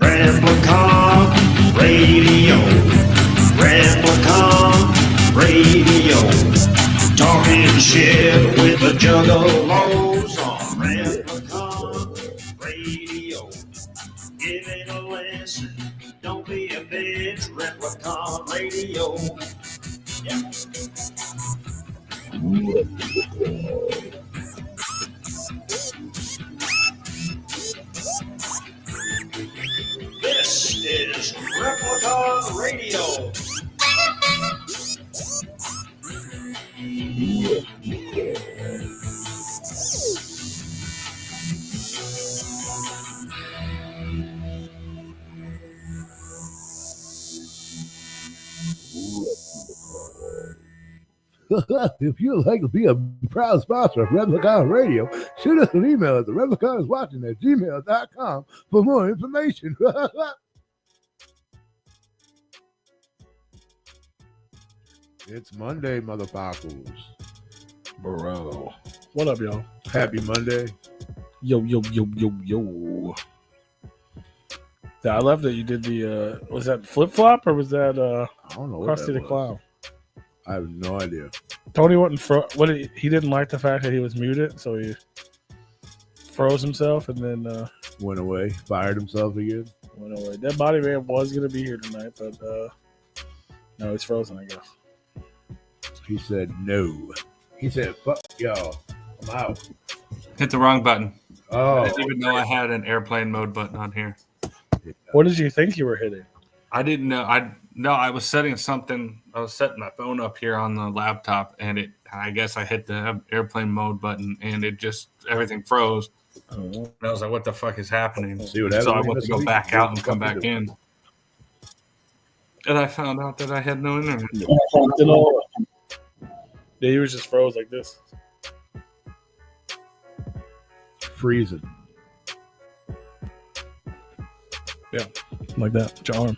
Replicon Radio. Replicon Radio. Talking shit with the juggalos on Replicon Radio. Giving a lesson, don't be a bitch. Replicon Radio. Yeah. This is Replicon Radio. If you'd like to be a proud sponsor of Replicon Radio, shoot us an email at therepliconiswatching@gmail.com for more information. It's Monday, motherfuckers. Bro. What up, y'all? Happy Monday. Yo. Yeah, I love that you did the, was that flip-flop or was that I don't know what Krusty that the was. Clown? I have no idea. Tony wasn't he didn't like the fact that he was muted, so he froze himself and then Went away, fired himself again. went away. That body man was going to be here tonight, but no, he's frozen, I guess. He said no. He said, fuck y'all. I'm out. Hit the wrong button. Oh, I didn't even know I had an airplane mode button on here. What did you think you were hitting? I didn't know. I was setting something. I was setting my phone up here on the laptop, and I guess I hit the airplane mode button, and it just everything froze. And I was like, "What the fuck is happening?" See what happened So I when went you to go sleep? back out and What come the fuck back you in, and I found out that I had no internet. Yeah, he was just froze like this. freezing. Yeah, like that. With your arm.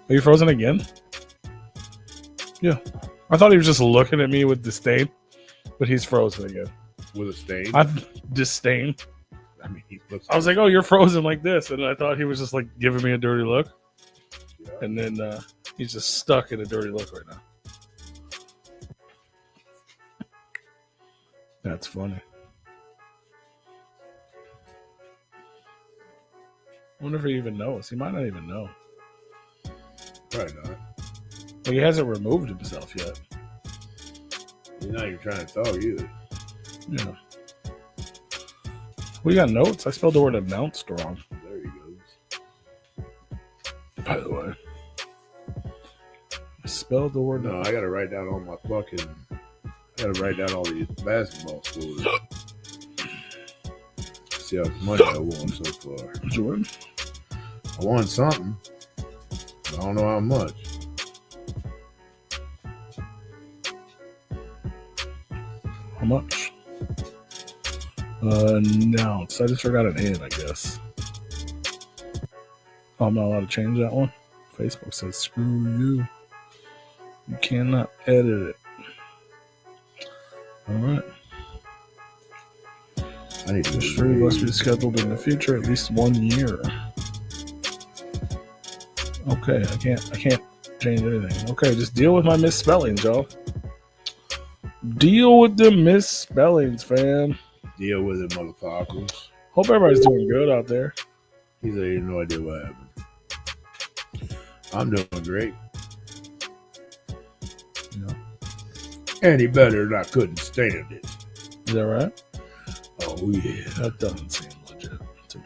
Are you frozen again? Yeah. I thought he was just looking at me with disdain, but he's frozen again. With a stain? Disdain. I mean, he looks. I was like, oh, you're frozen like this. And I thought he was just like giving me a dirty look. Yeah. And then he's just stuck in a dirty look right now. That's funny. I wonder if he even knows. He might not even know. Probably not. Like, he hasn't removed himself yet. You're not even trying to talk either. Yeah. We got notes. I spelled the word announced wrong. There he goes. By the way. I spelled the word No, I gotta write down all my fucking. I gotta write down all these basketball scores. See how much money I won so far. Jordan. I won something. I don't know how much. How much? Announce. I just forgot an in, I guess. Oh, I'm not allowed to change that one. Facebook says, screw you. You cannot edit it. Alright. I need to This stream must be scheduled in the future at least 1 year. Okay, I can't change anything. Okay, just deal with my misspellings, y'all. Deal with the misspellings, fam. deal with it, motherfuckers. Hope everybody's doing good out there. He said he had no idea what happened. I'm doing great. Yeah. Any better and I couldn't stand it. Is that right? Oh yeah. That doesn't seem legit to me.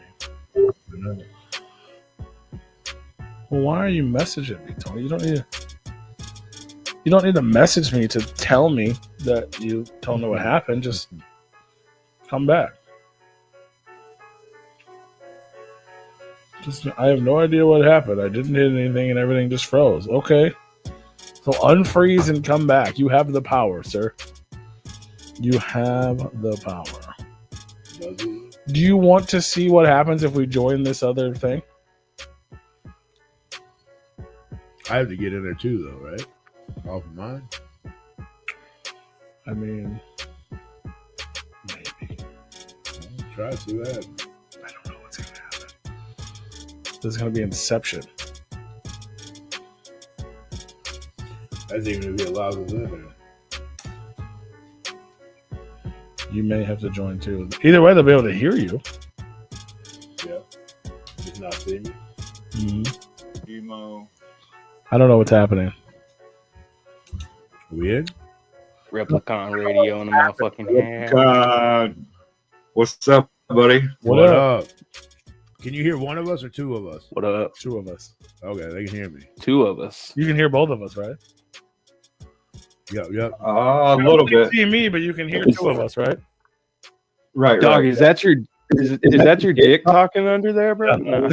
Well, why are you messaging me, Tony? You don't need to message me to tell me that you don't know what happened. Just come back. I have no idea what happened. I didn't hit anything and everything just froze. Okay. So unfreeze and come back. You have the power, sir. You have the power. Do you want to see what happens if we join this other thing? I have to get in there too, though, right? Off of mine. I mean, maybe. I'll try to see what happens. I don't know what's gonna happen. This is gonna be Inception. That's even if it allows us in there. You may have to join too. Either way, they'll be able to hear you. Yeah. Just not see me. Emo. I don't know what's happening. We in? Replicon radio in the motherfucking hand. God. What's up, buddy? What up? Can you hear one of us or two of us? What up? Two of us. Okay, they can hear me. Two of us. You can hear both of us, right? Yep. A little You bit. can see me, but you can hear two of us, right? Right, Dog, right. is that your dick talking under there, bro? No.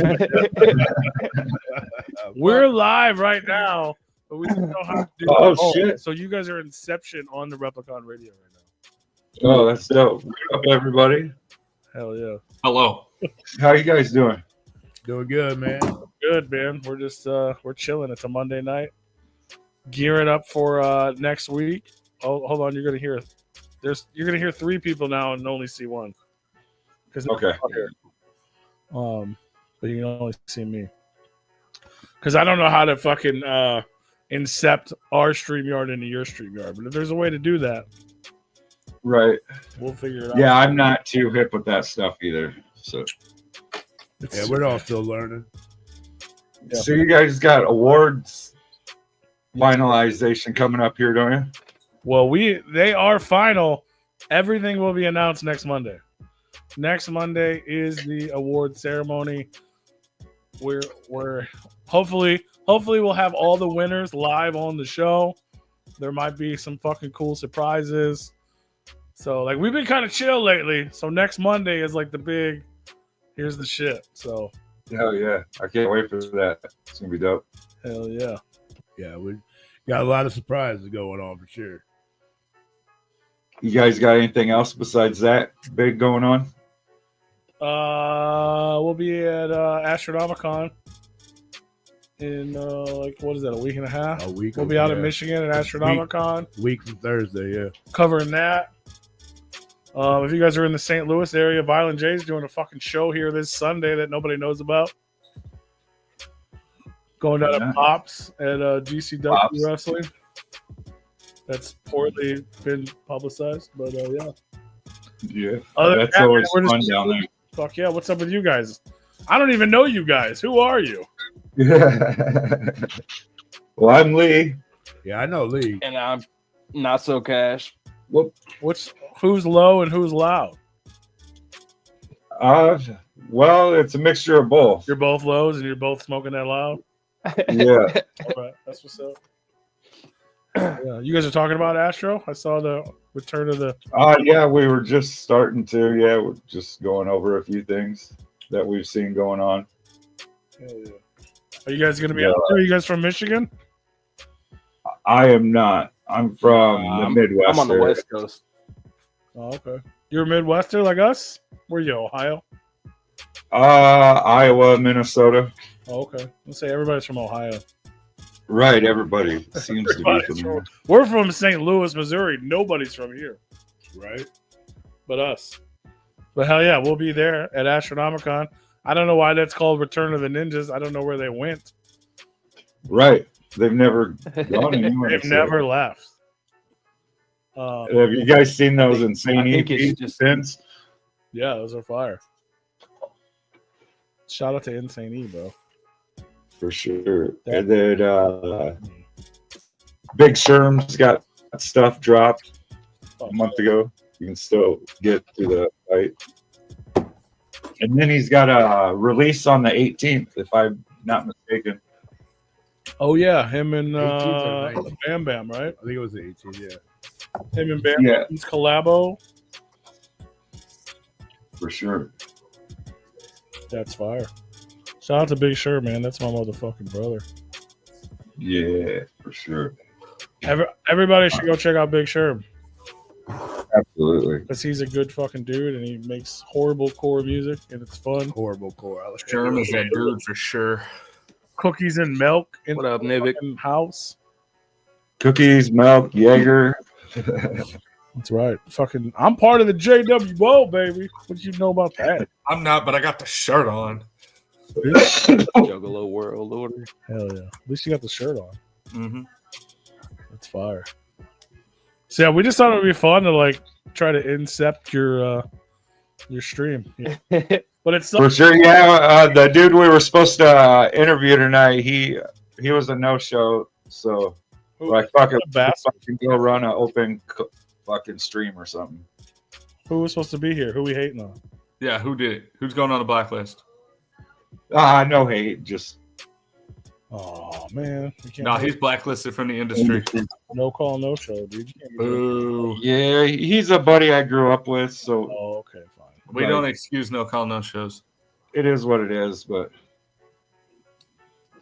We're live right now, but we don't know how to do Oh, it. shit. So you guys are Inception on the Replicon radio right now. Oh, that's dope. What up, everybody? Hell yeah. Hello. How you guys doing? Doing good, man. Good, man. We're just we're chilling. It's a Monday night. Gearing up for next week. Oh, hold on, you're gonna hear three people now and only see one. Okay. But you can only see me. Because I don't know how to fucking incept our StreamYard into your StreamYard. But if there's a way to do that, Right. we'll figure it out. Yeah, I'm not too hip with that stuff either. So, Yeah, we're all still learning. Yeah. so you guys got awards finalization coming up here, don't you? Well, they are final. Everything will be announced next Monday. Next Monday is the award ceremony. We're hopefully we'll have all the winners live on the show. There might be some fucking cool surprises. So like we've been kind of chill lately. So next Monday is like the big here's the shit. So Hell yeah. I can't wait for that. It's going to be dope. hell yeah. Yeah, we got a lot of surprises going on for sure. You guys got anything else besides that big going on? We'll be at Astronomicon in like what is that, a week and a half? A week. We'll be out in Michigan at Astronomicon, Week from Thursday, yeah. covering that. If you guys are in the St. Louis area, Violent J's doing a fucking show here this Sunday that nobody knows about. Going down to Pops at GCW Pops. Wrestling. That's poorly been publicized, but yeah. Yeah. Other than That's that, always we're just fun down there. Fuck yeah, what's up with you guys? I don't even know you guys. Who are you? Well, I'm Lee. Yeah, I know Lee. And I'm not so cash. Who's low and who's loud? Well, it's a mixture of both. You're both lows and you're both smoking that loud? Yeah. All right, that's what's up. Yeah, you guys are talking about Astro? I saw the return of the... Yeah, we were just starting to. Yeah, we're just going over a few things that we've seen going on. Hell yeah. Are you guys going to be out there? Are you guys from Michigan? I am not. I'm from the Midwest. I'm on the area. West Coast. Oh, okay. You're a Midwester like us? Where are you, Ohio? Iowa, Minnesota. Oh, okay. Let's say everybody's from Ohio. Right, everybody seems to be Everybody's from We're from St. Louis, Missouri. Nobody's from here. Right? But us. But hell yeah, we'll be there at Astronomicon. I don't know why that's called Return of the Ninjas. I don't know where they went. Right. They've never gone anywhere. They've never left. Have you guys seen those insane I think it's EPs just- since? Yeah, those are fire. Shout out to Insane E, bro. For sure. And then Big Sherm's got stuff dropped a month ago. You can still get to the site. And then he's got a release on the 18th, if I'm not mistaken. Oh yeah, him and 18th or 19th. Bam Bam, right? I think it was the 18th, yeah. Him and Bam Yeah. Bam's collabo. For sure. That's fire. Shout out to Big Sur, man. That's my motherfucking brother. Yeah, for sure. Everybody should go check out Big Sur Absolutely. because he's a good fucking dude and he makes horrible core music and it's fun. Horrible core. I like Sherm is that dude for sure. cookies and milk in What up, the Nivik? fucking house. Cookies, milk, Jaeger. That's right. Fucking, I'm part of the JWO, baby. What do you know about that? I'm not, but I got the shirt on. Juggalo World Order. Hell yeah. At least you got the shirt on. Mm-hmm. That's fire. So yeah, we just thought it would be fun to like try to incept your stream. Yeah. But it's For sure, yeah. The dude we were supposed to interview tonight, he was a no-show. So, like, fuck it, fucking go run an open fucking stream or something. Who was supposed to be here? Who we hating on? Yeah, who did it? Who's going on the blacklist? No hate, just Oh man, we can't No, he's blacklisted from the industry. no call, no show, dude. You can't be doing Boo. yeah. He's a buddy I grew up with, that. so Oh, okay, fine. We don't excuse no call, no shows. it is what it is. But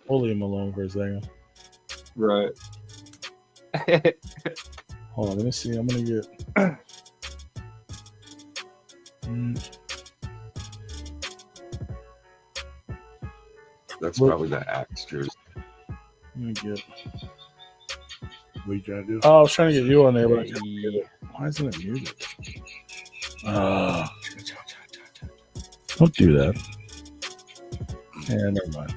We'll leave him alone for a second. right, Hold on, let me see. I'm gonna get. that's probably the axe jersey. Let me get. What are you trying to do? Oh, I was trying to get you on there, but I can't get it. Why isn't it muted? Don't do that. Yeah, never mind.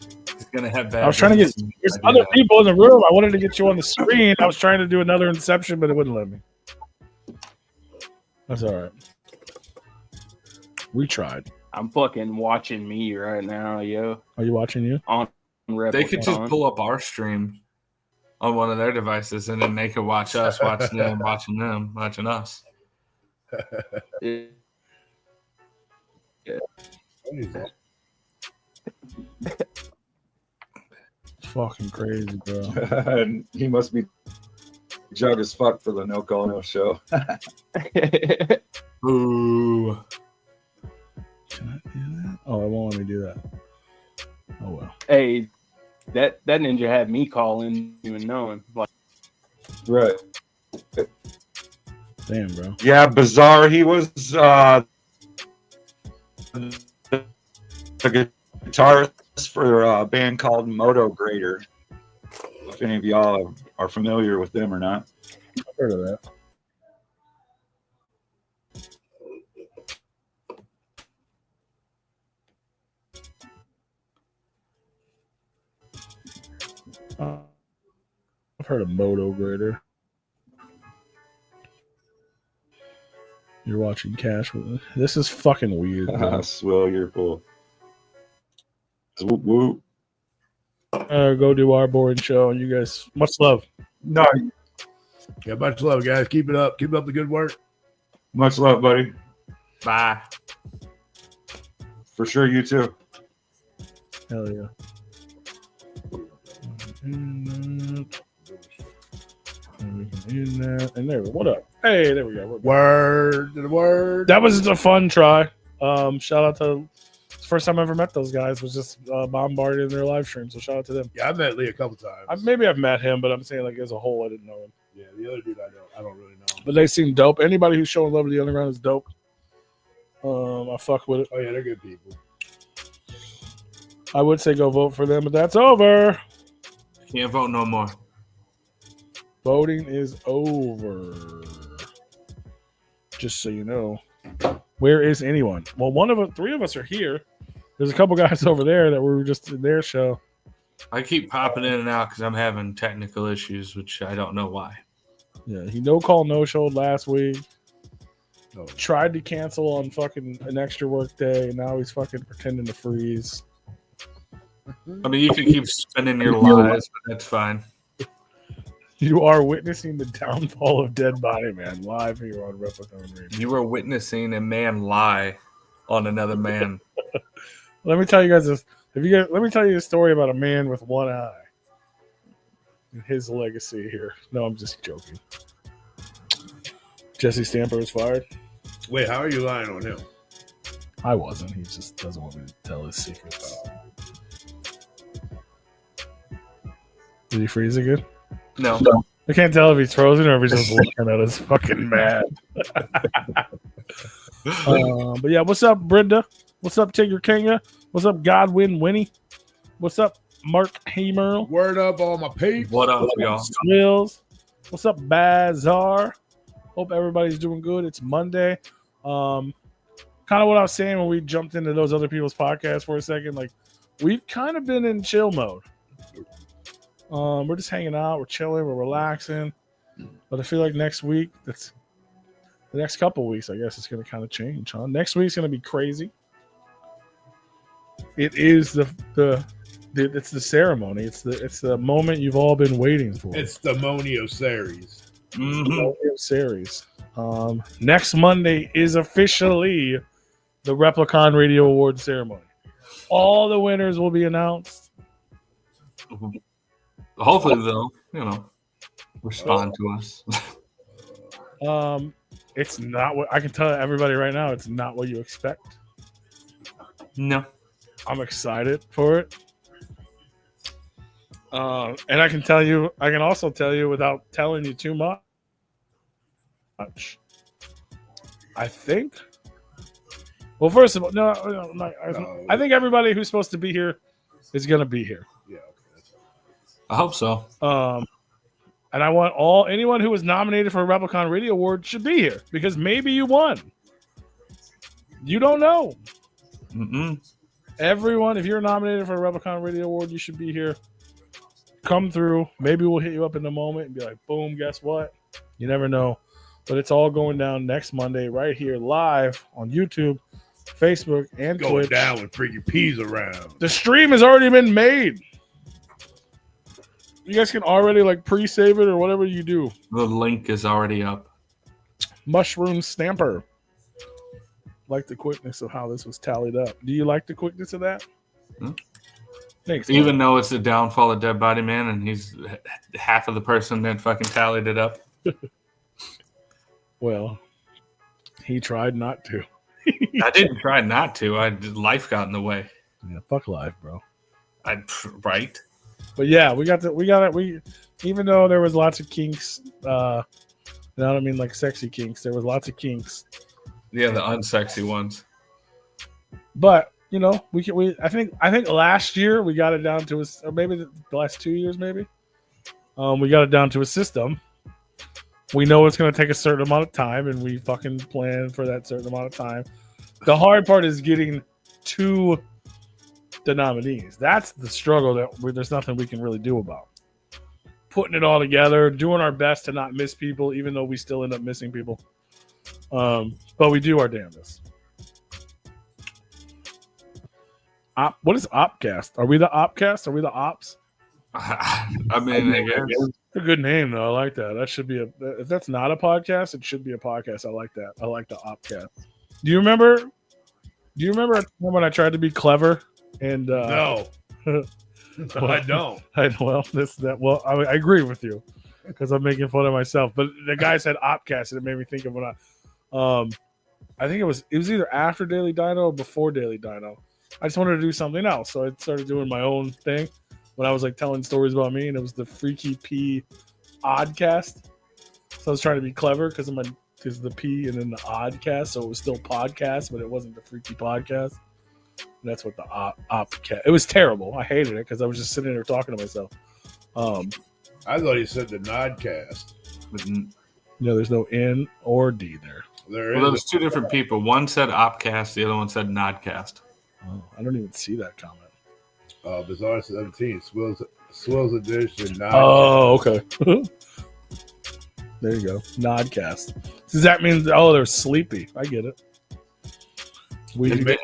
He's gonna have bad. I was trying to get. There's other people in the room. I wanted to get you on the screen. I was trying to do another Inception, but it wouldn't let me. That's all right. We tried. I'm fucking watching me right now, yo. Are you watching you? On Replicon. They could just pull up our stream on one of their devices, and then they could watch us, watching them, watching us. Yeah. It's fucking crazy, bro. And he must be jug as fuck for the no call no show. Boo. Can I do that? Oh, it won't let me do that. Oh well. Hey, that ninja had me calling, even knowing. Like, Right. Damn, bro. Yeah, bizarre. He was the guitarist for a band called Moto Grader. If any of y'all are familiar with them or not. I've heard of that. I've heard of Moto Grader. You're watching Cash with this is fucking weird. Bro. Swill, you're cool. Whoop, whoop. Go do our boring show, and you guys, much love. No, Yeah, much love, guys. Keep it up. Keep up the good work. much love, buddy. Bye. For sure, you too. Hell yeah. And there, what up? Hey, there we go. We're back. Word to the word. That was a fun try. Shout out to it's the first time I ever met those guys was just bombarded in their live stream. So shout out to them. Yeah, I met Lee a couple times. Maybe I've met him, but I'm saying like as a whole, I didn't know him. Yeah, the other dude I don't really know. But they seem dope. Anybody who's showing love to the underground is dope. I fuck with it. Oh yeah, they're good people. I would say go vote for them, but that's over. Can't vote no more. Voting is over. Just so you know. Where is anyone? Well, three of us are here. There's a couple guys over there that were just in their show. I keep popping in and out because I'm having technical issues, which I don't know why. Yeah, he no call, no showed last week. Oh. Tried to cancel on fucking an extra work day, and now he's fucking pretending to freeze. I mean, you can keep spinning your lies, but that's fine. You are witnessing the downfall of Dead Body Man live here on Replicon Radio. You were witnessing a man lie on another man. Let me tell you guys this. Let me tell you a story about a man with one eye and his legacy here. No, I'm just joking. Jesse Stamper was fired. Wait, how are you lying on him? I wasn't. He just doesn't want me to tell his secrets. Did he freeze again? No. I can't tell if he's frozen or if he's just looking at us fucking mad. But yeah, what's up, Brenda? What's up, Tigger Kenya? What's up, Godwin Winnie? What's up, Mark Hamer? Word up, all my peeps. What up, y'all? Swills. What's up, Bazar? Hope everybody's doing good. It's Monday. Kind of what I was saying when we jumped into those other people's podcasts for a second. Like, we've kind of been in chill mode. We're just hanging out, we're chilling, we're relaxing. But I feel like next week, the next couple of weeks, I guess it's going to kind of change, huh? Next week's going to be crazy. It is it's the ceremony. It's the moment you've all been waiting for. It's the Monio series. Mm-hmm. Series. Next Monday is officially the Replicon Radio Award ceremony. All the winners will be announced. Hopefully, they'll, respond to us. It's not what I can tell everybody right now. It's not what you expect. No. I'm excited for it. And I can also tell you without telling you too much. I think. Well, first of all, no. I think everybody who's supposed to be here is going to be here. Yeah. I hope so. And I want anyone who was nominated for a Replicon Radio Award should be here because maybe you won. You don't know. Mm-mm. Everyone, if you're nominated for a Replicon Radio Award, you should be here. Come through. Maybe we'll hit you up in a moment and be like, boom, guess what? You never know. But it's all going down next Monday right here live on YouTube, Facebook, and Going Twitch. down with freaking peas around. The stream has already been made. You guys can already pre-save it or whatever you do. The link is already up. Mushroom Stamper. Like the quickness of how this was tallied up. Do you like the quickness of that? Thanks. Even though it's the downfall of Dead Body Man and he's half of the person that fucking tallied it up. Well, he tried not to. I didn't try not to. Life got in the way. Yeah, fuck life, bro. Right. But yeah, we even though there was lots of kinks, I don't mean like sexy kinks. There was lots of kinks. Yeah, the unsexy ones. But I think last year we got it down to or maybe the last 2 years, maybe. We got it down to a system. We know it's going to take a certain amount of time, and we fucking plan for that certain amount of time. The hard part is getting to the nominees. That's the struggle that there's nothing we can really do about. Putting it all together, doing our best to not miss people, even though we still end up missing people. But we do our damnedest. What is Opcast? Are we the Opcast? Are we the Ops? I guess. It's a good name, though. I like that. That should be if that's not a podcast, it should be a podcast. I like that. I like the Opcast. Do you remember when I tried to be clever and No. I don't. I agree with you because I'm making fun of myself. But the guy said Opcast, and it made me think of when I think it was either after Daily Dino or before Daily Dino. I just wanted to do something else, so I started doing my own thing when I was telling stories about me, and it was the Freaky P Oddcast. So I was trying to be clever because the P and then the Oddcast, so it was still podcast, but it wasn't the Freaky Podcast. And that's what the Opcast. It was terrible. I hated it because I was just sitting there talking to myself. I thought he said the Nodcast. There's no N or D there. There There was two different people. One said Opcast, the other one said Nodcast. Oh, I don't even see that comment. Bizarre 17, Swills Edition. Nodcast. Oh, okay. There you go. Nodcast. Does that mean they're sleepy? I get it.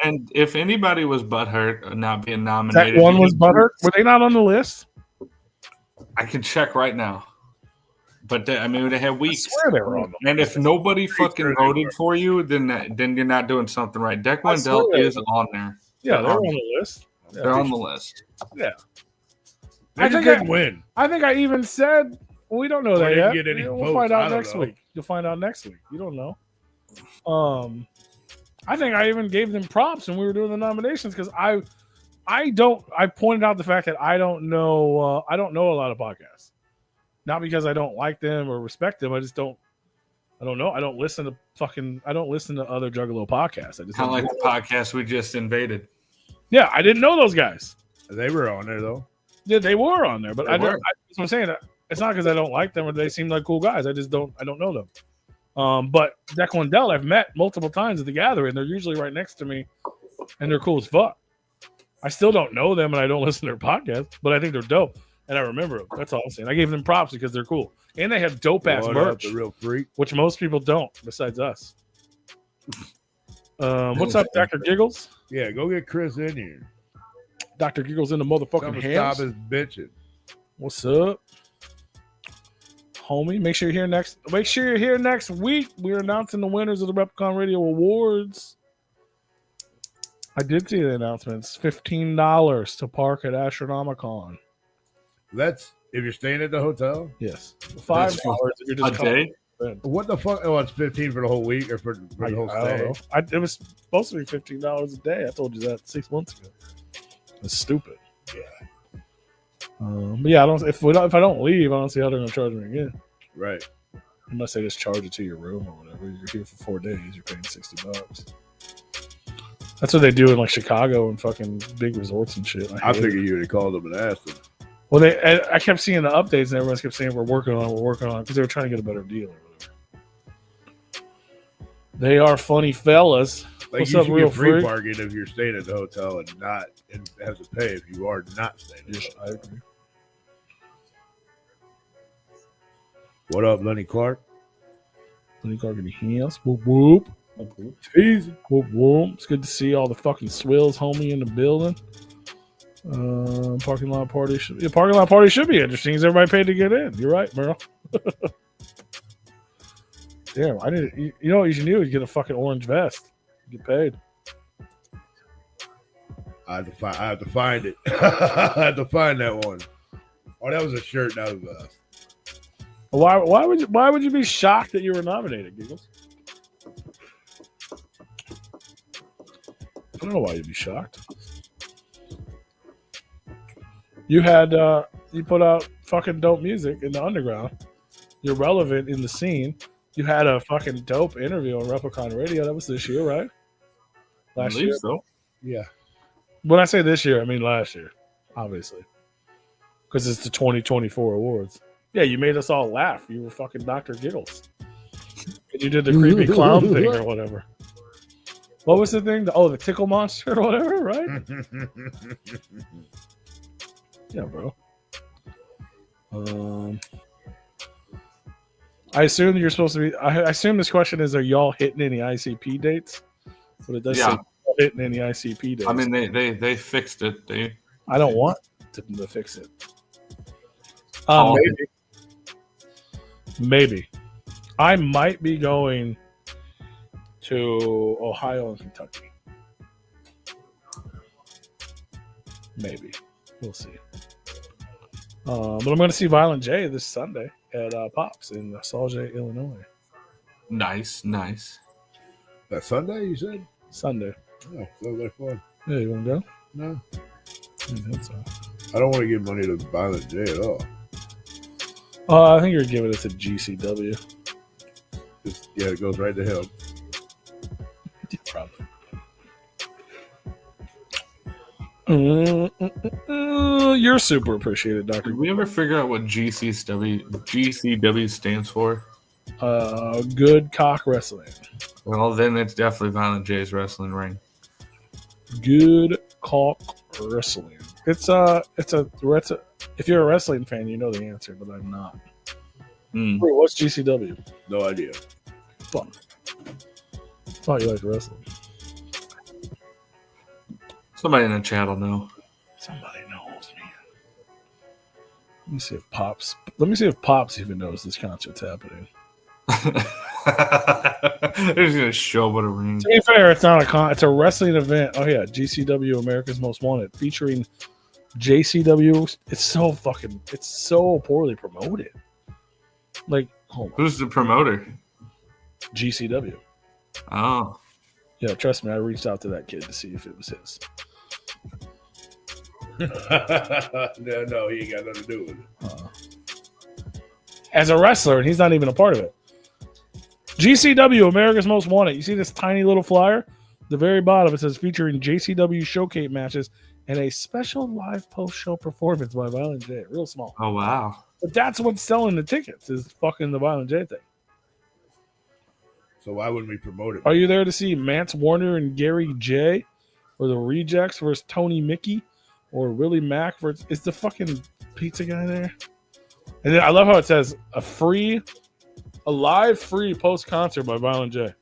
And if anybody was butthurt not being nominated, that one was butthurt. Were they not on the list? I can check right now. But they had weeks. I swear they were on the list. And if nobody fucking voted for you, then you're not doing something right. Deck Wendell is on there. Yeah, they're on the list. They're on the list. Yeah. They didn't win. I think I even said we don't know that didn't yet. get any We'll votes. find I out don't next know. week. You'll find out next week. You don't know. I think I even gave them props when we were doing the nominations because I pointed out the fact that I don't know a lot of podcasts. Not because I don't like them or respect them. I don't know. I don't listen to other Juggalo podcasts. I just Kind of like the podcast we just invaded. Yeah, I didn't know those guys. They were on there though. Yeah, they were on there, but They were. that's what I'm saying. It's not because I don't like them or they seem like cool guys. I don't know them. But Deckle and Dell I've met multiple times at the gathering. They're usually right next to me, and they're cool as fuck. I still don't know them, and I don't listen to their podcast, but I think they're dope, and I remember them. That's all I'm saying. I gave them props because they're cool, and they have dope ass What up, merch, the real freak. which most people don't, besides us. What's up, Dr. Giggles? Yeah, go get Chris in here. Dr. Giggles in the motherfucking Come hands. stop his bitching. What's up, homie? Make sure you're here next week. We're announcing the winners of the Replicon Radio Awards. I did see the announcements. $15 to park at Astronomicon. That's if you're staying at the hotel. Yes. $5 if you're just A day? What the fuck? Oh, it's 15 for the whole week or for the whole I don't stay. know. It was supposed to be $15 a day. I told you that 6 months ago. It's stupid. Yeah. But yeah, if I don't leave, I don't see how they're gonna charge me again. Right. Unless they just charge it to your room or whatever. You're here for 4 days. You're paying $60. That's what they do in like Chicago and fucking big resorts and shit. I figured you would have called them and asked them. Well, I kept seeing the updates and everyone kept saying we're working on it because they were trying to get a better deal or whatever. They are funny fellas. Like What's you up, should real get free freak? parking if you're staying at the hotel and have to pay if you are not staying. At the hotel. I agree. What up, Lenny Clark? Lenny Clark in the hands. Whoop whoop. Easy. Whoop whoop. It's good to see all the fucking swills, homie, in the building. Parking lot party should be interesting. Is everybody paid to get in? You're right, Merle. Damn, you know what you should do is get a fucking orange vest. Get paid. I have to find it. I have to find that one. Oh, that was a shirt, not a vest. Why would you be shocked that you were nominated, Giggles? I don't know why you'd be shocked. You put out fucking dope music in the underground. You're relevant in the scene. You had a fucking dope interview on Replicon Radio. That was this year, right? Last year. So. Yeah. When I say this year, I mean last year, obviously, because it's the 2024 awards. Yeah, you made us all laugh. You were fucking Dr. Giggles. And you did the creepy clown thing or whatever. What was the thing? The tickle monster or whatever, right? Yeah, bro. I assume you're supposed to be. I assume this question is: are y'all hitting any ICP dates? But it does say y'all hitting any ICP dates. I mean, they fixed it. I don't want them to fix it. Maybe. I might be going to Ohio and Kentucky. Maybe. We'll see. But I'm going to see Violent J this Sunday at Pops in Sauget, Illinois. Nice. That Sunday, you said? Sunday. Oh, sounds like fun. Yeah, you want to go? No. I think so. I don't want to give money to Violent J at all. I think you're giving it to GCW. It goes right to him. Yeah, probably. You're super appreciated, Doctor. Did we ever figure out what GCW stands for? Good Cock Wrestling. Well, then it's definitely Violent J's Wrestling Ring. Good Cock Wrestling. It's if you're a wrestling fan, you know the answer, but I'm not. Wait, what's GCW? No idea. Fun. Thought you liked wrestling. Somebody in the chat will know. Somebody knows, man. Let me see if Pops even knows this concert's happening. They're just gonna show what a ring. To be fair, it's not it's a wrestling event. Oh yeah, GCW America's Most Wanted, featuring JCW. It's so poorly promoted. Like, hold on. Who's the promoter? GCW. Oh, Yeah, trust me, I reached out to that kid to see if it was his. No, he ain't got nothing to do with it. As a wrestler, and he's not even a part of it. GCW, America's Most Wanted. You see this tiny little flyer? The very bottom, it says featuring JCW showcase matches and a special live post-show performance by Violent J. Real small. Oh wow. But that's what's selling the tickets is fucking the Violent J thing. So why wouldn't we promote it? Are you there to see Mance Warner and Gary J, or the Rejects versus Tony Mickey, or Willie Mack versus? Is the fucking pizza guy there? And then I love how it says a live free post concert by Violent J.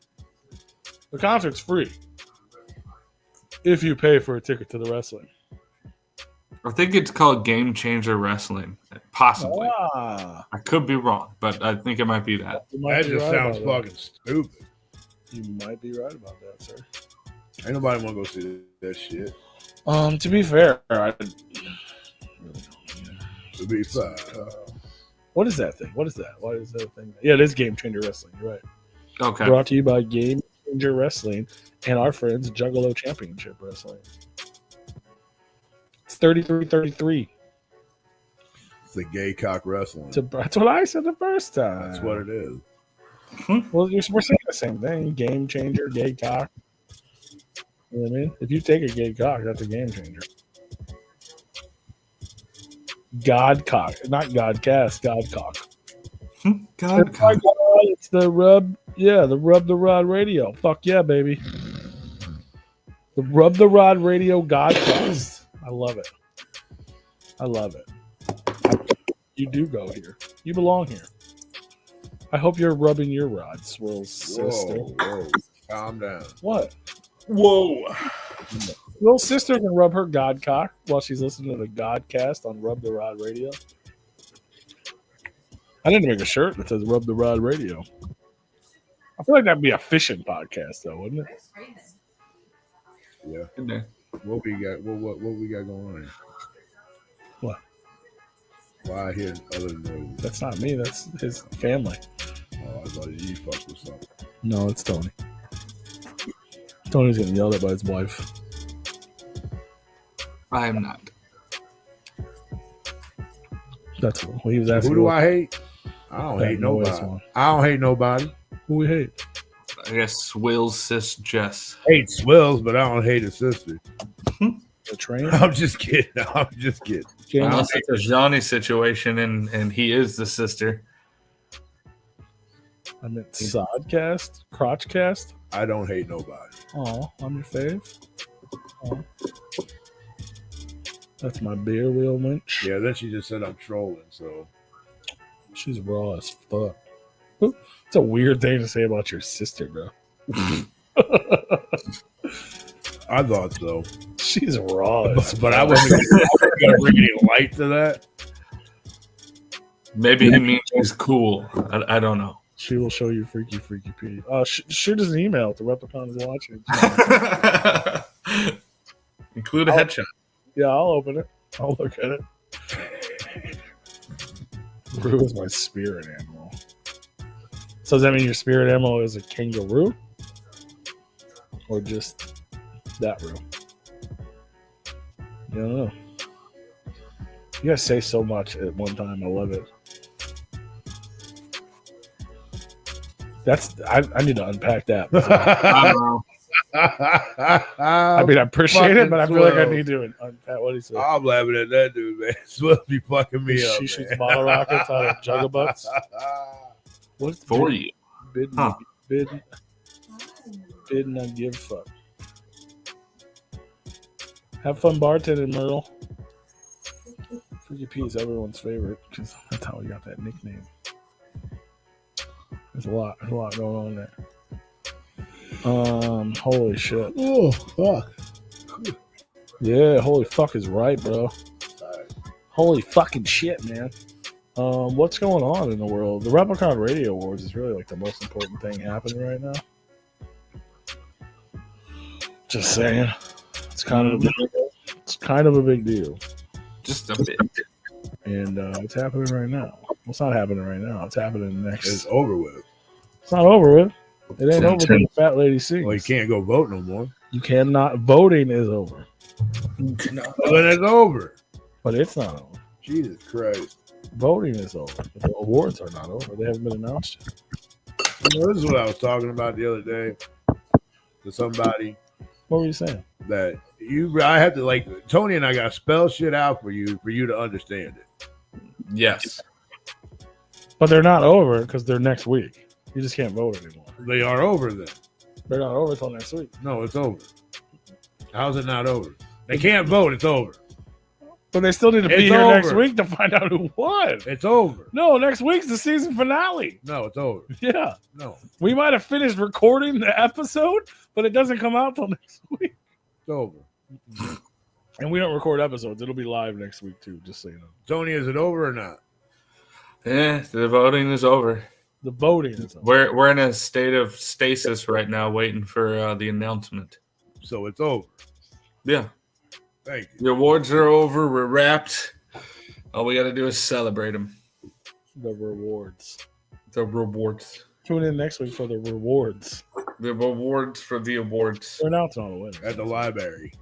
The concert's free if you pay for a ticket to the wrestling. I think it's called Game Changer Wrestling. Possibly. Ah, I could be wrong, but I think it might be that. you might That be just right sounds about fucking stupid. that. You might be right about that, sir. Ain't nobody want to go see that shit. To be fair, To be fair. what is that thing? What is that? What is that thing? Yeah, it is Game Changer Wrestling. You're right. Okay. Brought to you by Game Changer Wrestling and our friends Juggalo Championship Wrestling. It's 33-33. It's the gay cock wrestling. That's what I said the first time. That's what it is. Well, we're saying the same thing. Game changer, gay cock. You know what I mean? If you take a gay cock, that's a game changer. God cock. Not God cast, God cock. God, Oh my God, it's the Rub the Rod Radio. Fuck yeah, baby. The Rub the Rod Radio Godcast. I love it. I love it. You do go here. You belong here. I hope you're rubbing your rod, Swill's sister. Whoa. Calm down. What? Whoa. Swill's sister can rub her Godcock while she's listening to the Godcast on Rub the Rod Radio. I need to make a shirt that says Rub the Rod Radio. I feel like that'd be a fishing podcast, though, wouldn't it? Yeah. What we got? What we got going on here? What? Why I hear other noises? That's not me. That's his family. Oh, I thought you fucked with something. No, it's Tony. Tony's getting yelled at by his wife. I am not. That's what he was asking. Who do I hate? I don't hate nobody. I don't hate nobody. Who we hate? I guess Will's sis Jess. Hate Swills, but I don't hate his sister. The train? I'm just kidding. Unless it's a Johnny situation and he is the sister. I meant Sodcast? Crotchcast? I don't hate nobody. Oh, I'm your fave. Oh. That's my beer wheel winch. Yeah, then she just said I'm trolling, so. She's raw as fuck. It's a weird thing to say about your sister, bro. I thought so. She's raw as But I wasn't going to bring any light to that. Maybe he means he's cool. I don't know. She will show you Freaky Pete. Shoot us an email to Replicon Include a headshot. Yeah, I'll open it. I'll look at it. Roo is my spirit animal. So does that mean your spirit animal is a kangaroo? Or just that Roo? I don't know. You guys say so much at one time. I love it. I need to unpack that. I don't know. I mean, I appreciate it, but I feel like I need to unpack what he said. I'm laughing at that dude, man. Swell be fucking me up. She shoots bottle rockets out of juggabutts. What's For you. Bid Huh. not give a fuck. Have fun bartending, Myrtle. Freaky P is everyone's favorite because that's how we got that nickname. There's a lot going on there. Holy shit. Oh, fuck. Yeah, holy fuck is right, bro. Holy fucking shit, man. What's going on in the world? The Replicon Radio Awards is really like the most important thing happening right now. Just saying. It's kind of a big deal. Just a bit. And it's happening right now. Well, it's not happening right now. It's happening next. It's over with. It's not over with. It ain't over till the fat lady sings. Well, you can't go vote no more. You cannot. Voting is over. Well, then it's over. But it's not over. Jesus Christ. Voting is over. The awards are not over. They haven't been announced yet. You know, this is what I was talking about the other day to somebody. What were you saying? That I have to like Tony and I got to spell shit out for you to understand it. Yes. But they're not over because they're next week. You just can't vote anymore. They are over then. They're not over until next week. No, it's over. How's it not over? They can't vote. It's over. But they still need to be It's here over. next week to find out who won. It's over. No, next week's the season finale. No, it's over. Yeah. No, We might have finished recording the episode, but it doesn't come out till next week. it's over. And we don't record episodes. It'll be live next week, too, just so you know. Tony, is it over or not? Yeah, the voting is over. The voting is over. We're in a state of stasis right now, waiting for the announcement. So it's over. Yeah, Thank you. the awards are over. We're wrapped. All we got to do is celebrate them. The rewards. The rewards. Tune in next week for the rewards. The rewards for the awards. We're announcing all the winners. At the library.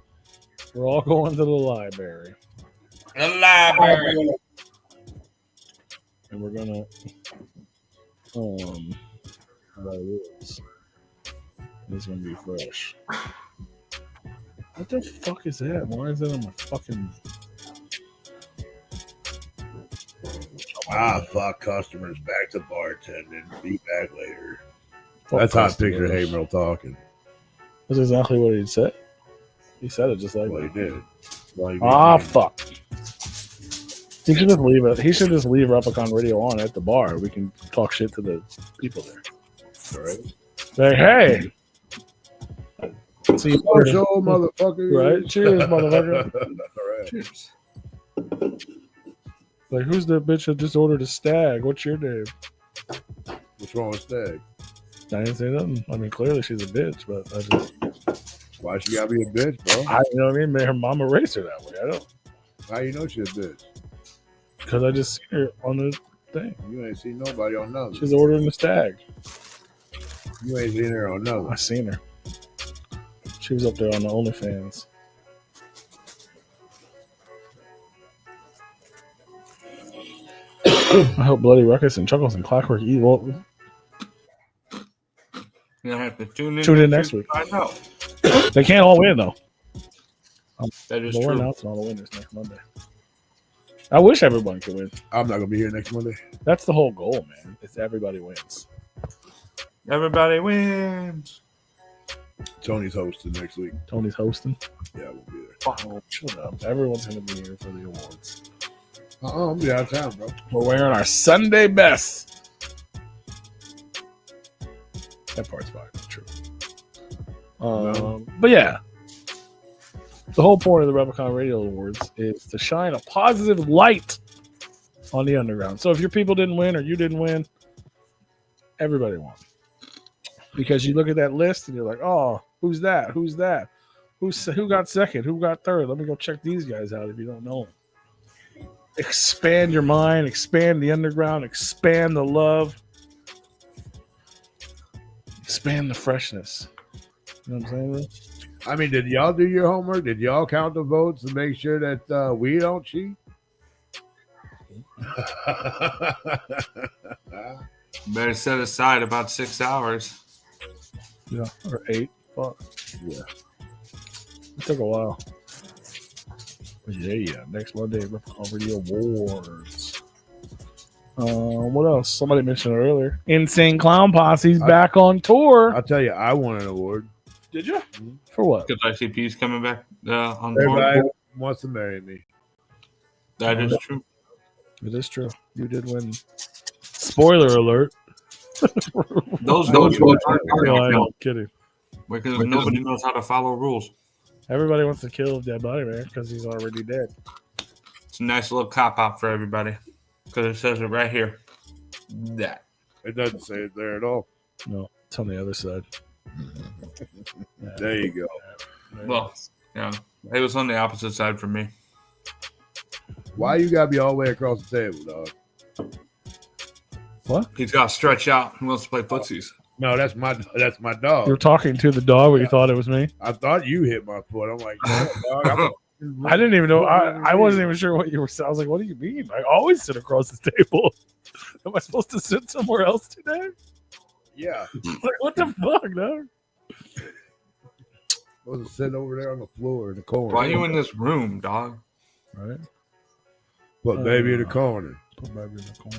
We're all going to the library. The library. And we're gonna write rules. It's gonna be fresh. What the fuck is that? Why is that on my fucking Fuck customers. Back to bartending. Be back later. fuck That's how I customers? picture Haverhill talking. That's exactly what he said. He said it just like Well, he that. did. Well, he Fuck. He should just leave it. He should just leave Replicon Radio on at the bar. We can talk shit to the people there. All right. Say, hey. See you Oh, later. show, motherfucker. Right? Cheers, motherfucker. All right. Cheers. Like, who's the bitch that just ordered a stag? What's your name? What's wrong with Stag? I didn't say nothing. I mean, clearly she's a bitch, but I just, Why she gotta be a bitch, bro? you know what I mean? Maybe her mama raised her that way. I don't, How you know she a bitch? because I just seen her on the thing. You ain't seen nobody on nothing. She's ordering a stag. You ain't seen her on I nothing. seen her. She was up there on the OnlyFans. I hope Bloody Ruckus and Chuckles and Clockwork eat. Well, You're gonna have to tune in next week. I know. They can't all win though. That is But we're true. announcing all the winners next Monday. I wish everyone could win. I'm not gonna be here next Monday. That's the whole goal, man. It's everybody wins. Everybody wins. Tony's hosting next week. Tony's hosting. Yeah, I won't be there. Oh, shut up. Everyone's going to be here for the awards. I'm gonna be out of town, bro. We're wearing our Sunday best. That part's fine. True. But yeah. The whole point of the Replicon Radio Awards is to shine a positive light on the underground. So if your people didn't win or you didn't win, everybody won. Because you look at that list and you're like, oh, who's that? Who's that? Who got second? Who got third? Let me go check these guys out if you don't know them. Expand your mind, expand the underground, expand the love, expand the freshness. You know what I'm saying? I mean, did y'all do your homework? Did y'all count the votes to make sure that we don't cheat? Better set aside about 6 hours. Yeah, or 8. Fuck. Yeah. It took a while. But yeah. Next Monday, Replicon Radio Awards. What else? Somebody mentioned it earlier. Insane Clown Posse's back on tour. I'll tell you, I won an award. Did you? For what? Because ICP's coming back on Everybody board. wants to marry me. That is true. It is true. You did win. Spoiler alert. Those votes aren't I'm kidding. because nobody knows how to follow rules. Everybody wants to kill Dead Body Man because he's already dead. It's a nice little cop out for everybody because it says it right here. That. It doesn't say it there at all. No, it's on the other side. There you go. Well, yeah, it was on the opposite side for me. Why you gotta be all the way across the table, dog? What? He's got to stretch out. He wants to play footsies. No, that's my You dog. were talking to the dog, but you thought it was me. I thought you hit my foot. I'm like, no, dog, I didn't even know. I wasn't even sure what you were saying. I was like, "What do you mean? I always sit across the table. Am I supposed to sit somewhere else today? Yeah. Like, what the fuck, dog?" Was sitting over there on the floor in the corner. Why are you in this room, dog? Right? Put baby in the corner. Put baby in the corner.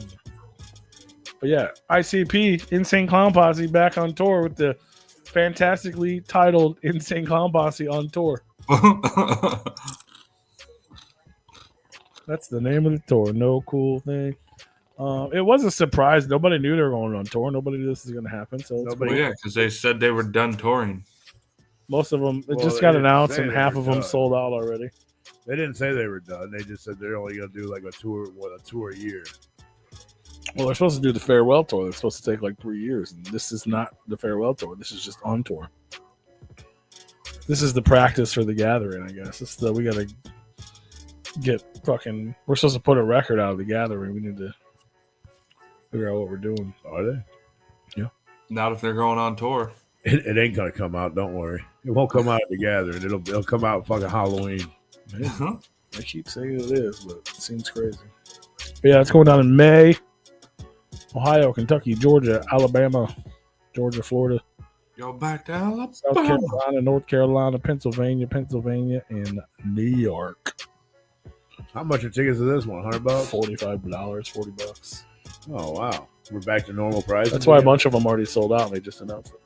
But yeah, ICP, Insane Clown Posse, back on tour with the fantastically titled Insane Clown Posse on tour. That's the name of the tour. No cool thing. It was a surprise. Nobody knew they were going on tour. Nobody knew this was going to happen. So it's Well, cool. yeah, because they said they were done touring. Most of them, it Well, just they got didn't announced, say and they half were of them done. sold out already. They didn't say they were done. They just said they're only going to do like a tour a year. Well, they're supposed to do the farewell tour. They're supposed to take like 3 years, and this is not the farewell tour. This is just on tour. This is the practice for the gathering, I guess. It's we got to get fucking. We're supposed to put a record out of the gathering. We need to figure out what we're doing. Are they? Not if they're going on tour. It ain't going to come out. Don't worry. It won't come out at the gathering. It'll come out fucking Halloween. I keep saying it is, but it seems crazy. But yeah, it's going down in May. Ohio, Kentucky, Georgia, Alabama, Georgia, Florida, Go back to Alabama. South Carolina, North Carolina, Pennsylvania, and New York. How much are tickets to this one? $100? $45, $40. Oh, wow. We're back to normal price. That's why a bunch of them already sold out and they just announced it.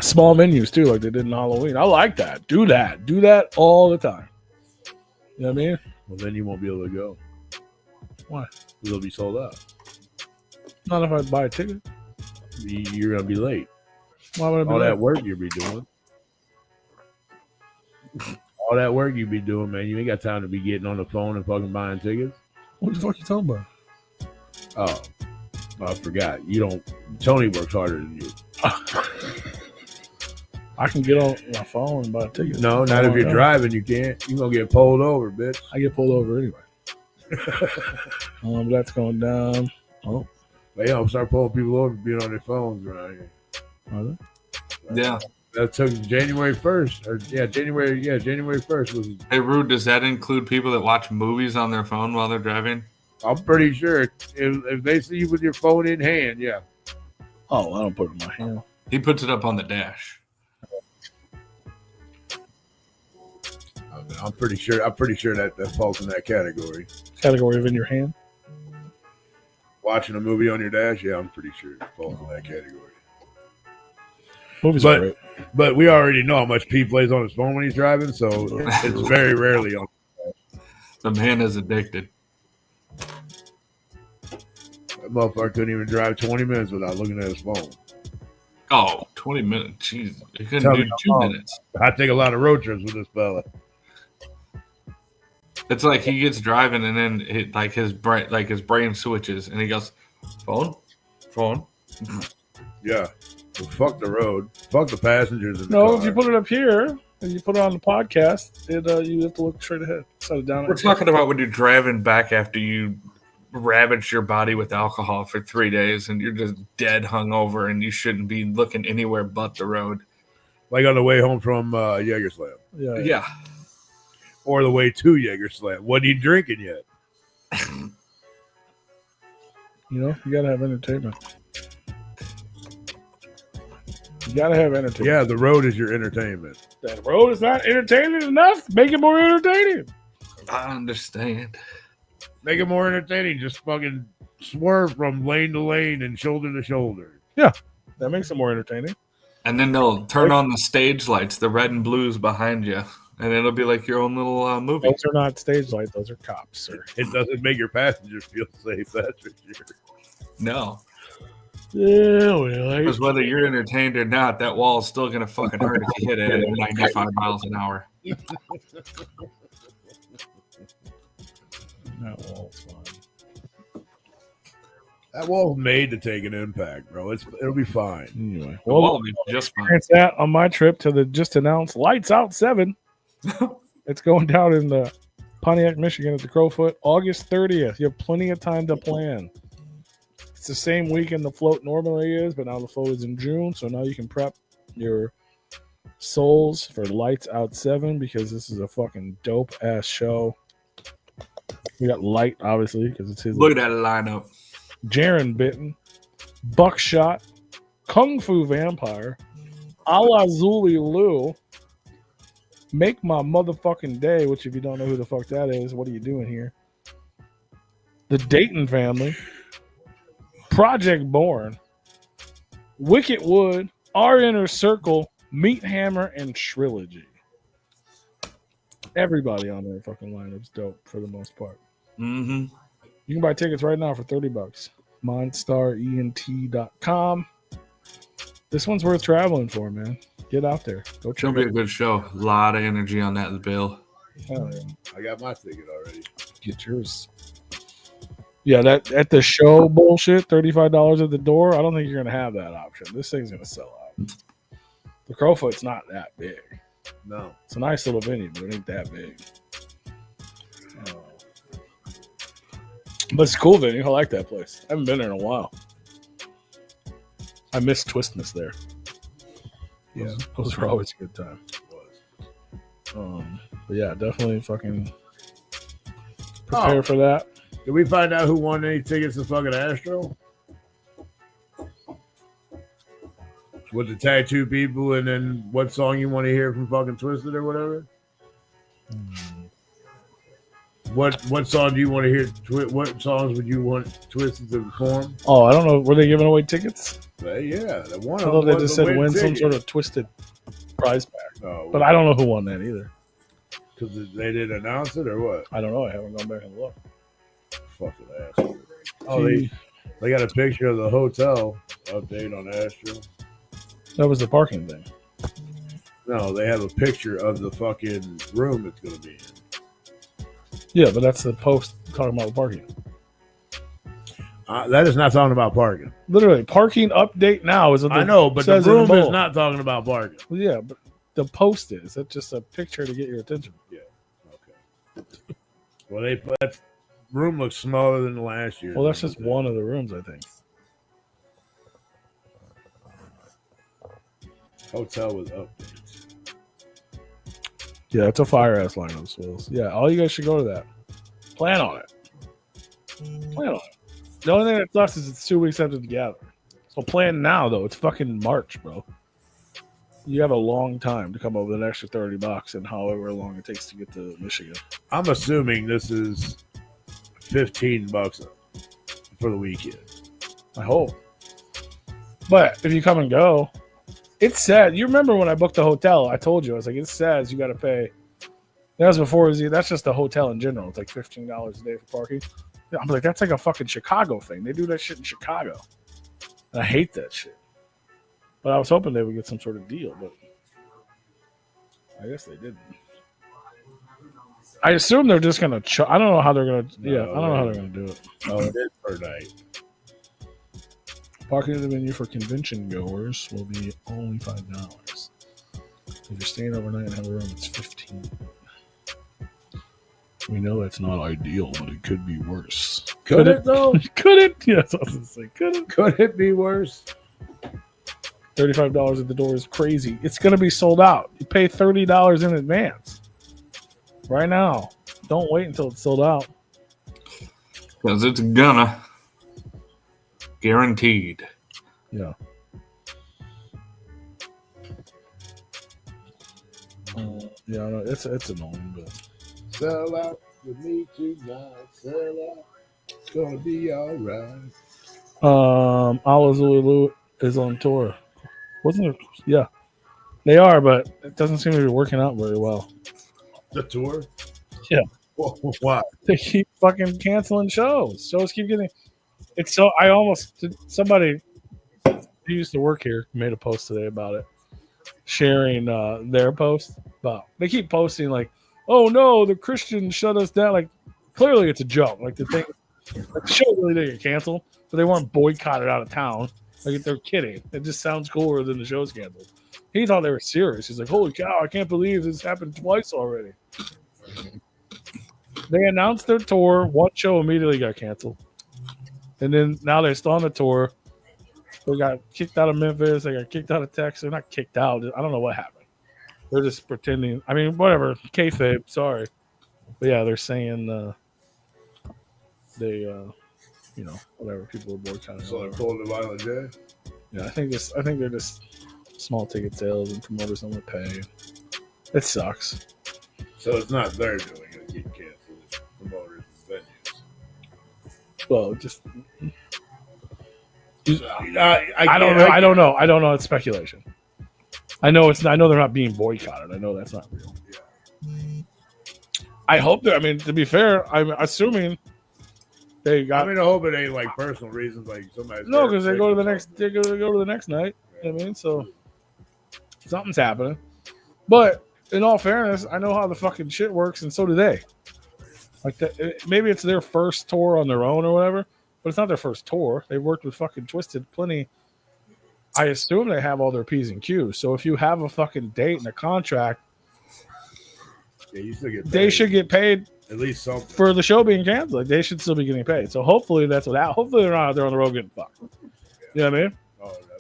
Small venues too, like they did in Halloween. I like that. Do that. Do that all the time. You know what I mean? Well, then you won't be able to go. Why? It'll be sold out. Not if I buy a ticket. You're going to be late. Why would I be All late? that work you'll be doing. All that work you be doing, man. You ain't got time to be getting on the phone and fucking buying tickets. What the fuck you talking about? Oh, I forgot. You don't. Tony works harder than you. I can get on my phone and buy a ticket. No, not if you're driving. You can't. You're gonna get pulled over, bitch. I get pulled over anyway. That's going down. Oh, They don't start pulling people over being on their phones around here. are they? Yeah. That took January 1st. January 1st was. Hey, Rude, does that include people that watch movies on their phone while they're driving? I'm pretty sure if they see you with your phone in hand, yeah. Oh, I don't put it in my hand. He puts it up on the dash. I'm pretty sure that falls in that category. Category of in your hand. Watching a movie on your dash, yeah, I'm pretty sure it falls in that category. Movies But- are great. But we already know how much Pete plays on his phone when he's driving, so it's very rarely on. The man is addicted. That motherfucker couldn't even drive 20 minutes without looking at his phone. Oh, 20 minutes. Jeez. He couldn't Tell do me 2 how- minutes. I take a lot of road trips with this fella. It's like he gets driving and then his brain switches and he goes, phone. Yeah. So fuck the road. Fuck the passengers in the No, car. if you put it up here and you put it on the podcast, you have to look straight ahead. Set it down. We're talking about when you're driving back after you ravaged your body with alcohol for 3 days and you're just dead hungover and you shouldn't be looking anywhere but the road. Like on the way home from Jaeger Slam. Yeah. Yeah. Or the way to Jaeger Slam. Wasn't he drinking yet? You know, you gotta have entertainment. You gotta have entertainment. Yeah, the road is your entertainment. That road is not entertaining enough. Make it more entertaining. I understand. Make it more entertaining. Just fucking swerve from lane to lane and shoulder to shoulder. That makes it more entertaining. And then they'll turn on the stage lights, the red and blues behind you, and it'll be like your own little movie. Those are not stage lights. Those are cops, sir. It doesn't make your passengers feel safe, that's for sure. No. Yeah, well, Because whether you're entertained or not, that wall is still going to fucking hurt if you hit it at 95 miles an hour. that wall's fine. That wall's made to take an impact, bro. It'll be fine. Anyway, The wall well, will be just fine. experience that on my trip to the just announced Lights Out 7. It's going down in the Pontiac, Michigan at the Crowfoot, August 30th. You have plenty of time to plan. It's the same weekend the float normally is, but now the float is in June, so now you can prep your souls for Lights Out 7 because this is a fucking dope ass show. We got Light, obviously, because it's his. Look at that lineup. Jaren Bitten, Buckshot, Kung Fu Vampire, A la Zuli Lou. Make my motherfucking day, which if you don't know who the fuck that is, what are you doing here? The Dayton family. Project Born. Wicked Wood. Our Inner Circle. Meat Hammer and Trilogy. Everybody on their fucking lineup's dope for the most part. Mm-hmm. You can buy tickets right now for $30. MonStarENT.com. This one's worth traveling for, man. Get out there. Go It's gonna check be it a good show. A lot of energy on that bill. out. Yeah. I got my ticket already. Get yours. Yeah, that at the show bullshit, $35 at the door. I don't think you're gonna have that option. This thing's gonna sell out. The Crowfoot's not that big. No. It's a nice little venue, but it ain't that big. But it's a cool venue. I like that place. I haven't been there in a while. I miss Twistmas there. Yeah, those were always a good time. But yeah, definitely fucking prepare for that. Did we find out who won any tickets to fucking Astro? With the tattoo people, and then what song you want to hear from fucking Twisted or whatever? What song do you want to hear? What songs would you want Twisted to perform? Oh, I don't know. Were they giving away tickets? Yeah, the one. I thought they just said win some sort of Twisted prize pack. Oh, But I don't know who won that either. because they didn't announce it or what? I don't know. I haven't gone back and looked. Fucking Astro. Oh, they got a picture of the hotel update on Astro. That was the parking thing. No, they have a picture of the fucking room it's going to be in. Yeah, but that's the post talking about the parking. That is not talking about parking. Literally, parking update now is what I know, but the says in room is bold. not talking about parking. Well, yeah, but the post is. That's just a picture to get your attention. Yeah. Okay. Well, that room looks smaller than the last year. Well, that's just one of the rooms, I think. Hotel with updates. Yeah, it's a fire ass lineup, Swills. Yeah, all you guys should go to that. Plan on it. Plan on it. The only thing that sucks is it's 2 weeks after the gathering. So plan now, though. It's fucking March, bro. You have a long time to come up with an extra $30 and however long it takes to get to Michigan. I'm assuming this is $15 for the weekend. I hope. But if you come and go, it said, you remember when I booked the hotel, I told you, I was like, it says you got to pay. That was before, that's just the hotel in general. It's like $15 a day for parking. I'm like, that's like a fucking Chicago thing. They do that shit in Chicago. And I hate that shit. But I was hoping they would get some sort of deal, but I guess they didn't. I assume they're just going to, I don't know how they're going to, I don't know how they're going to do it. Oh, it is per night. Parking in the venue for convention goers will be only $5. If you're staying overnight and have a room, it's $15. We know that's not ideal, but it could be worse. Could it though? Could it? Yes, I was going to say, could it? Could it be worse? $35 at the door is crazy. It's going to be sold out. You pay $30 in advance. Right now. Don't wait until it's sold out. Because it's gonna. Guaranteed. Yeah. Yeah, I know. It's annoying, but Sell out with me tonight. Sell out. It's gonna be all right. Alazulu is on tour. Wasn't it? Yeah. They are, but it doesn't seem to be working out very well. The tour? Yeah. Why? They keep fucking canceling shows. Shows keep getting. It's so. I almost. Somebody who used to work here made a post today about it, sharing their post about. They keep posting like, "Oh no, the Christians shut us down." Like, clearly it's a joke. Like the thing, like, the show really did get canceled, but they weren't boycotted out of town. Like they're kidding. It just sounds cooler than the show's canceled. He thought they were serious. He's like, "Holy cow! I can't believe this happened twice already." They announced their tour. One show immediately got canceled. And then now they're still on the tour. They got kicked out of Memphis. They got kicked out of Texas. They're not kicked out. I don't know what happened. They're just pretending. I mean, whatever. Kayfabe. Sorry. But yeah, they're saying they, whatever. People are boycotting. So they're pulling the Violent J? Yeah, I think they're just small ticket sales and promoters don't pay. It sucks. So it's not they're doing it getting canceled. It's promoters and venues. Well, just I don't know. I don't know. It's speculation. I know it's. I know they're not being boycotted. I know that's not real. Yeah. I hope that. I mean, to be fair, I'm assuming they got. I hope it ain't like personal reasons, like somebody. No, because they go to the next. They go to the next night. You know what I mean, so something's happening. But in all fairness, I know how the fucking shit works, and so do they. Like that, maybe it's their first tour on their own or whatever, but it's not their first tour. They've worked with fucking Twisted plenty. I assume they have all their P's and Q's. So if you have a fucking date and a contract, yeah, you still get paid. They should get paid at least something for the show being canceled. Like, they should still be getting paid. So hopefully that's what. Hopefully they're not out there on the road getting fucked. You know what I mean?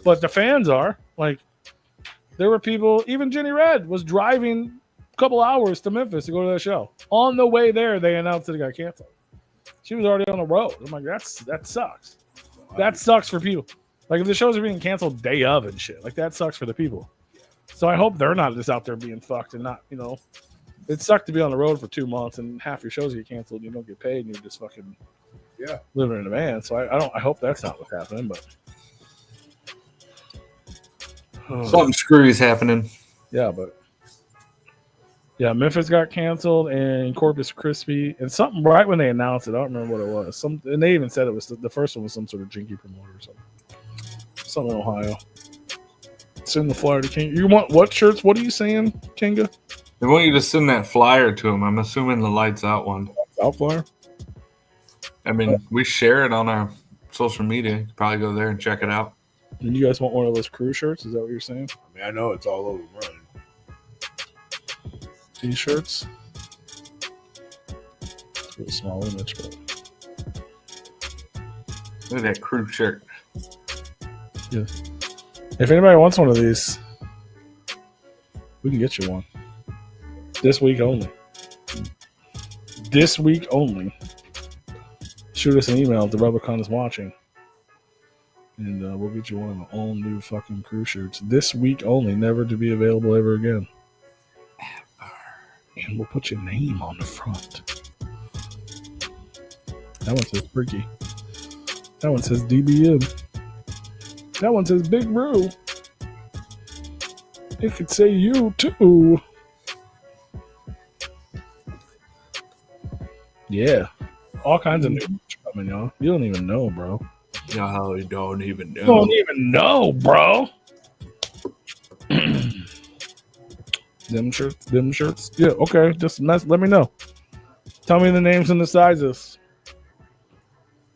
But the fans are. Like, there were people. Even Jenny Red was driving a couple hours to Memphis to go to that show. On the way there, they announced that it got canceled. She was already on the road. I'm like, that sucks. That sucks for people. Like, if the shows are being canceled day of and shit, like, that sucks for the people. So I hope they're not just out there being fucked and not, it sucked to be on the road for 2 months and half your shows get canceled. You don't get paid and you're just fucking living in a van. So I hope that's not what's happening, but Something screwy is happening. Yeah, Memphis got canceled and Corpus Christi and something right when they announced it. I don't remember what it was. And they even said it was the first one was some sort of jinky promoter or something. Something in Ohio. Send the flyer to King. You want what shirts? What are you saying, Kinga? They want you to send that flyer to them. I'm assuming the Lights Out one. Out flyer? I mean, we share it on our social media. You can probably go there and check it out. And you guys want one of those crew shirts? Is that what you're saying? I know it's all over running. T-shirts. It's a small image, but look at that crew shirt. Yeah. If anybody wants one of these, we can get you one. This week only. This week only. Shoot us an email at Replicon and we'll get you one of the all new fucking crew shirts. This week only, never to be available ever again. And we'll put your name on the front. That one says Freaky. That one says DBM. That one says Big Brew. It could say you too. Yeah. All kinds of new coming, y'all. You don't even know, bro. No, you don't even know. You don't even know, bro. Them shirts. Yeah, okay. Just let me know. Tell me the names and the sizes.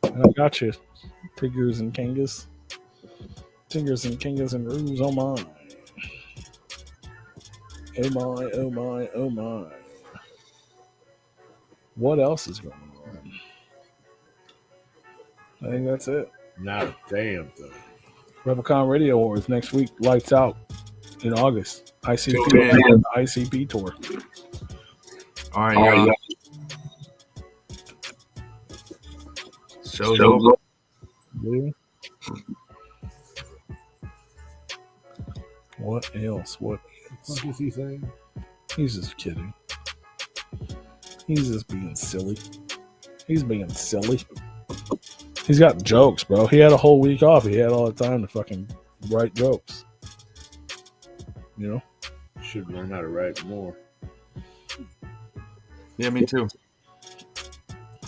And I got you. Tigers and Kangas. Tigers and Kangas and Roos. Oh my. Oh my, oh my, oh my. What else is going on? I think that's it. Not a damn thing. Replicon Radio Awards next week. Lights Out in August. ICP tour. All right, y'all. Show's over. Yeah. What else? What is he saying? He's just kidding. He's just being silly. He's being silly. He's got jokes, bro. He had a whole week off. He had all the time to fucking write jokes. You know? Should learn how to write more. Yeah, me too.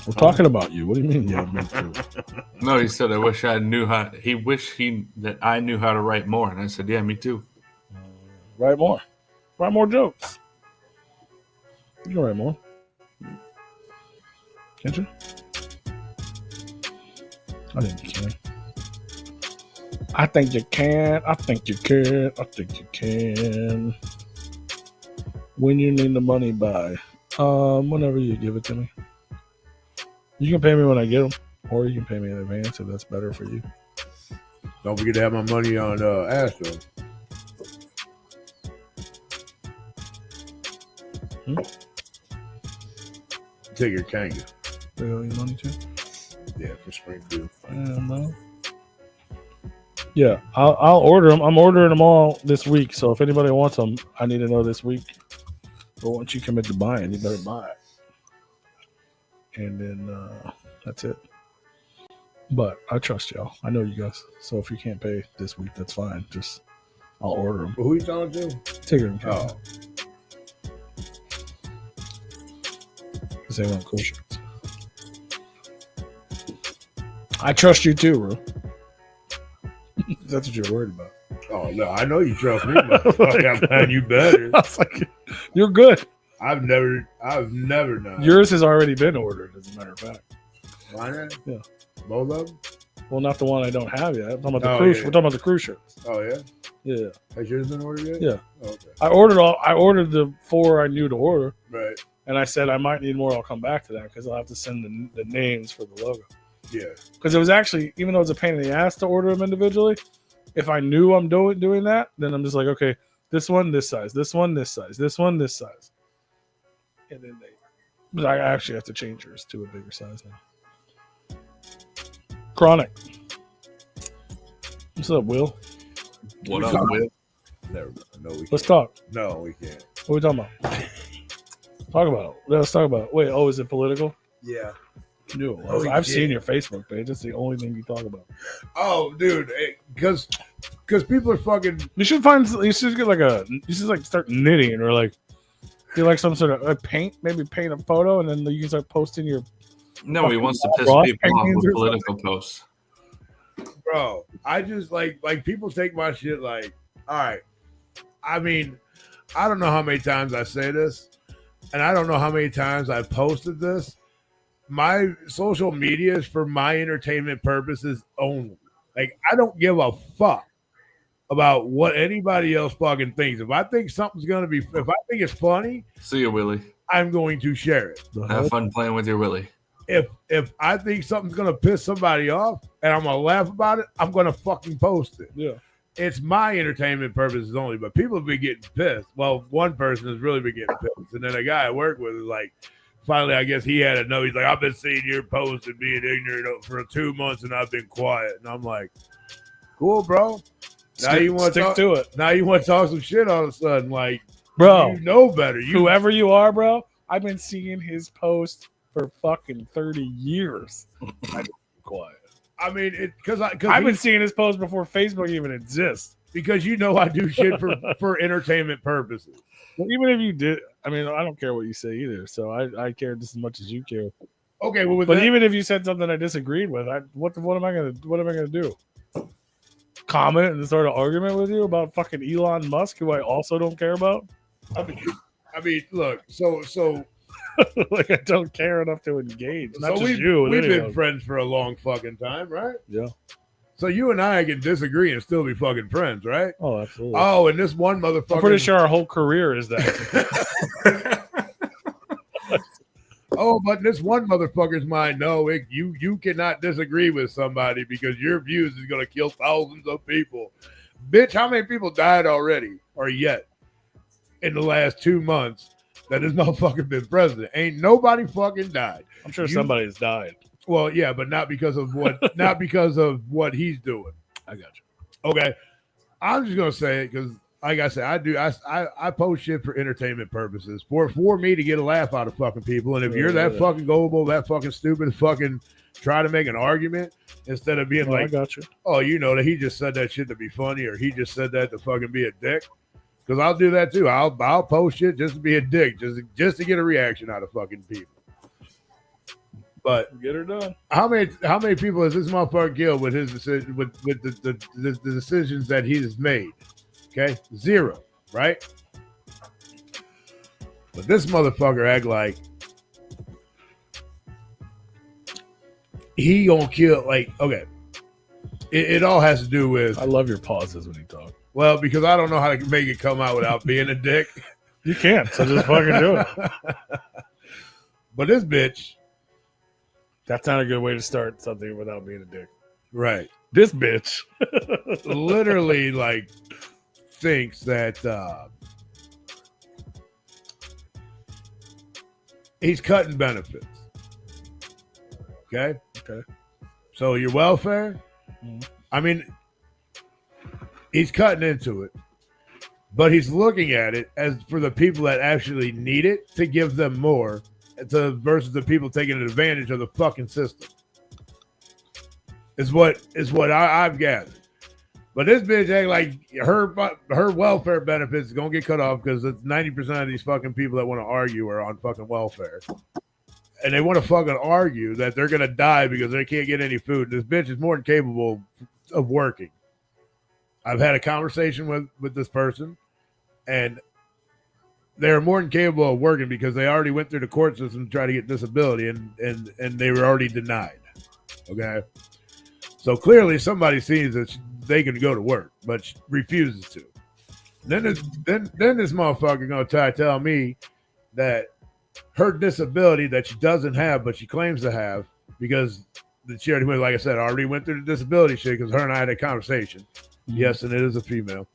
We're talking about you. What do you mean? Yeah, me too. No, he said, I wish I knew how. He wished that I knew how to write more. And I said, yeah, me too. Write more. Write more jokes. You can write more. Can't you? I think you can. I think you can. I think you can. I think you can. When you need the money by, whenever you give it to me. You can pay me when I get them, or you can pay me in advance if that's better for you. Don't forget to have my money on Astro. Take your Kanga. They owe you money too? Yeah, for Springfield. Yeah, no. Yeah, I'll order them. I'm ordering them all this week. So if anybody wants them, I need to know this week. But once you commit to buying, you better buy it. And then that's it. But I trust y'all. I know you guys. So if you can't pay this week, that's fine. Just I'll order them. Who you talking to? Tigger and Cat. Oh, Because they want cool shirts. I trust you too, bro. That's what you're worried about. oh no, I know you trust me, motherfucker. Man, you better. I was like, you're good. I've never done. Yours has already been ordered, as a matter of fact. Mine? Yeah. Both of them? Well, not the one I don't have yet. I'm talking about the Oh, cruise. yeah. We're talking about the cruise shirts. Oh yeah. Yeah. Has yours been ordered yet? Yeah. Oh, okay. I ordered the 4 I knew to order, Right. and I said I might need more. I'll come back to that because I'll have to send the names for the logo. Yeah. Because it was actually, even though it's a pain in the ass to order them individually, if I knew I'm doing that, then I'm just like, okay, this one this size, this one this size, this one this size, and then but I actually have to change yours to a bigger size now. Chronic. What's up, Will? What up, Will? Never. No, we can't. Let's talk. No, we can't. What are we talking about? Talk about it. Let's talk about it. Wait, is it political? Yeah. No, Oh, I've yeah. seen your Facebook page. That's the only thing you talk about. Oh, dude, because people are fucking. You should get you should start knitting or like do like some sort of paint a photo and then you can start posting your. No, he wants to piss Ross people off paintings with or political posts. Bro, I just like people take my shit like, all right. I mean, I don't know how many times I say this, and I don't know how many times I've posted this. My social media is for my entertainment purposes only. Like, I don't give a fuck about what anybody else fucking thinks. If I think something's gonna be, if I think it's funny, See you, Willie. I'm going to share it. Have fun playing with your Willie. If I think something's gonna piss somebody off and I'm gonna laugh about it, I'm gonna fucking post it. Yeah. It's my entertainment purposes only, but people have been getting pissed. Well, one person has really been getting pissed, and then a guy I work with is like, finally, I guess he had to know. He's like, I've been seeing your posts and being ignorant for 2 months, and I've been quiet. And I'm like, cool, bro. Now you want to stick to it, Now you want to talk some shit all of a sudden, like, bro. you know better. Whoever you are, bro. I've been seeing his post for fucking 30 years. I've been quiet. I mean, I've been seeing his post before Facebook even exists. Because you know I do shit for entertainment purposes. Well, even if you did, I mean, I don't care what you say either. So I care just as much as you care. Okay, well, But even if you said something I disagreed with, what am I gonna do? Comment and start an argument with you about fucking Elon Musk, who I also don't care about? I mean, look, so Like, I don't care enough to engage. Not so just you. with we've been anyone. friends for a long fucking time, right? Yeah. So you and I can disagree and still be fucking friends, right? Oh, absolutely. Oh, and this one motherfucker. I'm pretty sure our whole career is that. Oh, but in this one motherfucker's mind, no, you cannot disagree with somebody because your views is going to kill thousands of people. Bitch, how many people died already or yet in the last 2 months that this motherfucker been president? Ain't nobody fucking died. I'm sure somebody's died. Well, yeah, but not because of what what he's doing. I got you. Okay, I'm just gonna say it because, like I said, I post shit for entertainment purposes for me to get a laugh out of fucking people. And if you're that fucking gullible, that fucking stupid, fucking try to make an argument instead of being I like, got you. oh, you know that he just said that shit to be funny, or he just said that to fucking be a dick. Because I'll do that too. I'll post shit just to be a dick, just to get a reaction out of fucking people. But Get her done. how many people has this motherfucker killed with his decision with the decisions that he has made? Okay, 0, right? But this motherfucker act like he gonna kill. Like, okay, it all has to do with. I love your pauses when you talk. Well, because I don't know how to make it come out without being a dick. You can't, so just fucking do it. But this bitch, That's not a good way to start something without being a dick. right? This bitch. Literally, like, thinks that he's cutting benefits. Okay. Okay. So your welfare. Mhm. I mean, he's cutting into it, but he's looking at it as for the people that actually need it to give them more, versus the people taking advantage of the fucking system. Is what I've gathered. But this bitch act like her welfare benefits is gonna get cut off because 90% of these fucking people that want to argue are on fucking welfare, and they want to fucking argue that they're gonna die because they can't get any food. This bitch is more than capable of working. I've had a conversation with this person, and they're more than capable of working because they already went through the court system to try to get disability, and they were already denied. Okay, so clearly somebody sees that they can go to work, but she refuses to. Then this motherfucker gonna try to tell me that her disability that she doesn't have, but she claims to have, because she already went, like I said, already went through the disability shit because her and I had a conversation. Yes, and it is a female.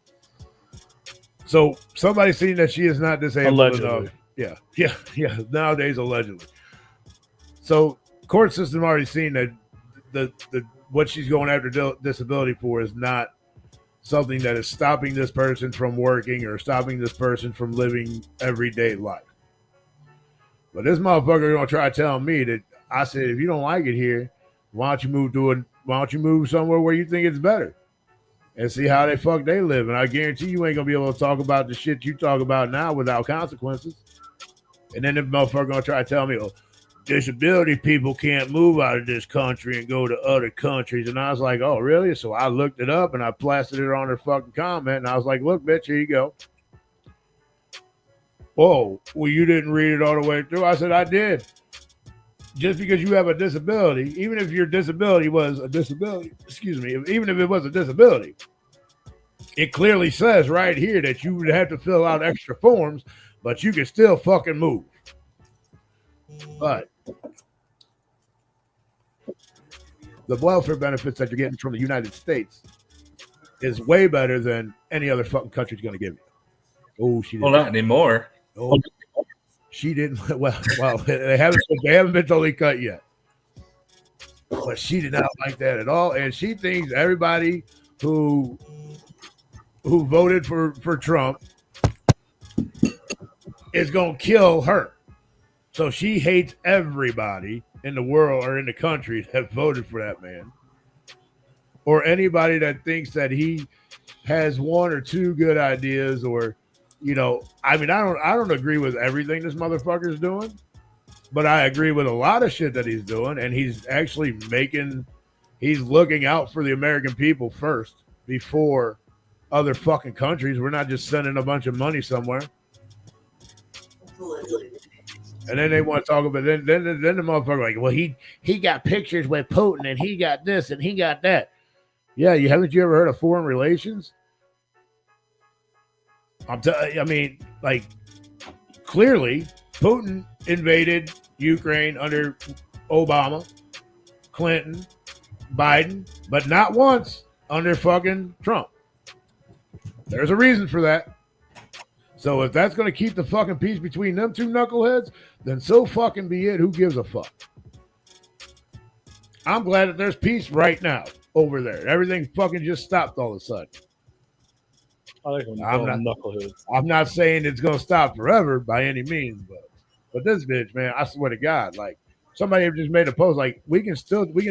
So somebody seen that she is not disabled Allegedly. enough. Yeah. Nowadays, allegedly. So court system already seen that the what she's going after disability for is not something that is stopping this person from working or stopping this person from living everyday life. But this motherfucker gonna try to tell me that I said, if you don't like it here, why don't you move somewhere where you think it's better and see how they fuck they live? And I guarantee you ain't gonna be able to talk about the shit you talk about now without consequences. And then the motherfucker gonna try to tell me, oh, disability people can't move out of this country and go to other countries. And I was like, oh, really? So I looked it up and I plastered it on her fucking comment. And I was like, look, bitch, here you go. Whoa, well, you didn't read it all the way through. I said, I did. Just because you have a disability, even if your disability was a disability, even if it was a disability, it clearly says right here that you would have to fill out extra forms, but you can still fucking move. But the welfare benefits that you're getting from the United States is way better than any other fucking country's going to give you. Oh, she didn't. Well, not anymore. Oh, she didn't. Well, they haven't been totally cut yet. But she did not like that at all, and she thinks everybody who voted for Trump is going to kill her. So she hates everybody in the world or in the country that voted for that man, or anybody that thinks that he has one or two good ideas, or, you know, I mean, I don't agree with everything this motherfucker's doing, but I agree with a lot of shit that he's doing, and he's actually he's looking out for the American people first before other fucking countries. We're not just sending a bunch of money somewhere. And then they want to talk about then the motherfucker like, well, he got pictures with Putin and he got this and he got that. Yeah, haven't you ever heard of foreign relations? I mean, like, clearly Putin invaded Ukraine under Obama, Clinton, Biden, but not once under fucking Trump. There's a reason for that. So if that's going to keep the fucking peace between them two knuckleheads, then so fucking be it. Who gives a fuck? I'm glad that there's peace right now over there. Everything fucking just stopped all of a sudden. I like when you call them knuckleheads. I'm not saying it's going to stop forever by any means, but this bitch, man, I swear to God, like, somebody just made a post like, we can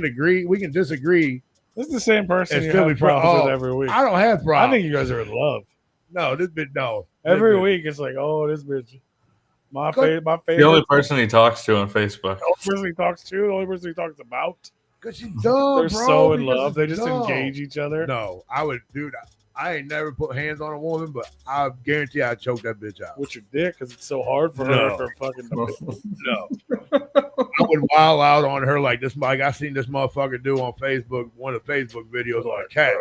agree, we can disagree. This is the same person you have problems with every week. I don't have problems. I think you guys are in love. No, this bitch, no. Every week it's like, oh, this bitch. My favorite. The only person he talks to on Facebook. The only person he talks to, the only person he talks about. Because she's dumb, They're so in love. They just engage each other. No, I would, dude. I ain't never put hands on a woman, but I guarantee I'd choke that bitch out. With your dick, because it's so hard for her for fucking. No. I would wild out on her like this. Like I seen this motherfucker do on Facebook, one of the Facebook videos on a cat.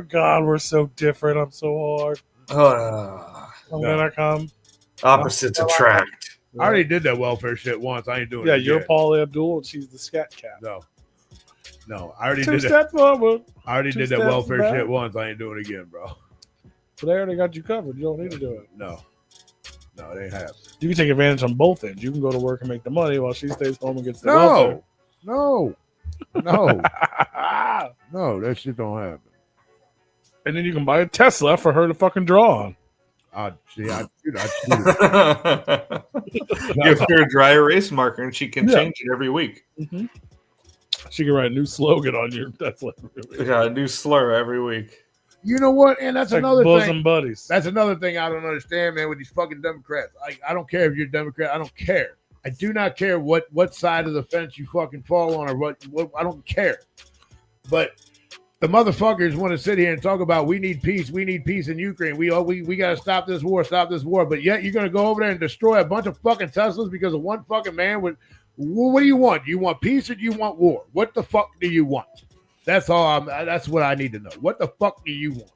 God, we're so different. I'm so hard. I'm gonna come. Opposites attract. I already did that welfare shit once. I ain't doing it. Yeah, again. You're Paul Abdul and she's the scat cat. No, I already Two did steps that. forward. I already did that welfare shit once. I ain't doing it again, bro. But they already got you covered. You don't need to do it. No, they have. You can take advantage on both ends. You can go to work and make the money while she stays home and gets the welfare. No, that shit don't happen. And then you can buy a Tesla for her to fucking draw on. I'd cheat it. Give her a dry erase marker, and she can Yeah. change it every week. Mm-hmm. She can write a new slogan on your Tesla. Yeah, a new slur every week. You know what? And that's It's like another bosom thing. buddies. That's another thing I don't understand, man, with these fucking Democrats. I don't care if you're a Democrat. I don't care. I do not care what side of the fence you fucking fall on or what I don't care. But the motherfuckers want to sit here and talk about we need peace in Ukraine. We got to stop this war. But yet you're going to go over there and destroy a bunch of fucking Teslas because of one fucking man with. What do you want? Do you want peace or do you want war? What the fuck do you want? That's all. That's what I need to know. What the fuck do you want?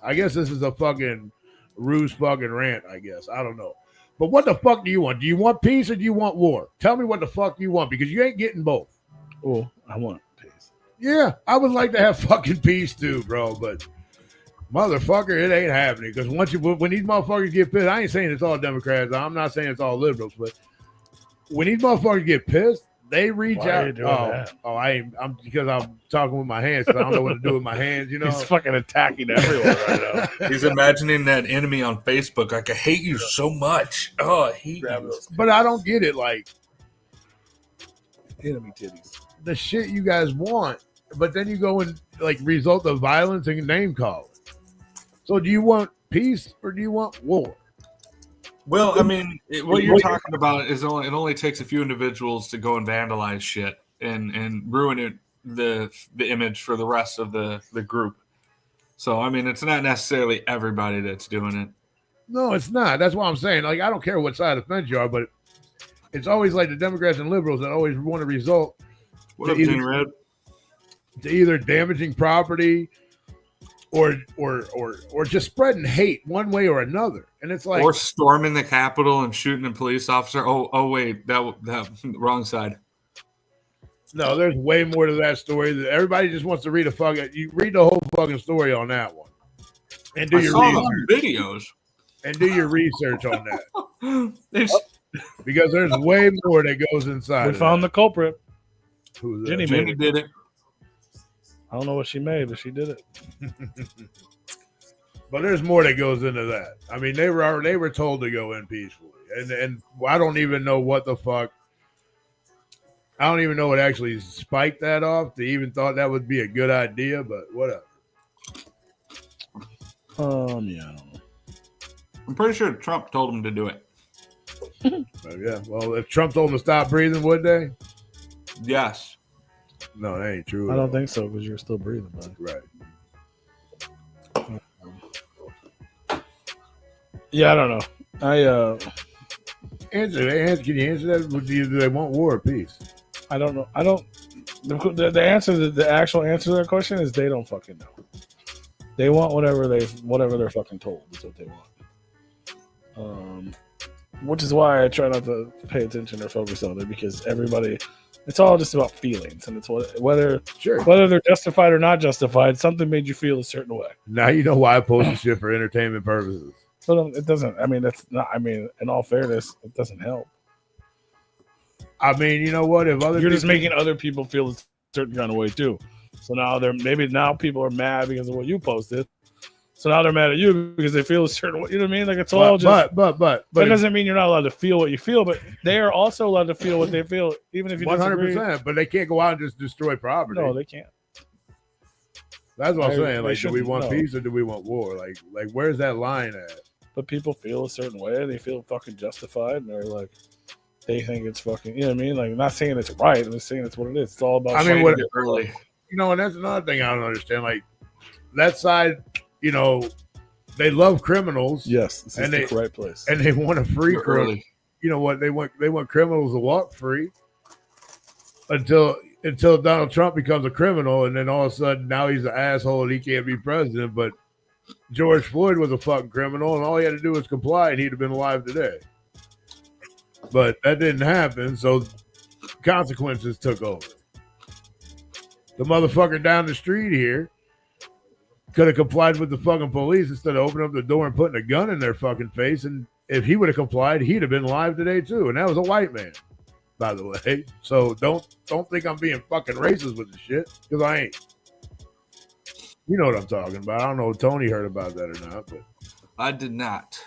I guess this is a fucking ruse fucking rant. I guess I don't know. But what the fuck do you want? Do you want peace or do you want war? Tell me what the fuck you want because you ain't getting both. Oh, I want peace. Yeah, I would like to have fucking peace too, bro. But motherfucker, it ain't happening because when these motherfuckers get pissed, I ain't saying it's all Democrats. I'm not saying it's all liberals, but when these motherfuckers get pissed, they reach Why out. are you doing that? I'm because I'm talking with my hands. 'Cause I don't know what to do with my hands. You know, He's fucking attacking everyone right now. He's imagining that enemy on Facebook. Like, I hate you so much. Oh, I hate you. but I don't get it. Like Enemy titties. the shit you guys want, but then you go and like result of violence and name calling. So do you want peace or do you want war? Well, I mean, what you're talking about is it only takes a few individuals to go and vandalize shit and ruin the image for the rest of the group. So, I mean, it's not necessarily everybody that's doing it. No, it's not. That's what I'm saying. Like, I don't care what side of the fence you are, but it's always like the Democrats and liberals that always want to result What up, either- Jane Red? to either damaging property or just spreading hate one way or another. And it's like, Or storming the Capitol and shooting a police officer. Oh, wait, that wrong side. no, there's way more to that story. That everybody just wants to read you read the whole fucking story on that one, and do I your saw research. the videos. And do your research on that It's because there's way more that goes inside. We found the culprit. Who's Jenny that? made Jenny it. did it. I don't know what she made, but she did it. But there's more that goes into that. I mean, they were told to go in peacefully, and I don't even know what the fuck. I don't even know what actually spiked that off. They even thought that would be a good idea, but whatever. Yeah, I don't know. I'm pretty sure Trump told him to do it. But yeah, well, if Trump told them to stop breathing, would they? Yes. No, that ain't true. I at don't all. think so because you're still breathing, buddy. Right. Yeah, I don't know. Can you answer that? Do they want war or peace? I don't know. I don't. The answer, the actual answer to that question is they don't fucking know. They want whatever they're fucking told is what they want. Which is why I try not to pay attention or focus on it because everybody, it's all just about feelings and it's whether they're justified or not justified. Something made you feel a certain way. Now you know why I post this shit for entertainment purposes. So it doesn't. I mean, that's not. I mean, in all fairness, it doesn't help. I mean, you know what? If other You're just people- making other people feel a certain kind of way too. So now now people are mad because of what you posted. So now they're mad at you because they feel a certain way. You know what I mean? Like it's all just. But That doesn't mean you're not allowed to feel what you feel, but they are also allowed to feel what they feel, even if you 100%. But they can't go out and just destroy property. No, they can't. That's what I'm saying. they Like, do we shouldn't, want no. peace or do we want war? Like, where's that line at? But people feel a certain way. They feel fucking justified, and they're like, they think it's fucking. You know what I mean? Like, I'm not saying it's right. I'm just saying it's what it is. It's all about. I mean, Fighting it early. You know, and that's another thing I don't understand. Like, that side, you know, they love criminals. Yes, this is And the they- correct place. And they want to free Too criminals. early. You know what? They want criminals to walk free until Donald Trump becomes a criminal, and then all of a sudden now he's an asshole and he can't be president. But George Floyd was a fucking criminal, and all he had to do was comply, and he'd have been alive today. But that didn't happen, so consequences took over. The motherfucker down the street here could have complied with the fucking police instead of opening up the door and putting a gun in their fucking face. And if he would have complied, he'd have been alive today too. And that was a white man, by the way. So don't think I'm being fucking racist with the shit, because I ain't. You know what I'm talking about. I don't know if Tony heard about that or not, but I did not.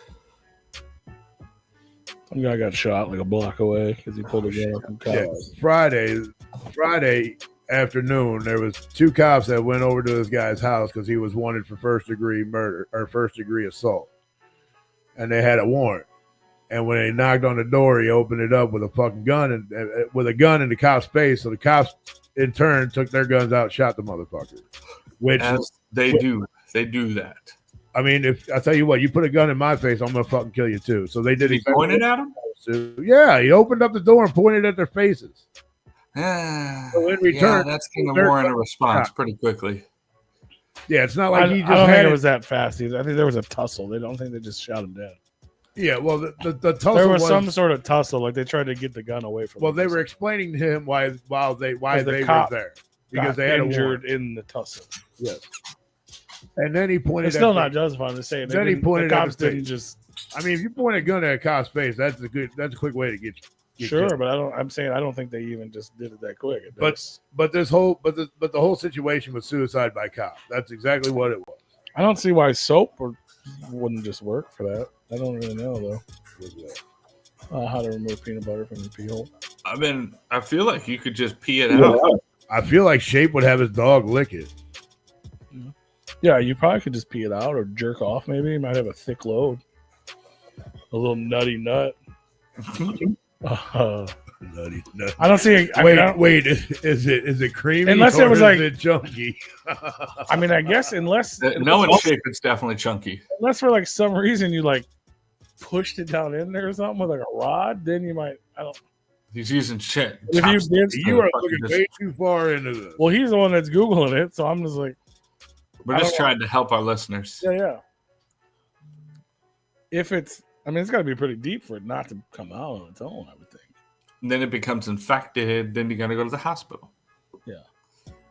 Some guy got shot like a block away because he pulled a gun up from cops. yeah, Friday afternoon, there was 2 cops that went over to this guy's house because he was wanted for first-degree murder or first-degree assault, and they had a warrant. And when they knocked on the door, he opened it up with a fucking gun and with a gun in the cop's face. So the cops, in turn, took their guns out, and shot the motherfucker. Which As they do that. I mean, if I tell you what, you put a gun in my face, I'm gonna fucking kill you too. So they did. He pointed at him. Yeah, he opened up the door and pointed at their faces. So in return, that's going to warrant a response pretty quickly. Yeah, it's not like he just I don't had think it was that fast either. I think there was a tussle. They don't think they just shot him dead. Yeah, well, the tussle there was some sort of tussle, like they tried to get the gun away from him. Well, they were explaining to him why they were there because they had injured in the tussle. Yes, and then he pointed. It's still not justified to say. Then he pointed. The cops didn't just. I mean, if you point a gun at a cop's face, that's a quick way to get sure, killed. but I'm saying I don't think they even just did it that quick. But the whole situation was suicide by cop. That's exactly what it was. I don't see why soap wouldn't just work for that. I don't really know though. How to remove peanut butter from the pee hole. I mean, I feel like you could just pee it out. I feel like Shape would have his dog lick it. Yeah, you probably could just pee it out or jerk off. Maybe you might have a thick load, a little nutty nut. Nutty nut. I don't see. Wait. Is it creamy? Unless it was like it chunky. I mean, I guess unless no, in shape, it's definitely chunky. Unless for like some reason you like pushed it down in there or something with like a rod, then you might. I don't. He's using shit. If you are looking way too far into this. Well, he's the one that's googling it, so I'm just like. We're just trying to help our listeners. Yeah. If it's, I mean, it's got to be pretty deep for it not to come out on its own, I would think. And then it becomes infected. Then you got to go to the hospital. Yeah.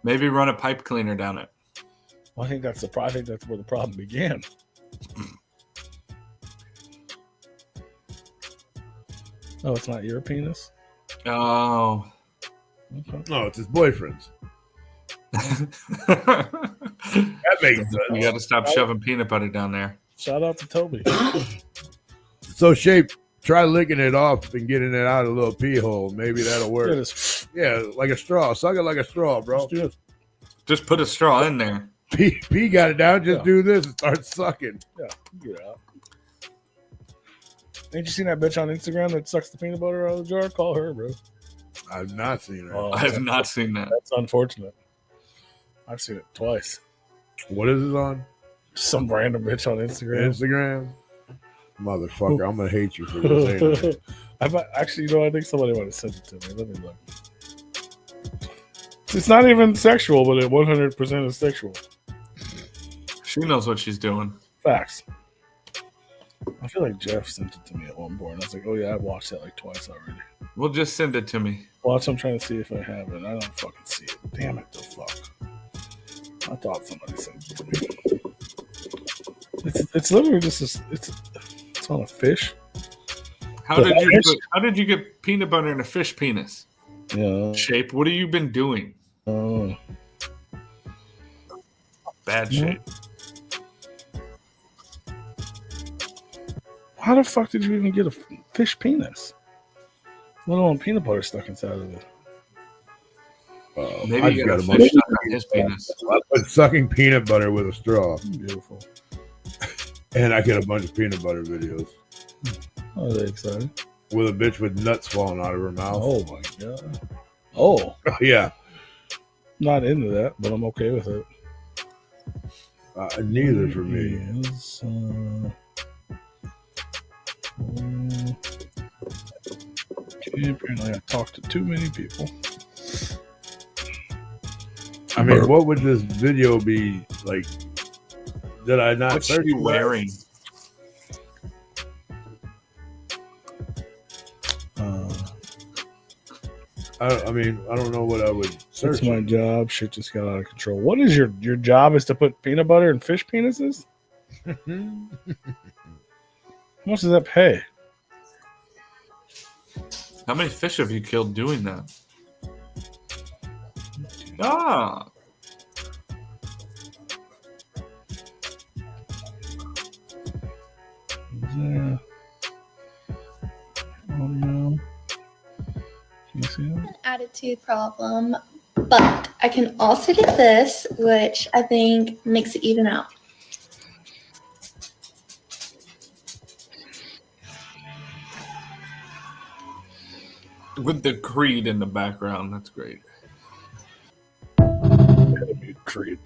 Maybe run a pipe cleaner down it. Well, I think that's where the problem began. Oh, it's not your penis? Oh. Okay. No, it's his boyfriend's. That makes sense. You got to stop shoving peanut butter down there. Shout out to Toby. So, Shape, try licking it off and getting it out of a little pee hole. Maybe that'll work. Yeah, like a straw. Suck it like a straw, bro. Just put a straw in there. P got it down. Just do this and start sucking. Yeah, get it out. Ain't you seen that bitch on Instagram that sucks the peanut butter out of the jar? Call her, bro. I've not seen her. I have not seen that. That's unfortunate. I've seen it twice. What is it on? Some random bitch on Instagram. Motherfucker, I'm gonna hate you for this. Actually, I think somebody might have sent it to me. Let me look. It's not even sexual, but it 100% is sexual. She knows what she's doing. Facts. I feel like Jeff sent it to me at one point. I was like, oh yeah, I've watched that like twice already. Well, just send it to me. Watch, I'm trying to see if I have it. I don't fucking see it. Damn it, the fuck. I thought somebody sent it to me. It's literally just it's on a fish. How did you get peanut butter in a fish penis? Yeah. Shape, what have you been doing? Bad shape. How the fuck did you even get a fish penis? Let alone peanut butter stuck inside of it. Maybe you got a fish stuck on his penis. I put sucking peanut butter with a straw. Beautiful. And I get a bunch of peanut butter videos. Oh, are they excited? With a bitch with nuts falling out of her mouth. Oh my god. Oh. Yeah. Not into that, but I'm okay with it. Neither for me. Yes, apparently I talked to too many people. I mean, what would this video be like? Did I not? What's she wearing? I mean, I don't know what I would search. That's my job. Shit just got out of control. What is your job? Is to put peanut butter in fish penises? How much does that pay? How many fish have you killed doing that? Ah. there. Oh no. Can you see it? Attitude problem, but I can also get this, which I think makes it even out. With the Creed in the background, that's great. Creed.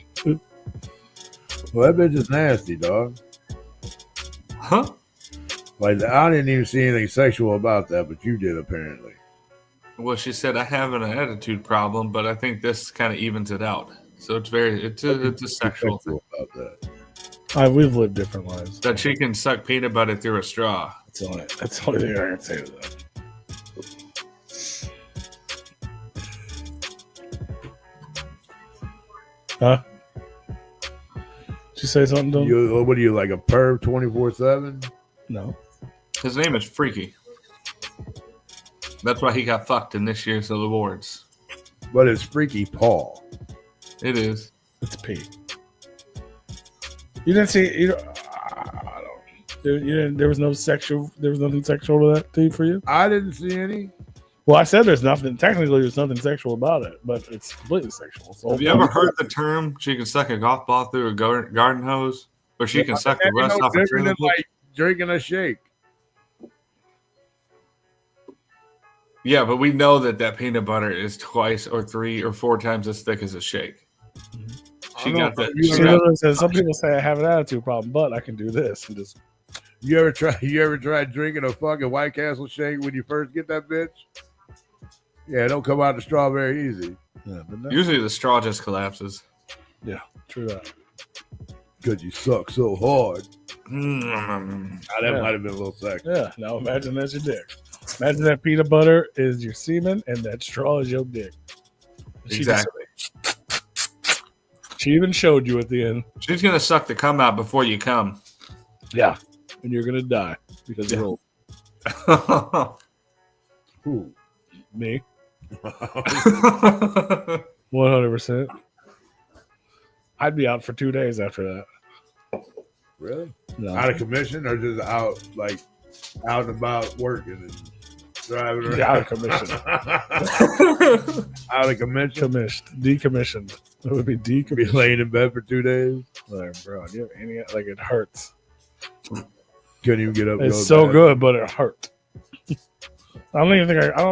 Well, that bitch is nasty, dog. Huh? Like, I didn't even see anything sexual about that, but you did apparently. Well, she said I have an attitude problem, but I think this kind of evens it out. So it's a sexual thing. About that. We've lived different lives. That she can suck peanut butter through a straw. That's the only thing I can say to that. Huh? Did you say something, Dylan? What are you, like a perv 24/7? No. His name is Freaky. That's why he got fucked in this year's awards. But it's Freaky Paul. It is. It's P. You didn't see. I don't. There was no sexual. There was nothing sexual to that thing for you. I didn't see any. Well, I said there's nothing. Technically, there's nothing sexual about it, but it's completely sexual. So Have you ever heard the term she can suck a golf ball through a garden hose? Or she can suck the rust off a trailer hitch? Like drinking a shake. Yeah, but we know that Mm-hmm. peanut butter is twice or 3 or 4 times as thick as a shake. She got that. She literally says, some people say I have an attitude problem, but I can do this and just. You ever tried drinking a fucking White Castle shake when you first get that bitch? Yeah, it don't come out the straw very easy. Yeah, but Usually the straw just collapses. Yeah, true that. Because you suck so hard. Mm. That might have been a little sexy. Yeah, now imagine that's your dick. Imagine that peanut butter is your semen and that straw is your dick. Exactly. She even showed you at the end. She's gonna suck the cum out before you come. Yeah, and you're gonna die because you're old. Who? Me. 100%. I'd be out for 2 days after that. Really? No. Out of commission or just out and about working and driving around? Out of commission. Out of commission? Decommissioned. It would be Be decommissioned. laying in bed for 2 days? Like, bro, do you have any, like, it hurts. Couldn't even get up. and go It's to so bed. good, but it hurt. I don't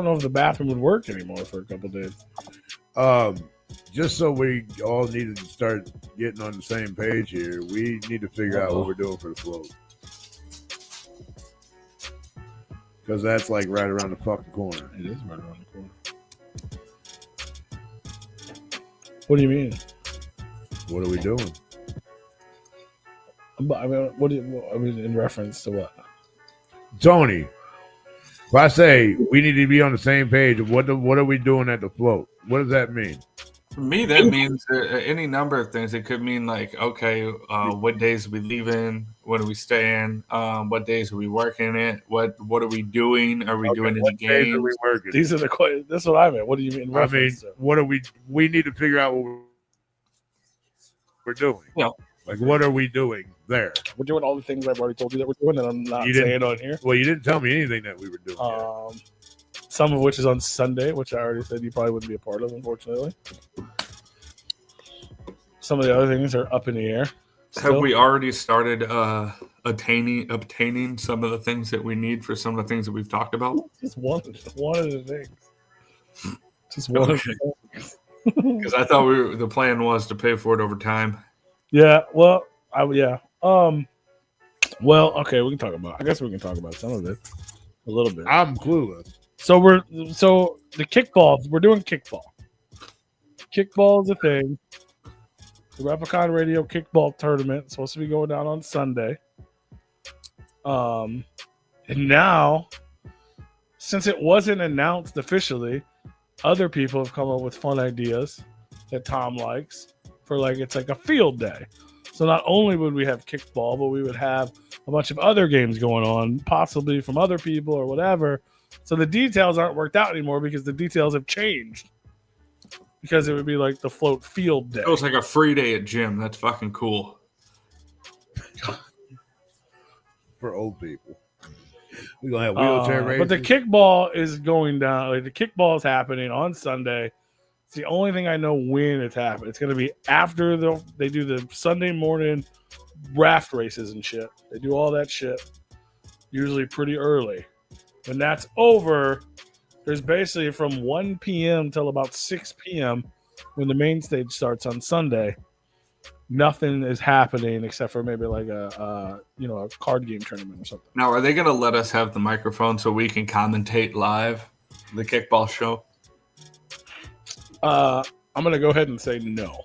know if the bathroom would work anymore for a couple days. Just so we all need to start getting on the same page here, we need to figure out what we're doing for the float. Because that's like right around the fucking corner. It is right around the corner. What do you mean? What are we doing? I mean, in reference to what? Tony, if I say we need to be on the same page, what are we doing at the float? What does that mean? For me, that means any number of things. It could mean like, okay, what days are we leaving? When are we staying? What days are we working it? What are we doing? Are we doing any days are we games? working? These are the questions. That's what I meant. What do you mean? In I mean, reference to? what are we? We need to figure out what we're doing. Yeah. Like, what are we doing there? We're doing all the things I've already told you that we're doing, and I'm not You didn't- saying on here. Well, you didn't tell me anything that we were doing. Yet. Some of which is on Sunday, which I already said you probably wouldn't be a part of, unfortunately. Some of the other things are up in the air. Have we already started obtaining some of the things that we need for some of the things that we've talked about? Just one of the things. Just one of the things. Because I thought the plan was to pay for it over time. Yeah. Well, Well, okay, we can talk about. I guess we can talk about some of it a little bit. I'm clueless. So the kickball. We're doing kickball. Kickball is a thing. The Replicon Radio Kickball Tournament supposed to be going down on Sunday. And now, since it wasn't announced officially, other people have come up with fun ideas that Tom likes for it's like a field day. So not only would we have kickball, but we would have a bunch of other games going on, possibly from other people or whatever. So the details aren't worked out anymore because the details have changed. Because it would be like the float field day. It was like a free day at gym. That's fucking cool. for old people. We're gonna have wheelchair races. But the kickball is going down. Like the kickball is happening on Sunday. It's the only thing I know when it's happening. It's going to be after they do the Sunday morning raft races and shit. They do all that shit usually pretty early. When that's over, there's basically from 1 p.m. till about 6 p.m. when the main stage starts on Sunday. Nothing is happening except for maybe like a card game tournament or something. Now, are they going to let us have the microphone so we can commentate live the kickball show? I'm going to go ahead and say no.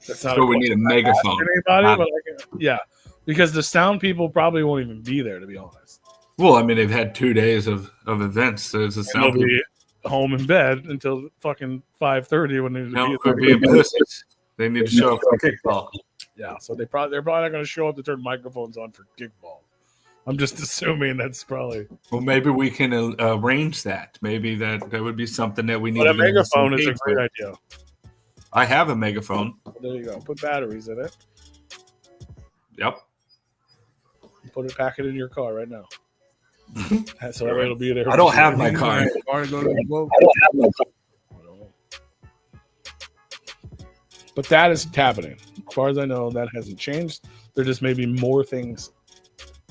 That's not So we need a megaphone. Anybody, but yeah, because the sound people probably won't even be there, to be honest. Well, I mean, they've had 2 days of events. So it's a And sound they'll be home in bed until fucking 5:30 when they need to could be be pussies. They need to show up for kickball. Yeah, so they're probably not going to show up to turn microphones on for kickball. I'm just assuming that's probably. Well, maybe we can arrange that. Maybe that would be something that we need. But a to get megaphone some is a gigs great with. idea. I have a megaphone. There you go. Put batteries in it. Yep. Pack it in your car right now. So it'll be there. I don't have my car. But that is happening. As far as I know, that hasn't changed. There just may be more things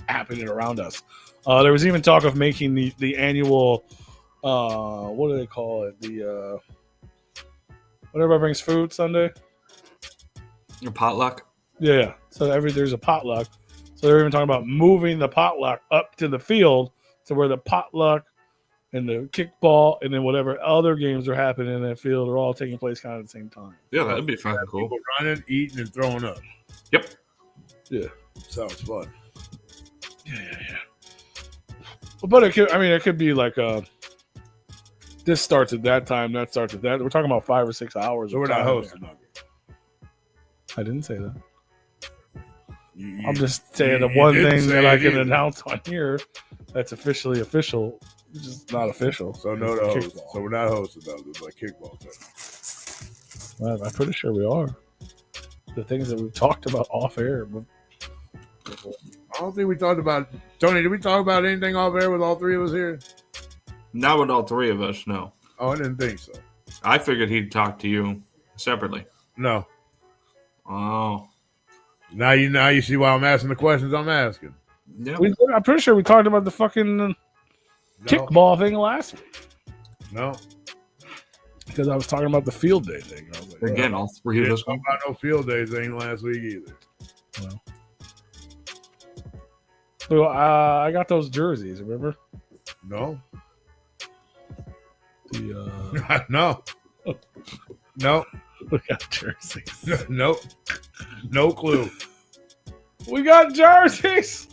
happening around us. There was even talk of making the annual, what do they call it? The when everybody brings food Sunday. Your potluck. Yeah. So there's a potluck. So they're even talking about moving the potluck up to the field to where the potluck and the kickball and then whatever other games are happening in that field are all taking place kind of at the same time. Yeah, that'd be fucking cool. People running, eating, and throwing up. Yep. Yeah. Sounds fun. Yeah. But it could be like this starts at that time, that starts at that. We're talking about 5 or 6 hours. So we're not hosting. I didn't say that. You- I'm just saying the you one didn't thing say that I it can either. announce on here that's officially official, which is not official. So no It's to host. kickball. So we're not hosting those. It's like kickball thing. Well, I'm pretty sure we are. The things that we've talked about off air. But I don't think we talked about Tony. Did we talk about anything off air with all three of us here? Not with all three of us, no. Oh, I didn't think so. I figured he'd talk to you separately. No. Oh. Now you see why I'm asking the questions I'm asking. Yeah. I'm pretty sure we talked about the fucking No. kickball thing last week No. because I was talking about the field day thing. I was like, Again, all three of Didn't us. talk about no field day thing last week either. well, I got those jerseys. Remember? No. The No. No. we got jerseys. Nope. No clue. We got jerseys.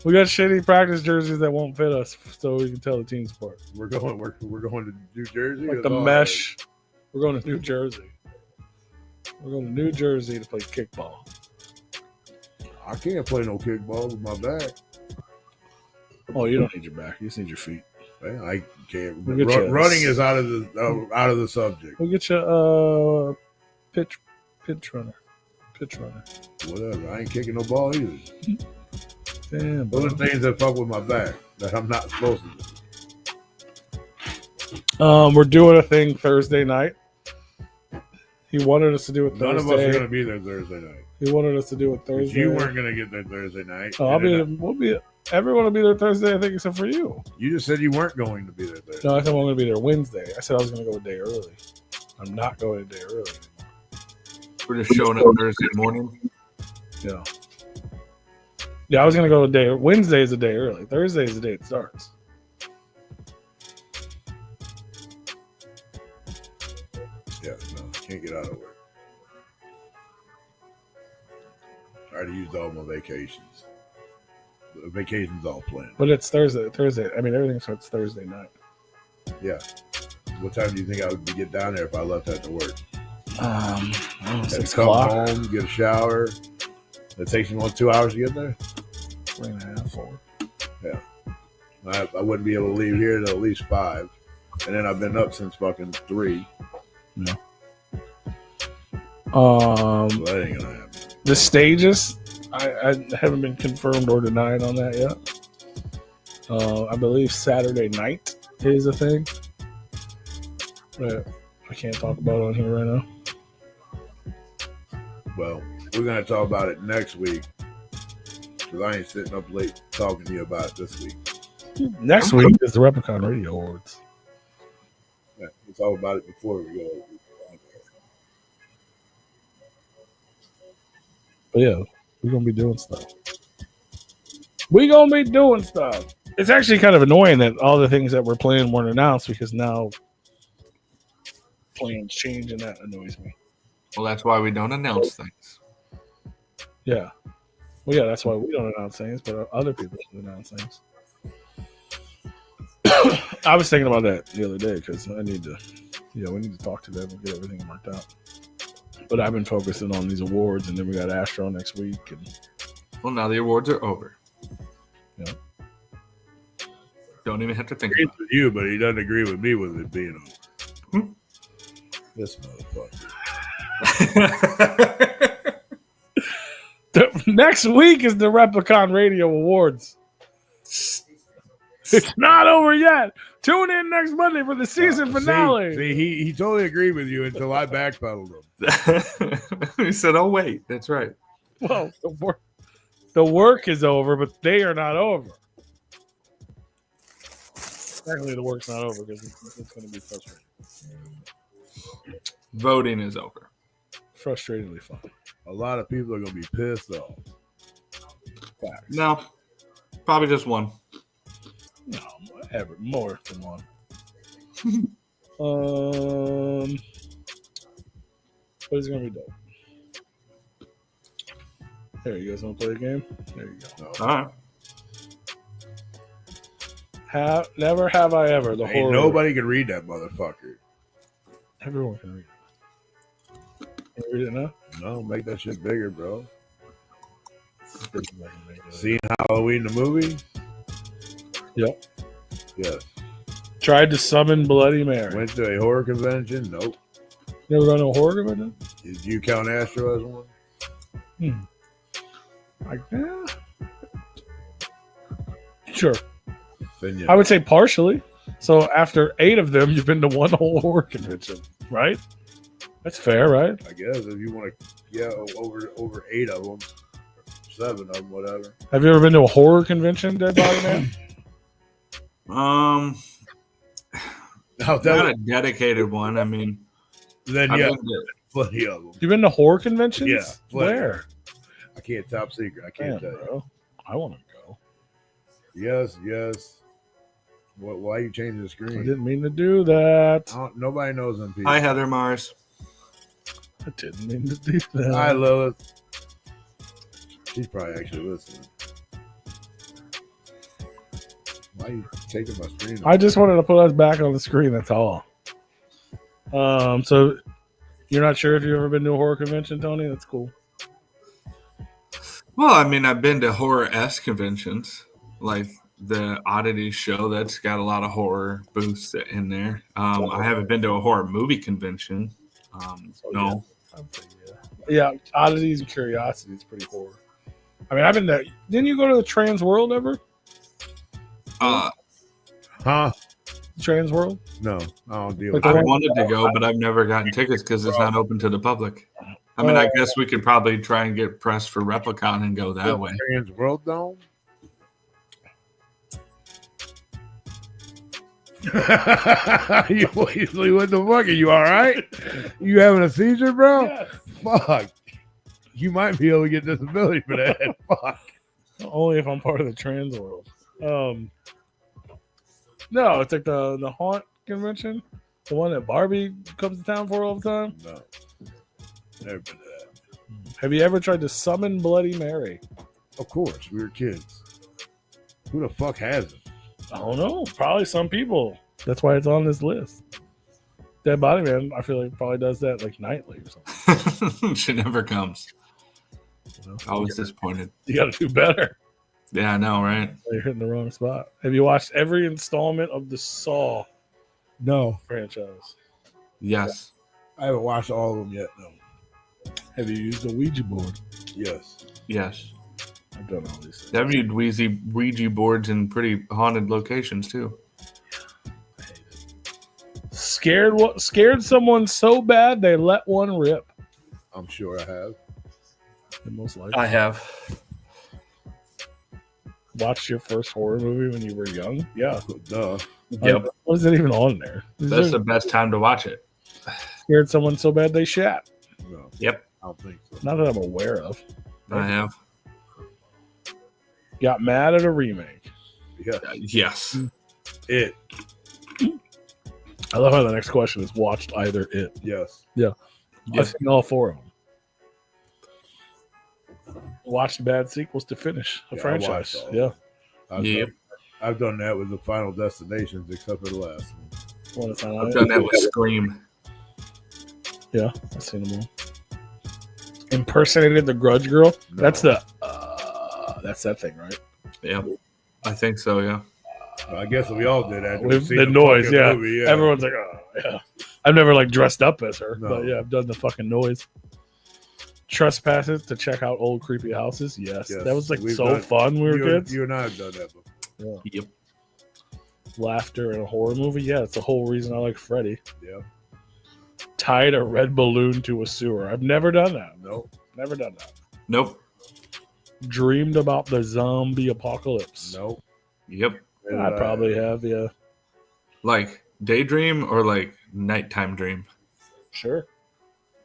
We got shitty practice jerseys that won't fit us, so we can tell the teams apart. We're going to New Jersey. Like the mesh. We're going to New Jersey. We're going to New Jersey to play kickball. I can't play no kickball with my back. Oh, you don't need your back. You just need your feet. Man, I can't. We'll get you- Running is out of the subject. We'll get you pitch runner. Whatever. I ain't kicking no ball either. Damn, Those bro. are things that fuck with my back that I'm not supposed to do. We're doing a thing Thursday night. He wanted us to do it Thursday. None of us are going to be there Thursday night. He wanted us to do it Thursday. You weren't going to get there Thursday night. Oh, everyone will be there Thursday, I think, except for you. You just said you weren't going to be there Thursday. No, I said I'm going to be there Wednesday. I said I was going to go a day early. I'm not going a day early. We're just showing up Thursday morning. Yeah. Yeah, I was going to go a day. Wednesday is a day early. Thursday is the day it starts. Yeah, no, can't get out of work. I already used all my vacations. The vacation's all planned. But it's Thursday. I mean, everything starts Thursday night. Yeah. What time do you think I would get down there if I left after work? I don't know, Had 6 to come o'clock. home, get a shower. It takes me 2 hours to get there. 3.5, 4. I wouldn't be able to leave here till at least 5. And then I've been up since fucking 3. So that ain't gonna happen. The stages, I haven't been confirmed or denied on that yet. I believe Saturday night is a thing that I can't talk about on here right now. Well, we're gonna talk about it next week because I ain't sitting up late talking to you about it this week. Next week is the Replicon Radio Awards. Yeah, we'll talk about it before we go. But yeah, we're gonna be doing stuff. It's actually kind of annoying that all the things that we're playing weren't announced because now plans change and that annoys me. Well, that's why we don't announce things. Yeah. Well, yeah, that's why we don't announce things, but other people should announce things. I was thinking about that the other day because we need to talk to them and get everything worked out. But I've been focusing on these awards, and then we got Astro next week. And Well, now the awards are over. Yeah. Don't even have to think Agrees about with you, but he doesn't agree with me with it being over. This motherfucker. it. Next week is the Replicon Radio Awards. It's not over yet. Tune in next Monday for the season finale. See, he totally agreed with you until I backpedaled him. He said, "Oh wait, that's right." Well, the work is over, but they are not over. Technically, the work's not over because it's going to be frustrating. Voting is over. Frustratingly fun. A lot of people are gonna be pissed off. Facts. No, probably just one. No, more than one. But it's gonna be dope. There, you guys want to play a game? There you go. All right. Never have I ever. The Ain't horror. nobody can read that motherfucker. Everyone can read it. Can you read it now? No, make that shit bigger, bro. Seen Halloween the movie? Yep. Yes. Tried to summon Bloody Mary. Went to a horror convention? Nope. Never gone to a horror convention? Did you count Astro as one? Like, yeah. Sure. Then yeah. I would say partially. So after 8 of them, you've been to one whole horror convention, right? That's fair, right? I guess if you want to, yeah, over 8 of them, 7 of them, whatever. Have you ever been to a horror convention, Dead Body Man? No, Not a dedicated one. I mean, then I've yeah, been to- plenty of them. You've been to horror conventions? Yeah, plenty. Where? I can't top secret. I can't tell you. Bro. I want to go. Yes. Why are you changing the I screen? didn't mean to do that. Nobody knows them people. Hi, Heather Mars. I didn't mean to do that. Hi, Lilith. She's probably actually listening. Why are you taking my screen? I just wanted to put us back on the screen. That's all. So you're not sure if you've ever been to a horror convention, Tony? That's cool. Well, I mean, I've been to horror-esque conventions, like the Oddity show. That's got a lot of horror booths in there. I haven't been to a horror movie convention. No. Yeah, Oddities and Curiosities, pretty horror. I mean, I've been there. Didn't you go to the Trans World ever? Huh? Trans World? No, I don't deal Like with I that. wanted to go, but I've never gotten tickets because it's not open to the public. I mean, I guess we could probably try and get press for Replicon and go that way. Trans World Dome? What the fuck? Are you all right? You having a seizure, bro? Yes. Fuck. You might be able to get disability for that. Fuck. Only if I'm part of the Trans World. No, it's like the Haunt convention, the one that Barbie comes to town for all the time. No. Never been to that. Have you ever tried to summon Bloody Mary? Of course, we were kids. Who the fuck hasn't? I don't know. Probably some people. That's why it's on this list. Dead Body Man, I feel like probably does that like nightly or something. She never comes. Always disappointed. You got to do better. Yeah, I know, right? You're hitting the wrong spot. Have you watched every installment of the Saw No. franchise? Yes. I haven't watched all of them yet, no. Have you used the Ouija board? Yes. Yes. I've done all these things. I've used Ouija boards in pretty haunted locations too. Scared someone so bad they let one rip. I'm sure I have. Most likely. I have. Watched your first horror movie when you were young? Yeah. Duh. Yep. Was it even on there? That's the best time to watch it. Scared someone so bad they shat. No, Yep. I don't think so. Not that I'm aware of. I have. Got mad at a remake. Yeah. Yes. It. I love how the next question is watched either it. Yes. I've seen all 4 of them. Watched bad sequels to finish a Yeah, I franchise. watched all. Yeah. Yep. I've done that with the Final Destinations, except for the last one. I've done that with Scream. Yeah, I've seen them all. Impersonated the Grudge Girl. No. That's that thing, right? Yeah. I think so, yeah. I guess we all did that. With Seen the noise, fucking yeah. movie, Everyone's like, oh, yeah. I've never like dressed up as her, No. but yeah, I've done the fucking noise. Trespasses to check out old creepy houses. Yes, Yes, that was like we've so done- fun when we were kids. You and I have done that before. Yeah. Yep. Laughter in a horror movie. Yeah, it's the whole reason I like Freddy. Yeah. Tied a red balloon to a sewer. I've never done that. Nope. Never done that. Nope. Dreamed about the zombie apocalypse. Nope. Yep. I probably have. Yeah, Like daydream or like nighttime dream? sure.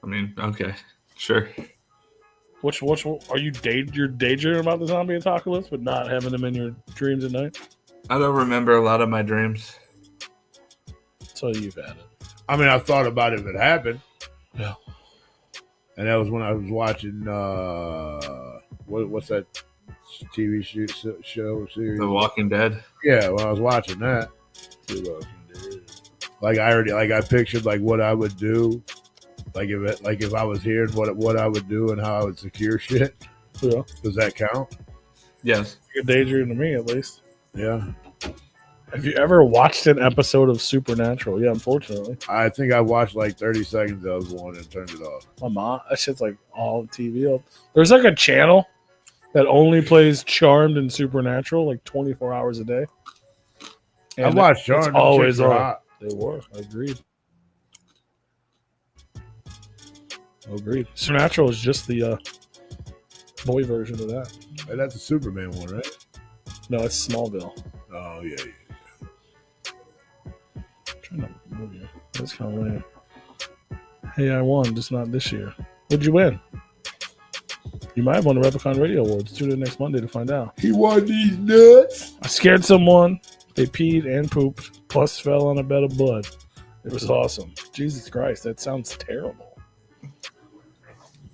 I mean, okay. Sure. Which are you you're daydreaming about the zombie apocalypse, but not having them in your dreams at night? I don't remember a lot of my dreams. So you've had it. I mean, I thought about it if it happened. Yeah. And that was when I was watching what's that TV show series? The Walking Dead. Yeah, when I was watching that. Like I pictured like what I would do, if I was here and what I would do and how I would secure shit. Yeah. Does that count? Yes. You're daydream to me, at least. Yeah. Have you ever watched an episode of Supernatural? Yeah, unfortunately. I think I watched like 30 seconds of one and turned it off. My mom, that shit's like all TV. There's like a channel that only plays Charmed and Supernatural like 24 hours a day. I watched Charmed. It's always on. on. They were. Agreed. Supernatural is just the boy version of that. Hey, that's a Superman one, right? No, it's Smallville. Oh yeah. Trying to move you. That's kind of lame. Hey, I won, just not this year. What'd you win? You might have won the Replicon Radio Awards. Tune in next Monday to find out. He won these nuts. I scared someone. They peed and pooped, plus fell on a bed of blood. It was awesome. Jesus Christ, that sounds terrible.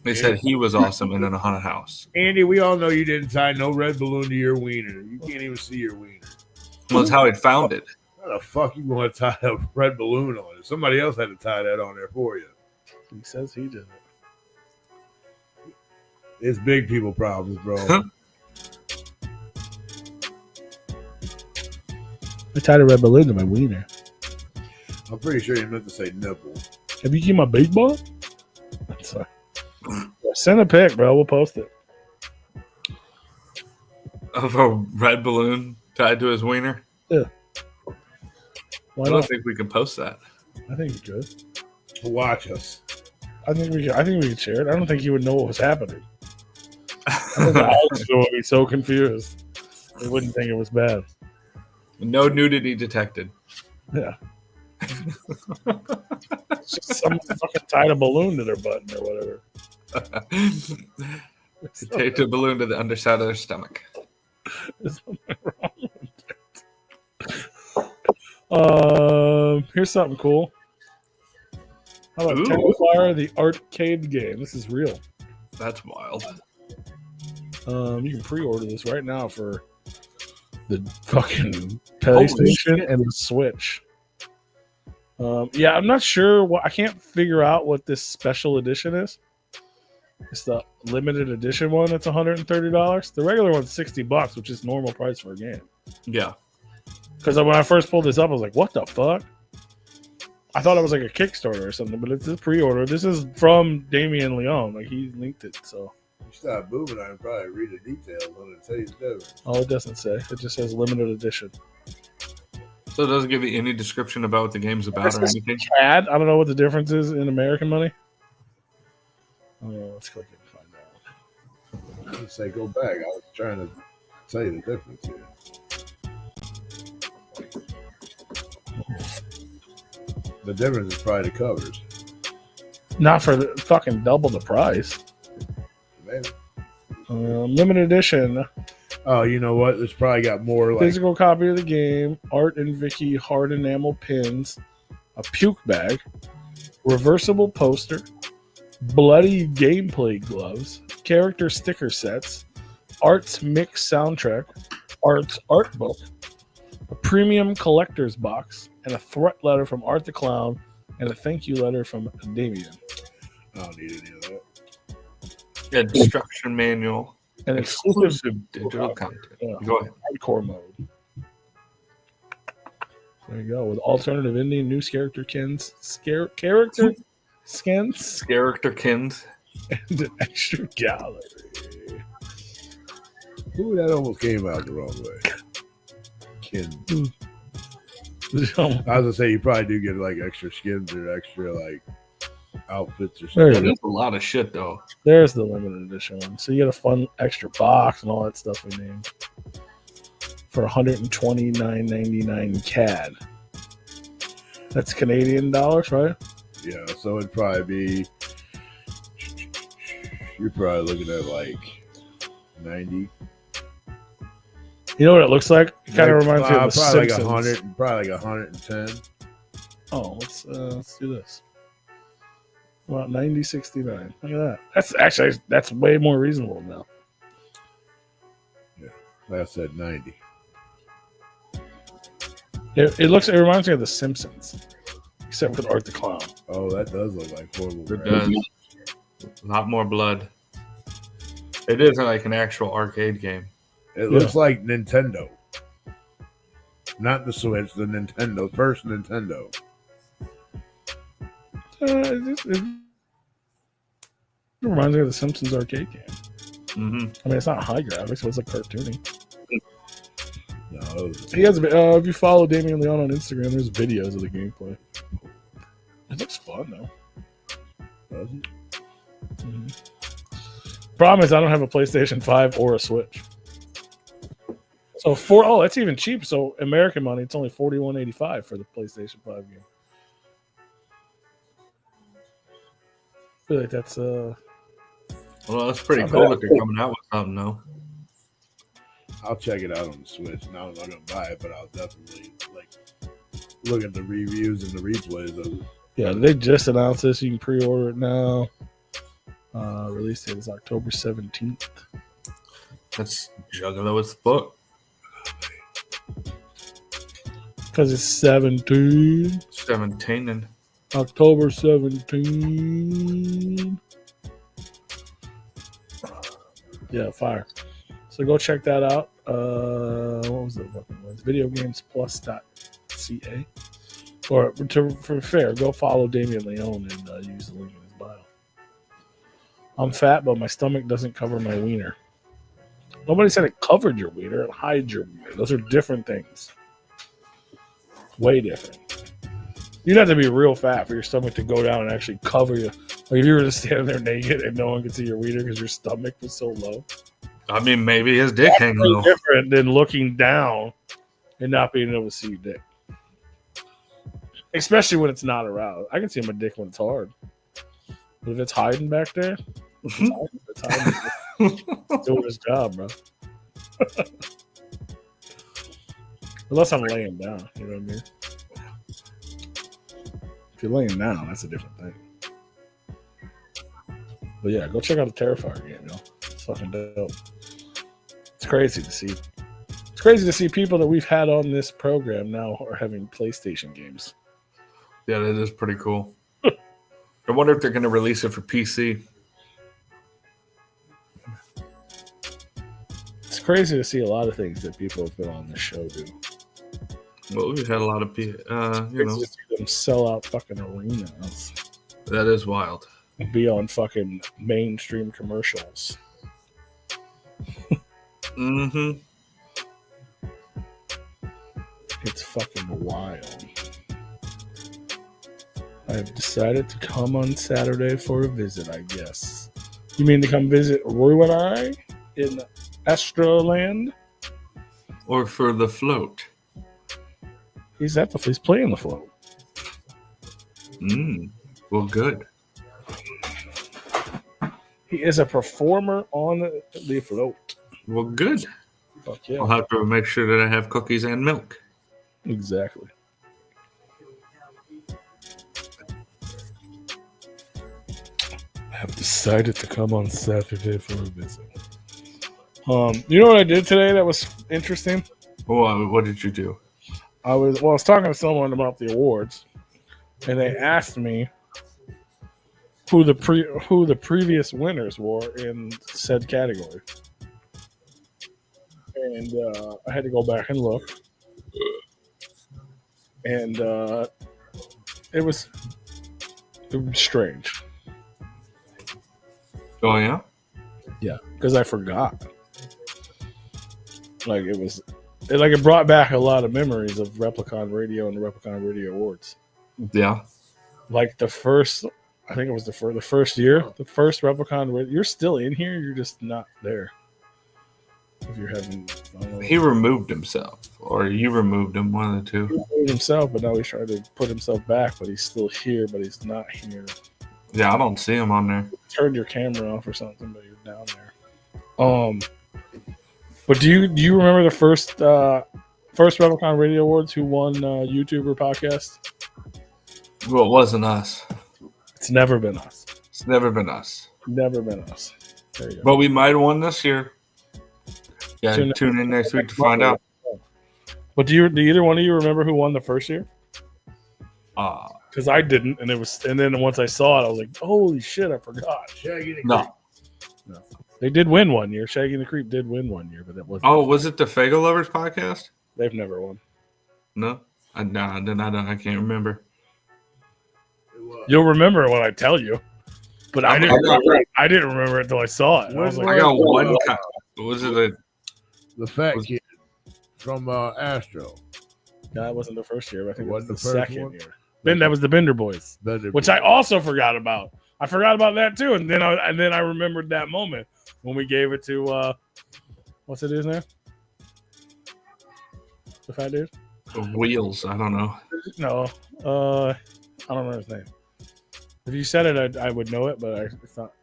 They said he was awesome and in a haunted house. Andy, we all know you didn't tie no red balloon to your wiener. You can't even see your wiener. Well, that's how it found it. How the fuck you going to tie a red balloon on it? Somebody else had to tie that on there for you. He says he did it. It's big people problems, bro. I tied a red balloon to my wiener. I'm pretty sure you meant to say nipple. Have you seen my big ball? Sorry. Send a pic, bro. We'll post it. Of a red balloon tied to his wiener? Why I don't not? think we can post that. I think you could. Watch us. I think we could share it. I don't think he would know what was happening. I think the audience would be so confused. They wouldn't think it was bad. No nudity detected. Yeah. It's just someone fucking tied a balloon to their button or whatever. Taped a balloon to the underside of their stomach. There's something wrong with it. Here's something cool. How about Ooh. Terrifier, the arcade game? This is real. That's wild. You can pre-order this right now for the fucking Holy PlayStation shit. and the Switch. Yeah, I'm not sure. I can't figure out what this special edition is. It's the limited edition one that's $130. The regular one's $60, which is normal price for a game. Yeah. Because when I first pulled this up, I was like, what the fuck? I thought it was like a Kickstarter or something, but it's a pre-order. This is from Damien Leone. Like, he linked it, so You stop moving, I can probably read the details on it. Tell you the difference. Oh, it doesn't say. It just says limited edition. So it doesn't give you any description about what the game's about or anything. CAD. I don't know what the difference is in American money. Oh, let's click it and find out. I would say go back. I was trying to tell you the difference here. The difference is probably the covers. Not for the fucking double the price. Maybe. Limited edition. Oh, you know what? It's probably got more like Physical copy of the game, Art and Vicky hard enamel pins, a puke bag, reversible poster, bloody gameplay gloves, character sticker sets, Art's mix soundtrack, Art's art book, a premium collector's box, and a threat letter from Art the Clown, and a thank you letter from Damien. I don't need any of that. Yeah, destruction manual. And Exclusive digital content. Yeah. Go ahead. Hardcore mode. There you go. With alternative ending, new character character skins, Character kins. and an extra gallery. Ooh, that almost came out the wrong way. Kin. I was gonna say you probably do get like extra skins or extra like outfits or There something. you That's a lot of shit, though. There's the limited edition one. So you get a fun extra box and all that stuff we named for $129.99 CAD. That's Canadian dollars, right? Yeah, so it'd probably be. You're probably looking at like 90. You know what it looks like? It kind of reminds me of the probably Simpsons. like 100, probably like 110. Oh, let's do this. About 90.69. Look at that. That's actually way more reasonable now. Like I said, 90. It reminds me of the Simpsons, except with Art the Clown. Oh, that does look like horrible. It Right? does. A lot more blood. It is like an actual arcade game. It looks like Nintendo. Not the Switch, the Nintendo. First Nintendo. It reminds me of the Simpsons arcade game. Mm-hmm. I mean, it's not high graphics, but it's like cartoony. No, those He has if you follow Damien Leon on Instagram, there's videos of the gameplay. It looks fun though. does it? Problem is, I don't have a PlayStation 5 or a Switch. So that's even cheap. So American money, it's only $41.85 for the PlayStation 5 game. I feel like that's Well, that's pretty Not cool bad. that they're coming out with something, though. I'll check it out on the Switch. Now I'm not gonna buy it, but I'll definitely like look at the reviews and the replays of it. Yeah, they just announced this. You can pre-order it now. Release date is October 17th. That's Juggalo's book. Because it's 17. 17 and October 17. Yeah, fire. So go check that out. What was the fucking word? Videogamesplus.ca. Or for fair, go follow Damien Leone and use the link in his bio. I'm fat, but my stomach doesn't cover my wiener. Nobody said it covered your wiener. It hides your wiener. Those are different things. Way different. You'd have to be real fat for your stomach to go down and actually cover you. Like if you were just standing there naked and no one could see your wiener because your stomach was so low. I mean, maybe his dick hanging That's low. different than looking down and not being able to see your dick. Especially when it's not aroused. I can see my dick when it's hard. But if it's hiding back there, it's hiding. It's doing its job, bro. Unless I'm laying down, you know what I mean? If you're laying down, that's a different thing. But yeah, go check out the Terrifier game, yo. It's fucking dope. It's crazy to see. It's crazy to see people that we've had on this program now are having PlayStation games. Yeah, that is pretty cool. I wonder if they're going to release it for PC. It's crazy to see a lot of things that people have been on this show do. Well, we've had a lot of people, you know, Crazy to see them sell out fucking arenas that is wild. and be on fucking mainstream commercials. Mm-hmm. It's fucking wild. I have decided to come on Saturday for a visit, I guess. You mean to come visit Rue and I in Astroland? Or for the float. He's playing the float. Well, good. He is a performer on the float. Well, good. Fuck yeah. I'll have to make sure that I have cookies and milk. Exactly. I have decided to come on Saturday for a visit. You know what I did today that was interesting? What did you do? I was talking to someone about the awards, and they asked me who the previous winners were in said category, and I had to go back and look, and it was strange. Oh yeah. Yeah, because I forgot. Like it brought back a lot of memories of Replicon Radio and the Replicon Radio Awards. Yeah. Like the first, I think it was the first year, the first Replicon. You're still in here. You're just not there. If you're having, He removed himself, or you removed him. One of the two. He removed himself, but now he's trying to put himself back. But he's still here, but he's not here. Yeah, I don't see him on there. Turn your camera off or something, but you're down there. But do you remember the first Replicon Radio Awards? Who won YouTuber podcast? Well, it wasn't us. It's never been us. It's never been us. Never been us. There you go. But we might have won this year. Yeah, tune in next week to find out. But do either one of you remember who won the first year? Because I didn't, and then once I saw it, I was like, "Holy shit, I forgot." No. They did win one year. Shaggy and the Creep did win one year, but that wasn't. Oh, was it the Fago Lovers podcast? They've never won. No, I can't remember. You'll remember it when I tell you, but I didn't remember it until I saw it. I was like, I got one. Was it the fat kid from Astro? That wasn't the first year. I think it was the first second one? year. Then that was the Bender Boys, which I also forgot about. I forgot about that too, and then I remembered that moment when we gave it to what's it his name? The fat dude? Wheels? I don't know. No, I don't remember his name. If you said it, I would know it, but it's not.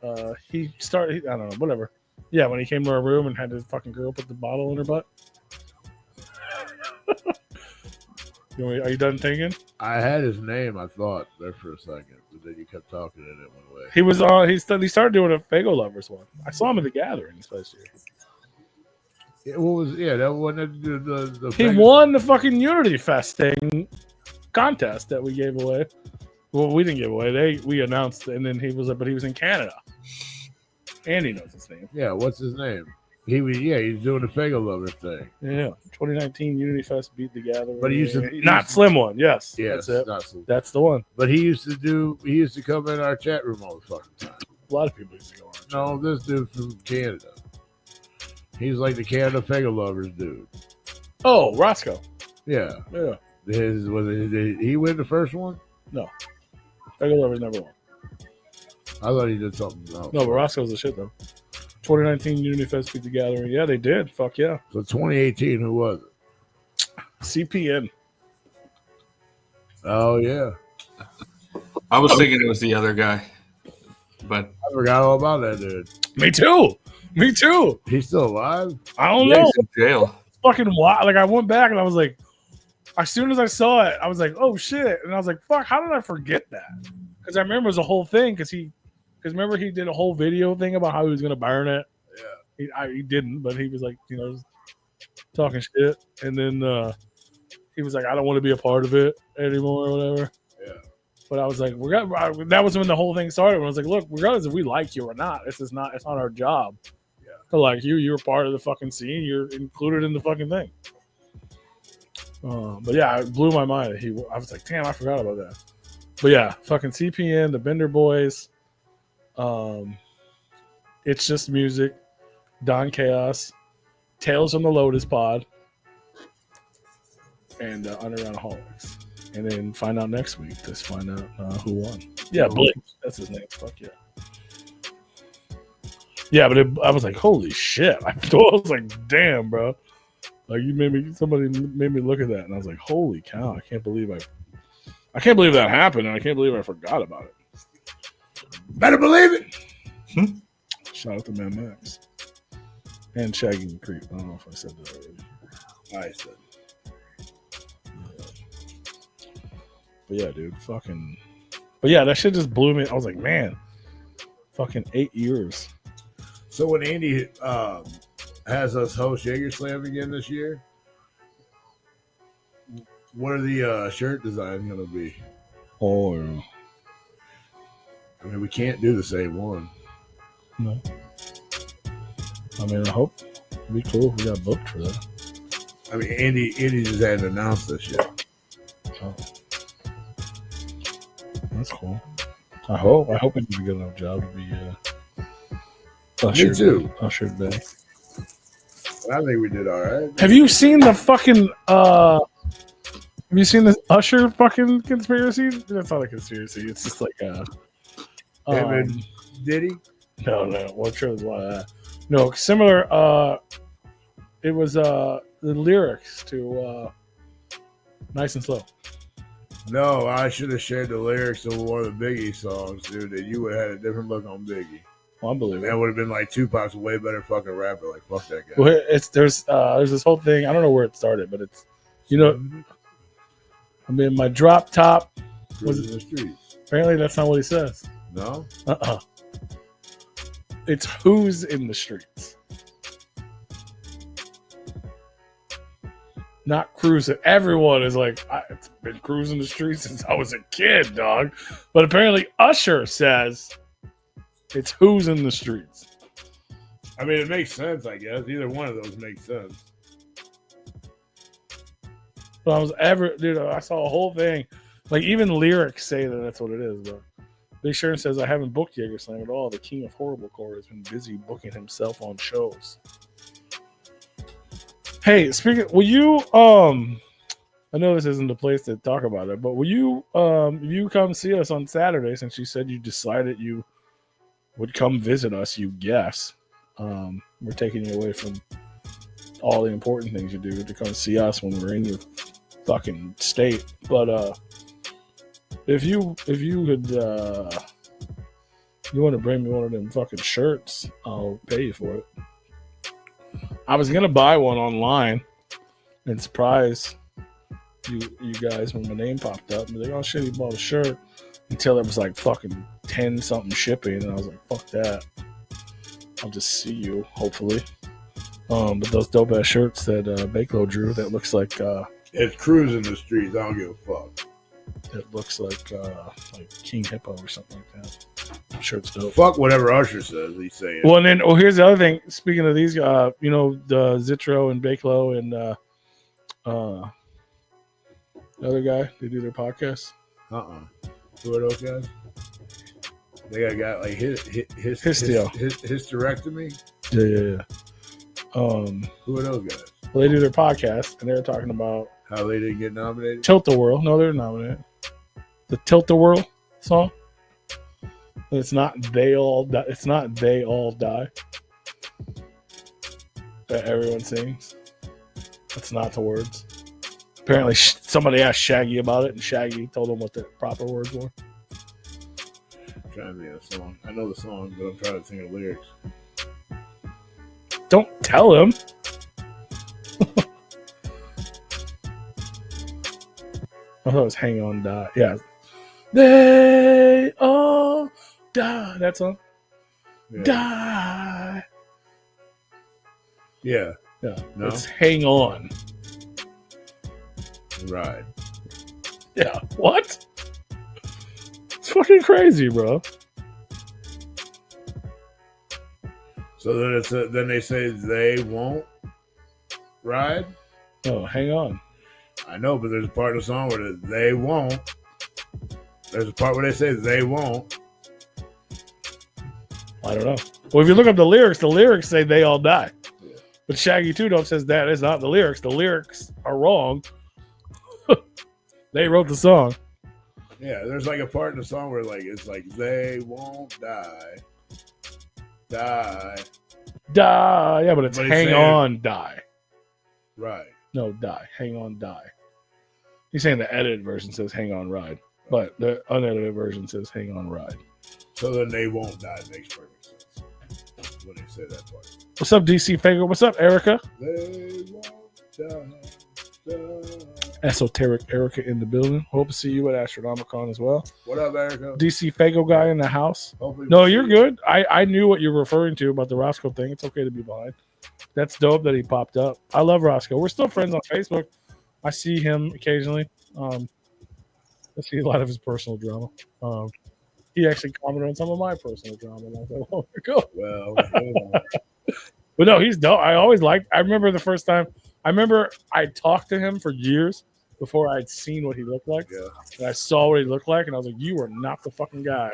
He started. I don't know. Whatever. Yeah, when he came to our room and had his fucking girl put the bottle in her butt. Are you done thinking? I had his name, I thought, there for a second, but then you kept talking and it went away. He was on. He started doing a Fago Lovers one. I saw him at the Gathering this last year. Yeah, that wasn't the He won the fucking Unity Fest thing contest that we gave away. Well, we didn't give away. We announced, and then he was in Canada. Andy knows his name. Yeah, what's his name? He's doing the Fago Lover thing. Yeah, 2019 Unity Fest beat the Gathering. But he used to not Slim One. Yes, yes, that's it. That's the one. But he used to come in our chat room all the fucking time. A lot of people used to go on. No, this dude from Canada. He's like the Canada Fago Lovers dude. Oh, Roscoe. Yeah. Yeah. Did he win the first one? No. Fago Lovers never won. I thought he did something else. No, but Roscoe's the shit though. 2019 Unity Fest beat the Gathering. Yeah, they did. Fuck yeah. So 2018, who was it? CPN. Oh yeah. I was thinking it was the other guy, but I forgot all about that dude. Me too. He's still alive? I don't know. he's in jail. Fucking wild. Like I went back and I was like, as soon as I saw it, I was like, oh shit. And I was like, fuck, how did I forget that? Because I remember it was a whole thing because remember he did a whole video thing about how he was going to burn it. Yeah. He didn't, but he was like, talking shit. And then he was like, I don't want to be a part of it anymore or whatever. Yeah. But I was like, that was when the whole thing started. When I was like, look, regardless if we like you or not, it's not our job to like you. You're part of the fucking scene. You're included in the fucking thing. But yeah, it blew my mind. I was like, damn, I forgot about that. But yeah, fucking CPN, the Bender Boys. It's just music. Don Chaos, Tales from the Lotus Pod, and Underground Holics. And then find out next week to find out who won. Yeah, Blake. That's his name. Fuck yeah. Yeah, but I was like, holy shit. I was like, damn, bro. Like somebody made me look at that, and I was like, holy cow, I can't believe that happened, and I can't believe I forgot about it. Better believe it. Shout out to Man Max. And Shaggy and Creep. I don't know if I said that already. I said. But yeah, dude, fucking. But yeah, that shit just blew me. I was like, man, fucking 8 years. So when Andy has us host Jaeger Slam again this year, what are the shirt designs going to be? Oh, yeah. I mean, we can't do the same one. No. I mean, I hope it'd be cool if we got booked for that. I mean, Andy just hadn't announced this yet. Oh. That's cool. I hope we do a good enough job to be Me too. Ushered back. I think we did all right. Have you seen the fucking have you seen this Usher fucking conspiracy? That's not a conspiracy. It's just like Him and Diddy? No, well, I'm sure there's a lot of that. No, similar it was the lyrics to Nice and Slow. No, I should have shared the lyrics of one of the Biggie songs, dude, and you would have had a different look on Biggie. Well, I believe it. That would have been like Tupac's a way better fucking rapper. Like, fuck that guy. Well, there's this whole thing. I don't know where it started, but it's, you know, I mean, my drop top was in the streets. Apparently, that's not what he says. No. It's who's in the streets, not cruising. Everyone is like, I've been cruising the streets since I was a kid, dog. But apparently, Usher says it's who's in the streets. I mean, it makes sense, I guess. Either one of those makes sense. But I saw a whole thing. Like, even lyrics say that that's what it is, but Big Sharon says, I haven't booked Jaeger Slam at all. The king of horriblecore has been busy booking himself on shows. Hey, will you, I know this isn't the place to talk about it, but will you, if you come see us on Saturday, since you said you decided you would come visit us, you guess. We're taking you away from all the important things you do to come see us when we're in your fucking state. But if you could you want to bring me one of them fucking shirts, I'll pay you for it. I was gonna buy one online and surprise you guys when my name popped up and be like, oh shit, he bought a shirt, until it was like fucking 10 something shipping, and I was like, fuck that, I'll just see you hopefully. But those dope ass shirts that Bakelo drew, that looks like it's cruising the streets. I don't give a fuck. It looks like King Hippo or something like that. Shirt's dope. Fuck whatever Usher says. He's saying. Well, and then here's the other thing. Speaking of these, the Zitro and Bakelo and the other guy, they do their podcast. Who are those guys? They got a guy like his hysterectomy. Yeah. Who are those guys? Well, they do their podcast, and they were talking about how they didn't get nominated. Tilt-A-Whirl. No, they're nominated. The Tilt-A-Whirl song. It's not They All Die. It's not They All Die that everyone sings. That's not the words. Apparently, somebody asked Shaggy about it, and Shaggy told them what the proper words were. I'm trying to think of the song. I know the song, but I'm trying to think of the lyrics. Don't tell him. I thought it was Hang On Die. Yeah. They all die. That song? Yeah. Die. Yeah. Yeah. No? It's Hang On. Right. Yeah. What? It's fucking crazy, bro. So then they say they won't ride? No, Hang On. I know, but there's a part of the song where they won't. There's a part where they say they won't. I don't know. Well, if you look up the lyrics say they all die. But Shaggy 2 Dope says that is not the lyrics. The lyrics are wrong. They wrote the song. Yeah, there's like a part in the song where like it's like they won't die. Yeah, but it's But he's hang saying- on, die. Right. No, die. Hang on, die. He's saying the edited version says hang on, ride. But the unedited version says hang on, ride. So then they won't die. Makes perfect sense when they say that part. What's up, DC Fago? What's up, Erica? They won't die. Esoteric Erica in the building. Hope to see you at Astronomicon as well. What up, Erica? DC Fago guy in the house. Hopefully No, we'll you're see you. good. I knew what you were referring to about the Roscoe thing. It's okay to be behind. That's dope that he popped up. I love Roscoe. We're still friends on Facebook. I see him occasionally. I see a lot of his personal drama. He actually commented on some of my personal drama not that long ago. Well, But no, he's dope. I remember the first time. I remember I talked to him for years before I'd seen what he looked like. yeah. And I saw what he looked like, and I was like, "You are not the fucking guy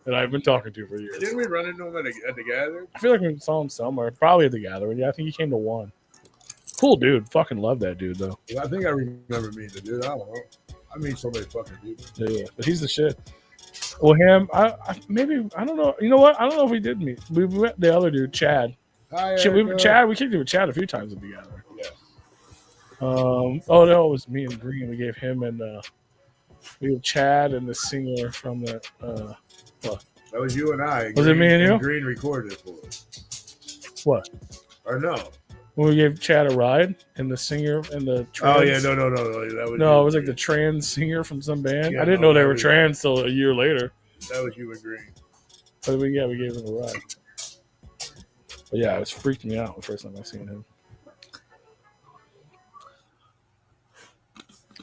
that I've been talking to for years." Didn't we run into him at the gathering? I feel like we saw him somewhere, probably at the gathering. Yeah, I think he came to one. Cool dude. Fucking love that dude though. Yeah, I think I remember meeting the dude. I don't know. I meet so many fucking people. Yeah, but he's the shit. Well, him, I don't know. You know what? I don't know if we did meet. We met the other dude, Chad. Hi, Shit, Erica. we kicked it with Chad a few times at the gathering. Yeah. Oh no, it was me and Green. We gave him and we have Chad and the singer from the That was you and I. Was it me and you? Green recorded it for us. what? Or no? When we gave Chad a ride and the singer and the Oh yeah, trans- no. That was No, you it was like and the trans singer from some band. Yeah, I didn't no, know they that were was- trans till a year later. Green. That was you and Green. But we gave him a ride. But yeah, it was freaked me out the first time I seen him.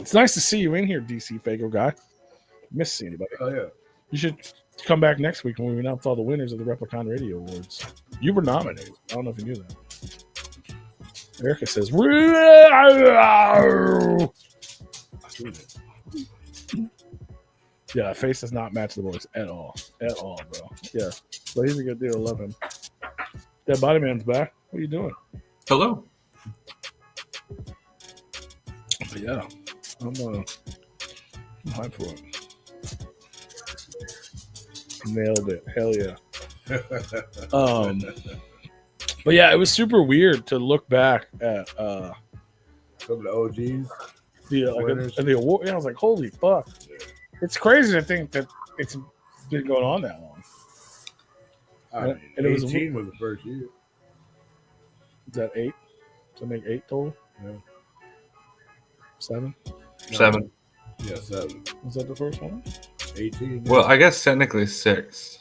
It's nice to see you in here, DC Fago guy. Miss seeing anybody. Oh yeah. You should come back next week when we announce all the winners of the Replicon Radio Awards. You were nominated. I don't know if you knew that. Erica says, yeah, face does not match the voice at all. At all, bro. Yeah. But he's a good dude. I love him. That body man's back. What are you doing? Hello. But yeah. I'm hyped for it. Nailed it. Hell yeah. But yeah, it was super weird to look back at Some of the OGs. the award. Yeah, I was like, holy fuck. It's crazy to think that it's been going on that long. I mean, And it was- 18 was the first year. Is that 8? Does that make 8 total? Yeah. 7? 7. Yeah, 7. Was that the first one? 18. Well, I guess technically 6.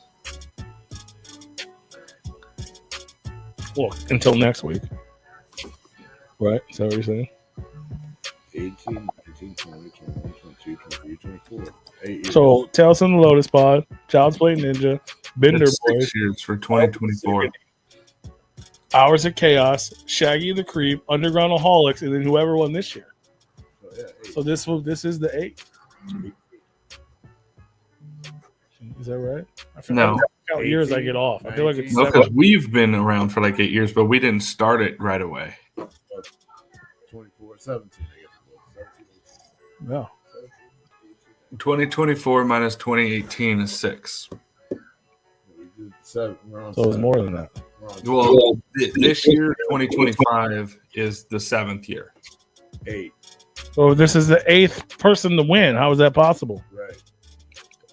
Well, until next week. Right? Is that what you're saying? 18, 19, 20, 21, 22, 23, 24. 8 years. So, Tales from the Lotus Pod, Child's Play Ninja, Bender It's Boys, 6 years for 2024. Hours of Chaos, Shaggy the Creep, Underground Alcoholics, and then whoever won this year. So, yeah, 8. So this is the 8. Is that right? I feel No. like how years I get off. I feel like it's No, 7. because we've been around for like 8 years, but we didn't start it right away. 24, 17, I guess it was. 17, No. 2024 minus 2018 is 6. we did 7. We're on So it was 7. more than that. We're on Well, this year, 2025, is the 7th year. 8. So this is the 8th person to win. How is that possible? Right.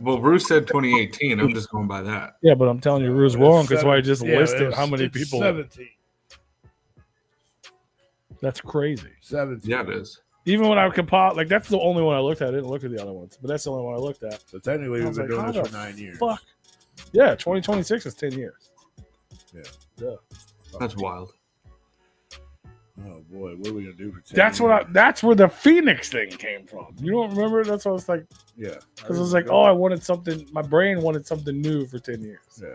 Well, Bruce said 2018. I'm just going by that. Yeah, but I'm telling you, Rue's wrong because why I just Yeah, listed it's- how many it's people. 17. That's crazy. 17. Yeah, it is. Even when I compiled, like that's the only one I looked at. I didn't look at the other ones, but that's the only one I looked at. So technically, I we've was been like, doing how this the for 9 years. Fuck. Yeah, 2026 is 10 years. Yeah. That's wild. Oh boy, what are we gonna do for 10 That's years? what. That's where the Phoenix thing came from. You don't remember? That's what I was like. Yeah. Because I was like, oh, I wanted something. My brain wanted something new for 10 years. Yeah.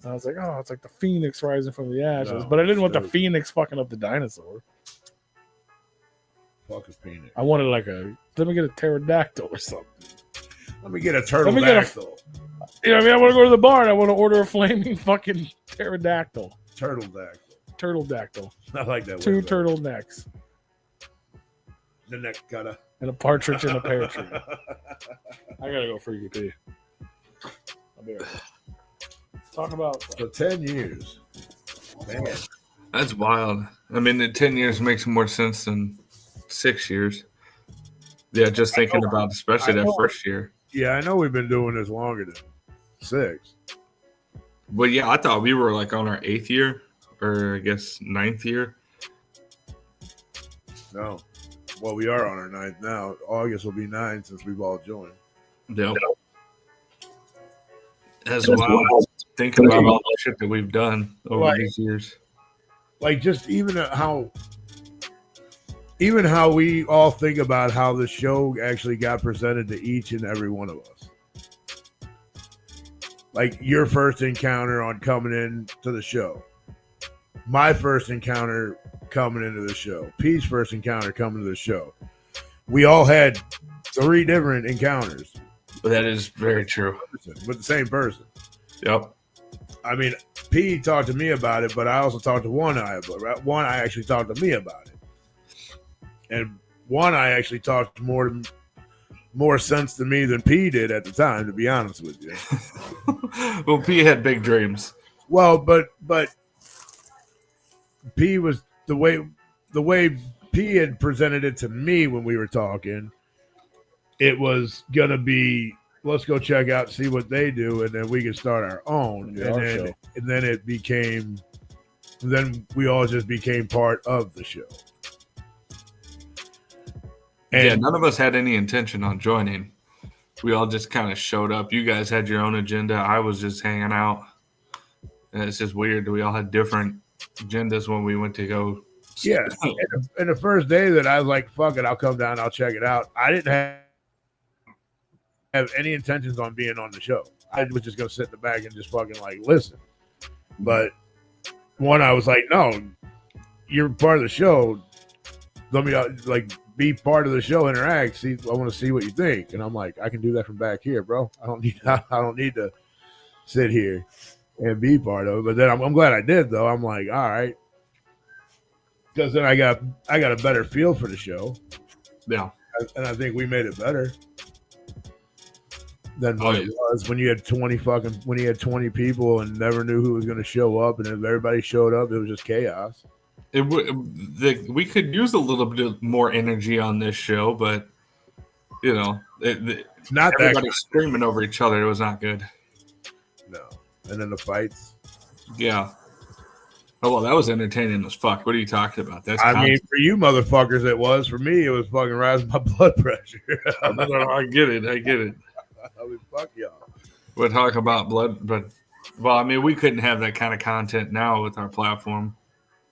And I was like, oh, it's like the Phoenix rising from the ashes. No, but I didn't want the stupid. Phoenix fucking up the dinosaur. Fuck a Phoenix. I wanted like let me get a pterodactyl or something. Let me get a Let me get a- turtledactyl. You know what I mean? I want to go to the bar and I want to order a flaming fucking pterodactyl. Turtledactyl. I like that. Two word, though. turtlenecks. The neck cutter. And a partridge in a pear tree. I gotta go freaky pee. I'll be right back. Talk about For 10 years. Man. That's wild. I mean, the 10 years makes more sense than 6 years. Yeah, just thinking about especially that first year. Yeah, I know we've been doing this longer than 6. But yeah, I thought we were like on our 8th year, or I guess 9th year. No. Well, we are on our 9th now. August will be 9 since we've all joined. Yep. That's wild. Thinking about all the shit that we've done over these years. Like, just even how we all think about how the show actually got presented to each and every one of us. Like, your first encounter on coming in to the show. My first encounter coming into the show. P's first encounter coming to the show. We all had 3 different encounters. That is very true. With the same person. Yep. I mean, P talked to me about it, but I also talked to One Eye about it. One Eye actually talked to me about it. And One Eye actually talked more sense to me than P did at the time, to be honest with you. Well, P had big dreams. Well, but P was the way P had presented it to me when we were talking. It was gonna be, let's go check out, see what they do, and then we can start our own. And then we all just became part of the show. And yeah, none of us had any intention on joining. We all just kind of showed up. You guys had your own agenda. I was just hanging out. And it's just weird. We all had different agendas when we went to go. Yeah. And the first day that I was like, fuck it, I'll come down, I'll check it out. I didn't have any intentions on being on the show. I was just going to sit in the back and just fucking like listen. But I was like, no, you're part of the show. Let me like be part of the show, interact. See, I want to see what you think. And I'm like, I can do that from back here, bro. I don't need to sit here and be part of it. But then I'm glad I did, though. I'm like, all right, because then I got a better feel for the show. Yeah, and I think we made it better than what it was when you had 20 people and never knew who was going to show up, and if everybody showed up, it was just chaos. We could use a little bit more energy on this show, but you know, it's not everybody screaming over each other. It was not good. No, and then the fights. Yeah. Oh well, that was entertaining as fuck. What are you talking about? That's I mean, for you motherfuckers, it was. For me, it was fucking rising my blood pressure. I get it. I mean, fuck y'all. We're talking about blood, but well, I mean, we couldn't have that kind of content now with our platform.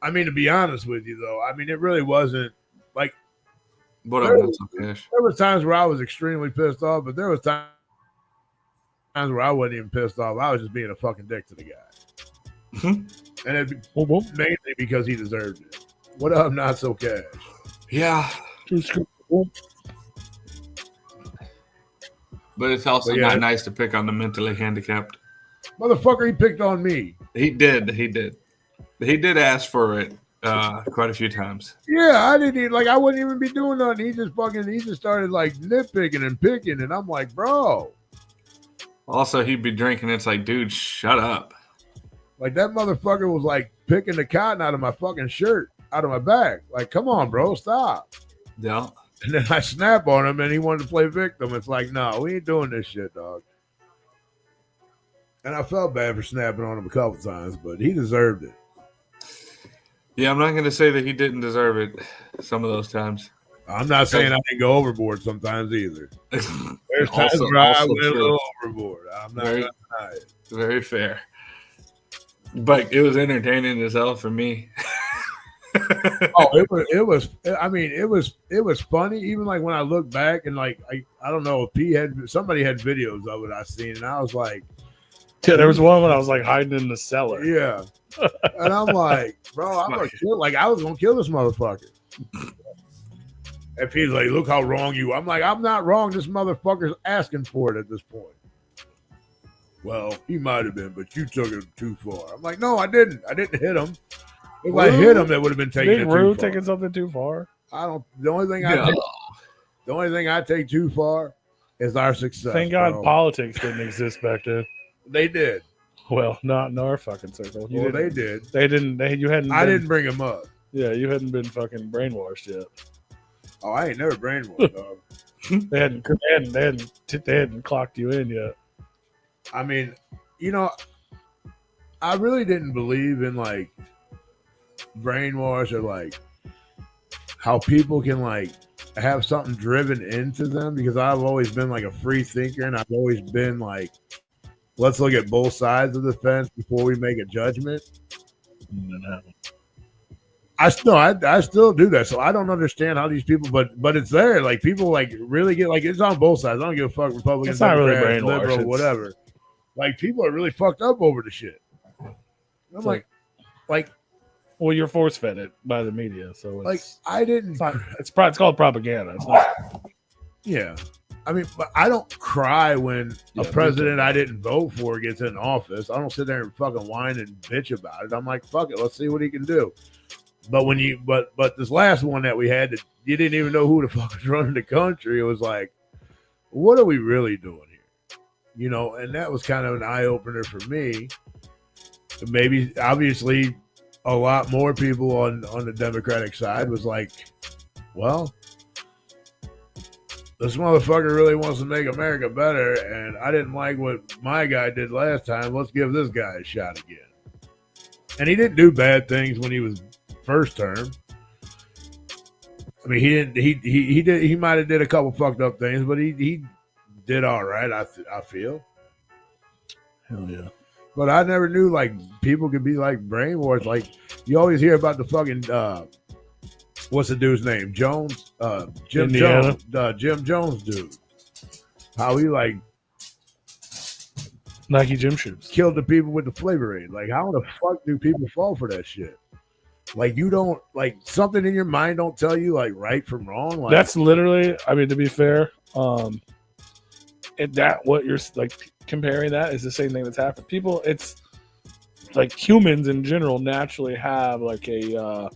I mean, to be honest with you, though, I mean, it really wasn't like. There was times where I was extremely pissed off, but there was times where I wasn't even pissed off. I was just being a fucking dick to the guy, and it mainly because he deserved it. What up, Not So Cash? Yeah, but it's also not nice to pick on the mentally handicapped. Motherfucker, he picked on me. He did. He did ask for it quite a few times. Yeah, I wouldn't even be doing nothing. He just started like nitpicking and picking, and I'm like, bro. Also, he'd be drinking. It's like, dude, shut up. Like that motherfucker was like picking the cotton out of my fucking shirt, out of my back. Like, come on, bro, stop. Yeah. And then I snap on him, and he wanted to play victim. It's like, no, we ain't doing this shit, dog. And I felt bad for snapping on him a couple times, but he deserved it. Yeah, I'm not going to say that he didn't deserve it some of those times. I'm not saying I didn't go overboard sometimes either. There's times where I went a little overboard. I'm not going to deny it. Very fair. But it was entertaining as hell for me. It was funny. Even like when I look back and like I don't know if somebody had videos of it I seen, and I was like, yeah, there was one when I was like hiding in the cellar. Yeah, and I'm like, bro, I'm gonna kill. Like I was gonna kill this motherfucker. And he's like, look how wrong you are. I'm like, I'm not wrong. This motherfucker's asking for it at this point. well, he might have been, but you took it too far. I'm like, no, I didn't. I didn't hit him. If I hit him, that would have been taking Big it too Rube far. taking something too far. I don't. The only thing I take too far is our success. Thank God bro. politics didn't exist back then. They did. Well, not in our fucking circle. Well, they did. They didn't. You hadn't. I didn't bring him up. Yeah, you hadn't been fucking brainwashed yet. Oh, I ain't never brainwashed, dog. They hadn't clocked you in yet. I mean, I really didn't believe in like brainwash or like how people can like have something driven into them, because I've always been like a free thinker, and I've always been like, let's look at both sides of the fence before we make a judgment. I still do that. So I don't understand how these people, but it's there. Like people like really get like, it's on both sides. I don't give a fuck, Republicans, it's not really Democrats, brainwash, liberal, whatever. Like people are really fucked up over the shit. I'm like, well, you're force fed it by the media, so it's, like I didn't. it's called propaganda. It's not. Yeah, I mean, but I don't cry when a president I didn't vote for gets in office. I don't sit there and fucking whine and bitch about it. I'm like, fuck it, let's see what he can do. But when but this last one that we had, that you didn't even know who the fuck was running the country. It was like, what are we really doing here? And that was kind of an eye opener for me. Maybe, obviously, a lot more people on the Democratic side was like, well, this motherfucker really wants to make America better, and I didn't like what my guy did last time. Let's give this guy a shot again. And he didn't do bad things when he was first term. I mean, he didn't. He did. He might have did a couple fucked up things, but he did all right. I feel. Hell yeah. But I never knew like people could be like brainwashed. Like you always hear about the fucking what's the dude's name? Jones, Jim Indiana. Jones, Jim Jones dude. How he like Nike gym shoes. killed the people with the flavor aid. Like how the fuck do people fall for that shit? Like you don't like something in your mind don't tell you like right from wrong. Like That's literally. I mean, to be fair, what you're like comparing that is the same thing that's happened. People, it's like humans in general naturally have like a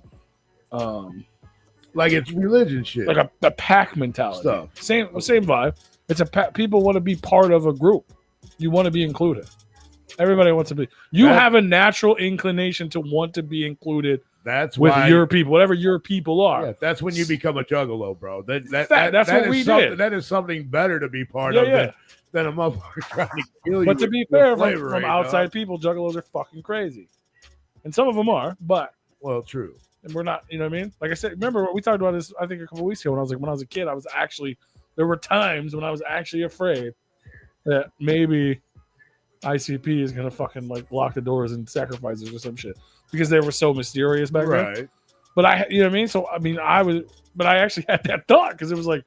like it's religion shit. like a pack mentality. Stuff. Same vibe. It's a people want to be part of a group. You want to be included. Everybody wants to be. You have a natural inclination to want to be included. That's with why, your people, whatever your people are. Yeah, that's when you become a juggalo, bro. That's what we did. That is something better to be part of than a motherfucker trying to kill you. But to be fair, from aid, outside dog. people, juggalos are fucking crazy, and some of them are. But well, true. And we're not. You know what I mean? Like I said, remember we talked about this? I think a couple weeks ago when I was a kid, there were times when I was actually afraid that maybe ICP is gonna fucking like lock the doors and sacrifice us or some shit because they were so mysterious back then. But you know what I mean? So I mean, I actually had that thought because it was like,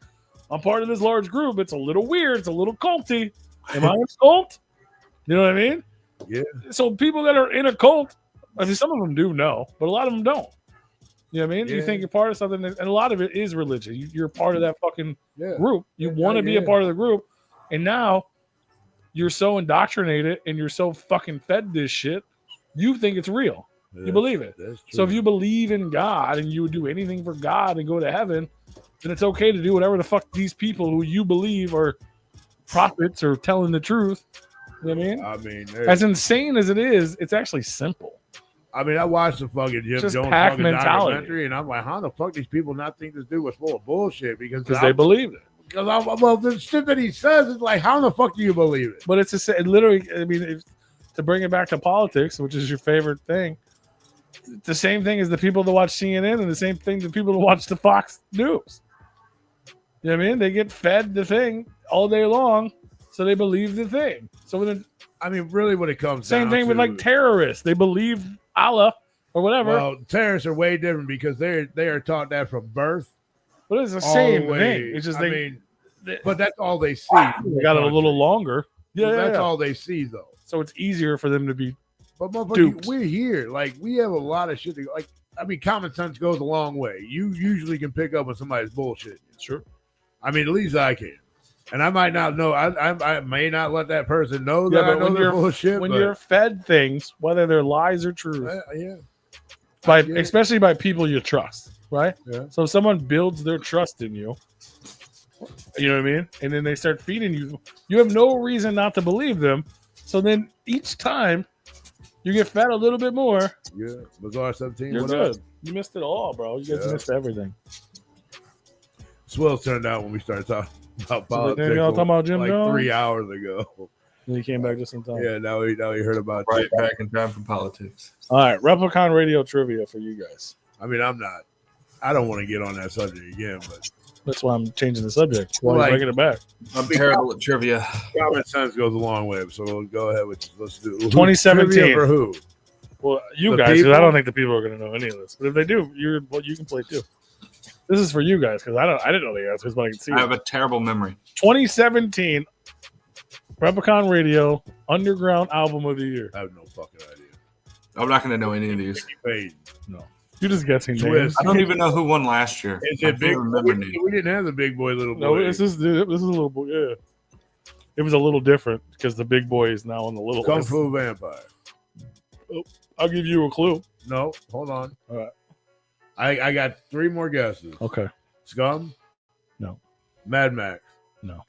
I'm part of this large group. It's a little weird. It's a little culty. Am I a cult? You know what I mean? Yeah. So people that are in a cult, I mean, some of them do know, but a lot of them don't. You know what I mean? Yeah. You think you're part of something, and a lot of it is religion. You're part of that fucking group. You want to be a part of the group, and now you're so indoctrinated and you're so fucking fed this shit, you think it's real. You believe it. So if you believe in God and you would do anything for God and go to heaven, then it's okay to do whatever the fuck these people who you believe are prophets or telling the truth. You know what I mean? As insane as it is, it's actually simple. I mean, I watched the fucking Jim Jones pack fucking mentality. documentary, and I'm like, how the fuck these people not think this dude was full of bullshit? Because they believe it. Well, the shit that he says is like, how the fuck do you believe it? But it's literally, I mean, to bring it back to politics, which is your favorite thing, it's the same thing as the people that watch CNN and the same thing the people that watch the Fox News. You know what I mean? They get fed the thing all day long, so they believe the thing. So then, I mean, really, what it comes same down thing to, with like terrorists. They believe Allah or whatever. Well, terrorists are way different because they are taught that from birth. But it's the same way. thing. It's just but that's all they see. They got it a little longer. Yeah, that's all they see though. So it's easier for them to be. But motherfucker, we're here. Like we have a lot of shit. Like I mean, common sense goes a long way. You usually can pick up when somebody's bullshit. Sure. I mean, at least I can. And I might not know. I may not let that person know Yeah, that I but know when they're you're- full of shit. when but, you're fed things, whether they're lies or truth, yeah, by get it. especially by people you trust, right? Yeah. So if someone builds their trust in you, you know what I mean, and then they start feeding you, you have no reason not to believe them. So then each time you get fed a little bit more, Yeah, Bazaar 17. you're What good. up? You missed it all, bro. You guys Yeah. missed everything. Swells turned out when we started talking about So politics. then y'all talking about Jim like Jones? 3 hours ago. And he came back just in time. Yeah, now he heard about Right it. back in time for politics. All right, Replicon Radio trivia for you guys. I mean, I don't want to get on that subject again, but That's why I'm changing the subject. Why Like- are you bringing it back? I'm terrible at trivia. common sense goes a long way. So we'll go ahead with let's do 2017. trivia for who? Well, you The guys, because I people? don't think the people are going to know any of this. But if they do, you can play too. This is for you guys because I didn't know the answers, but I can see. I have a terrible memory. 2017 Replicon Radio Underground Album of the Year. I have no fucking idea. I'm not going to know any of these. Paid. You're just guessing Twist. names. I don't even know who won last year. Is I it can't big? remember names. We didn't have the big boy, little boy. No, this is a little boy. Yeah, it was a little different because the big boy is now on the little. Kung list. Fu Vampire. I'll give you a clue. No, hold on. All right. I got 3 more guesses. Okay. Scum? No. Mad Max? No.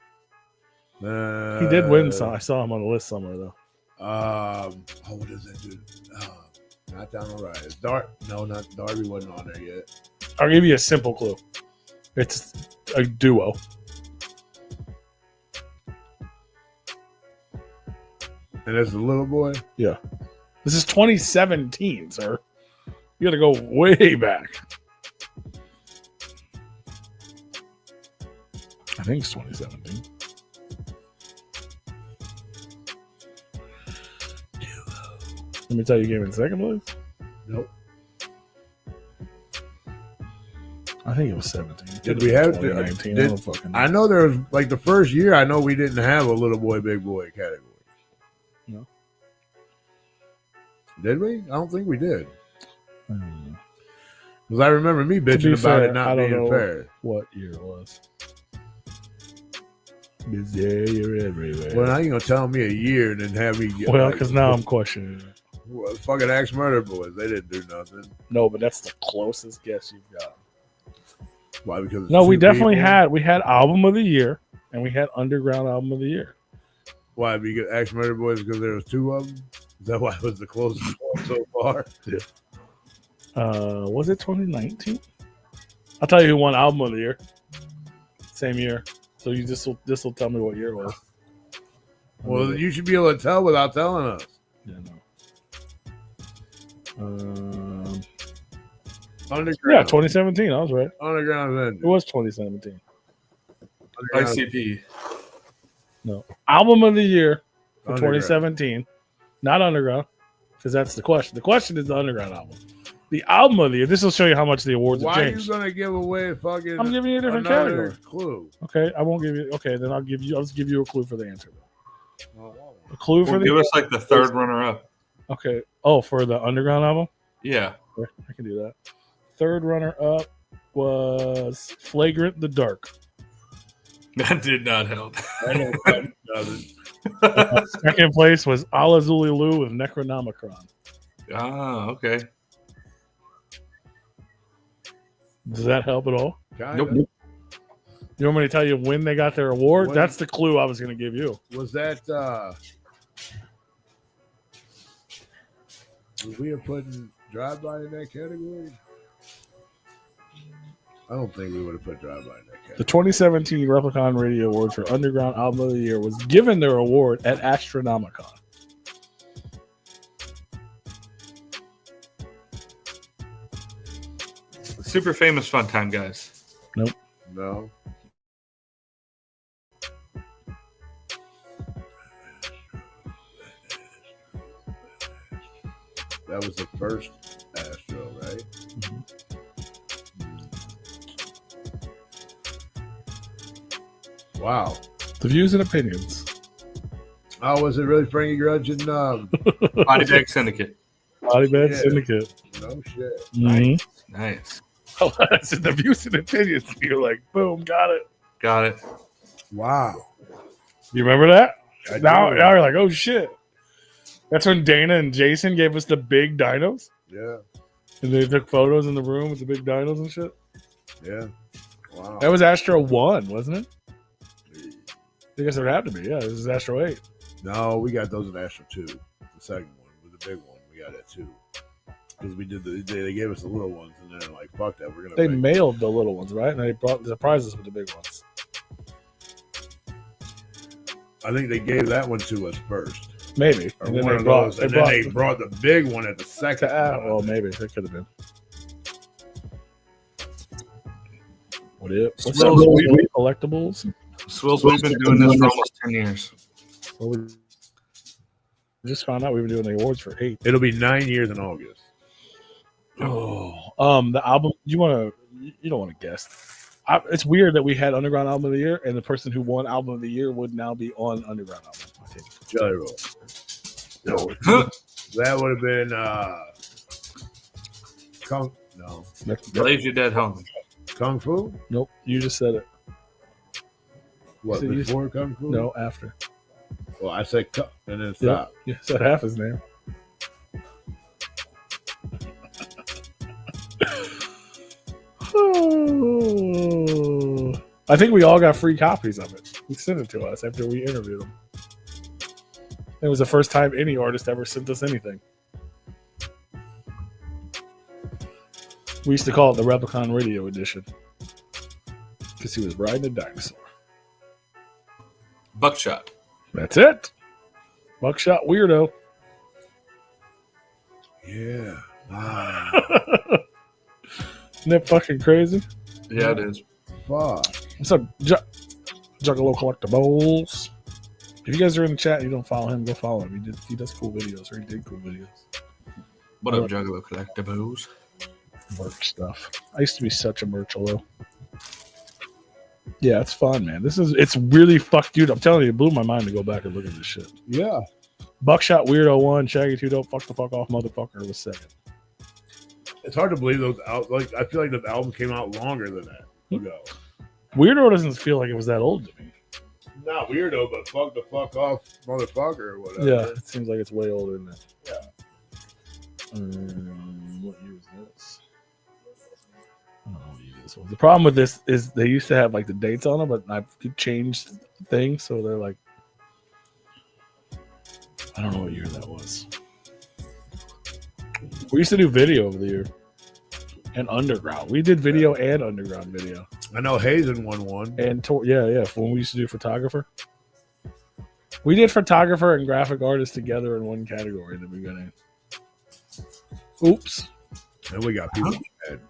He did win some. I saw him on the list somewhere though. What is that dude? Not down the right. It's not Darby wasn't on there yet. I'll give you a simple clue. It's a duo. And it's the little boy. This is 2017, sir. You got to go way back. I think it's 2017. Let me tell you, game in second place. Nope. I think it was 17. Did we have 2019? did- I don't fucking know. I know there was like the first year. I know we didn't have a little boy, big boy category. No. Did we? I don't think we did. I don't know Because I remember me bitching be about fair, it I not don't being know. fair. what year it was. You're everywhere. Well, now you're gonna tell me a year and then have me get Well, because now I'm questioning it. well, fucking Axe Murder Boys. They didn't do nothing. No, but that's the closest guess you've got. Why? Because No, it's we two definitely people? we had album of the year and we had underground album of the year. Why? Because Axe Murder Boys because there was 2 of them. Is that why it was the closest one so far? Was it 2019? I'll tell you who won album of the year. Same year. So you this will tell me what year it was. Well, you should be able to tell without telling us. Yeah, no. Underground. Yeah, 2017. I was right. Underground It Avenger. was 2017. Underground- ICP. No. Album of the year for Underground. 2017. Not underground. Because that's the question. The question is the underground album. The album of the year. This will show you how much the awards Why have are you changed. gonna give away fucking? I'm giving you a different another category. clue. Okay, I won't give you. Okay, then I'll just give you a clue for the answer. A clue for Well, the give us like the third runner up. Okay. Oh, for the underground album. Yeah. Okay, I can do that. Third runner up was Flagrant the Dark. That did not help. I know that doesn't. Second place was Ala Zulu with Necronomicron. Ah, okay. Does that help at all? Kinda. Nope. You want me to tell you when they got their award? What? That's the clue I was going to give you. Was that? Was we have putting drive-by in that category? I don't think we would have put drive-by in that The category. 2017 Replicon Radio Award for Underground Album of the Year was given their award at Astronomicon. Super famous fun time, guys. No. That was the first Astro, right? Wow. The views and opinions. Oh, was it really Frankie Grudge and Body Bag Syndicate. Body Bag Yeah. Syndicate. no shit. Mhm. Nice. Oh, that's the views and opinions. You're like, boom, got it. Got it. Wow. You remember that? I Now do. you're like, oh shit. That's when Dana and Jason gave us the big dinos. Yeah. And they took photos in the room with the big dinos and shit. Yeah. Wow. That was Astro 1, wasn't it? I guess it would have to be. Yeah, this is Astro 8. No, we got those in Astro 2. The second one was the big one. We got that too. Because we did they gave us the little ones, and then like, fuck that, we're gonna. They make mailed the little ones, right? And they brought the surprises with the big ones. I think they gave that one to us first. Maybe. Or And then one they of brought, those, and then they brought the big one at the second. well, maybe. That could have been. What is? What's Swills, up, collectibles? Swills, we've been doing this for almost 10 years. Well, we just found out we've been doing the awards for 8. It'll be 9 years in August. The album. You don't want to guess. It's weird that we had Underground Album of the Year, and the person who won Album of the Year would now be on Underground Album. I think. Jelly Roll. No, that would have been Leave your dead home. Kung Fu. Nope, you just said it. What, So you- before Kung Fu? No, after. Well, I said cut and then Yep. stop. You said half his name. I think we all got free copies of it. He sent it to us after we interviewed him. It was the first time any artist ever sent us anything. We used to call it the Replicon Radio Edition because he was riding a dinosaur. Buckshot. That's it. Buckshot weirdo. Yeah. Wow. Isn't that fucking crazy? Yeah, it is. Fuck. What's up, Juggalo Collectibles? If you guys are in the chat and you don't follow him, go follow him. He does cool videos, or he did cool videos. What up, Juggalo Collectibles? Merch stuff. I used to be such a merchalo. Yeah, it's fun, man. It's really fucked, dude. I'm telling you, it blew my mind to go back and look at this shit. Yeah. Buckshot Weirdo 1, Shaggy 2 Dope, Fuck the Fuck Off Motherfucker was second. It's hard to believe those out. Like, I feel like the album came out longer than that ago. Weirdo doesn't feel like it was that old to me. Not weirdo, but fuck the fuck off, motherfucker, or whatever. Yeah, it seems like it's way older than that. Yeah. What year is this? I don't know what year this was. The problem with this is they used to have like the dates on them, but I've changed things, so they're like, I don't know what year that was. We used to do video over the year and underground. We did video and underground video. I know Hazen won one. And yeah, when we used to do photographer. We did photographer and graphic artist together in one category in the beginning. Oops. And we got people mad.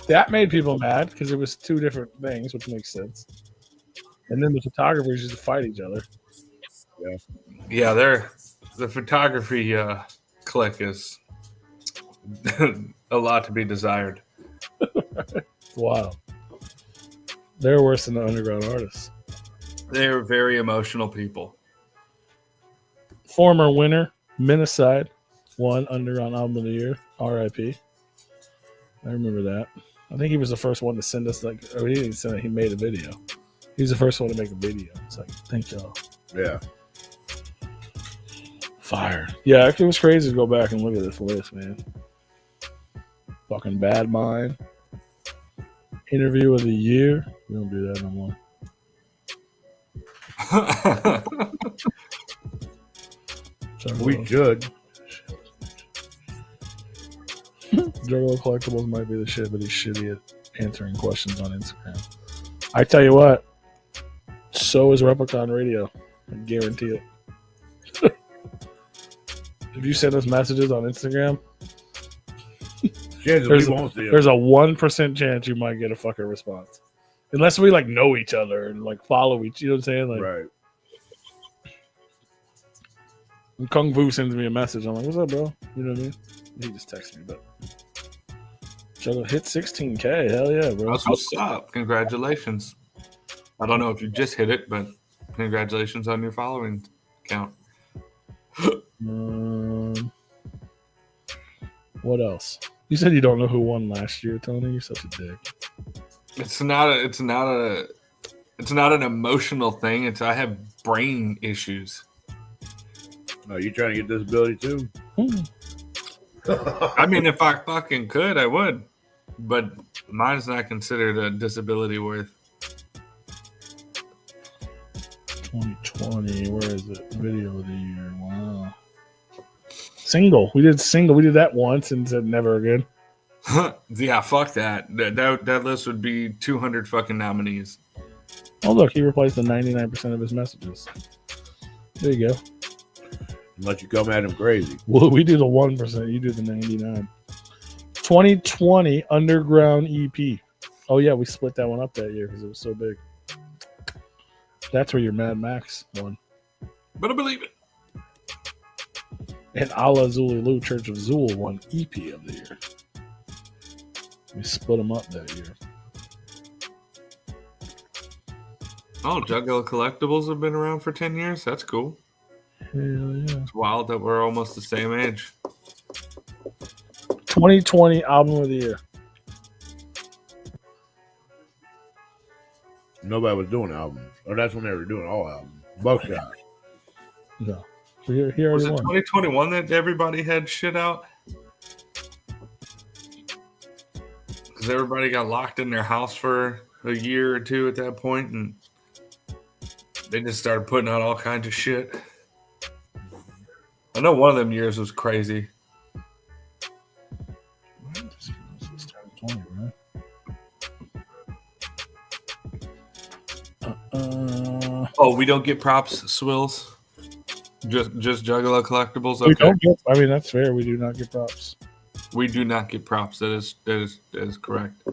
That made people mad because it was two different things, which makes sense. And then the photographers used to fight each other. Yeah, the photography clique is a lot to be desired. Wow. They're worse than the underground artists. They're very emotional people. Former winner, Minneside, won Underground Album of the Year, RIP. I remember that. I think he was the first one to send us, he didn't send it, he made a video. He was the first one to make a video. It's like, thank y'all. Yeah. Fire. Yeah, it was crazy to go back and look at this list, man. Fucking Bad Mind. Interview of the Year. We don't do that no more. We should. Juggalo Collectibles might be the shit, but he's shitty at answering questions on Instagram. I tell you what, so is Replicon Radio. I guarantee it. If you send us messages on Instagram, Chances There's we won't see him. there's a 1% chance you might get a fucking response. Unless we know each other and follow each, you know what I'm saying? Right. When Kung Fu sends me a message, I'm like, what's up, bro? You know what I mean? He just texts me, but Juggle hit 16K. Hell yeah, bro. That's what's up. Congratulations. I don't know if you just hit it, but congratulations on your following count. What else? You said you don't know who won last year, Tony. You're such a dick. It's not a It's not an emotional thing. I have brain issues. No, you trying to get disability too? I mean, if I fucking could, I would. But mine's not considered a disability worth. 2020, where is it? Video of the year. Wow. Single. We did single. We did that once and said never again. Yeah, fuck that. That list would be 200 fucking nominees. Oh, look, he replaced the 99% of his messages. There you go. Unless you come at him crazy. Well, we do the 1%. You do the 99. 2020 Underground EP. Oh, yeah, we split that one up that year because it was so big. That's where your Mad Max won. But I believe it. And Ala Zululu Church of Zool won EP of the year. We split them up that year. Oh, Juggalo Collectibles have been around for 10 years? That's cool. Hell yeah. It's wild that we're almost the same age. 2020 Album of the Year. Nobody was doing albums. Or that's when they were doing all albums. Buckshot. No. He already Was it won. 2021 that everybody had shit out? Because everybody got locked in their house for a year or two at that point, and they just started putting out all kinds of shit. I know one of them years was crazy. This is 2020, right? Oh, we don't get props, Swills? Just Juggalo Collectibles? We Okay. don't get, I mean, that's fair. We do not get props. We do not get props. That is correct.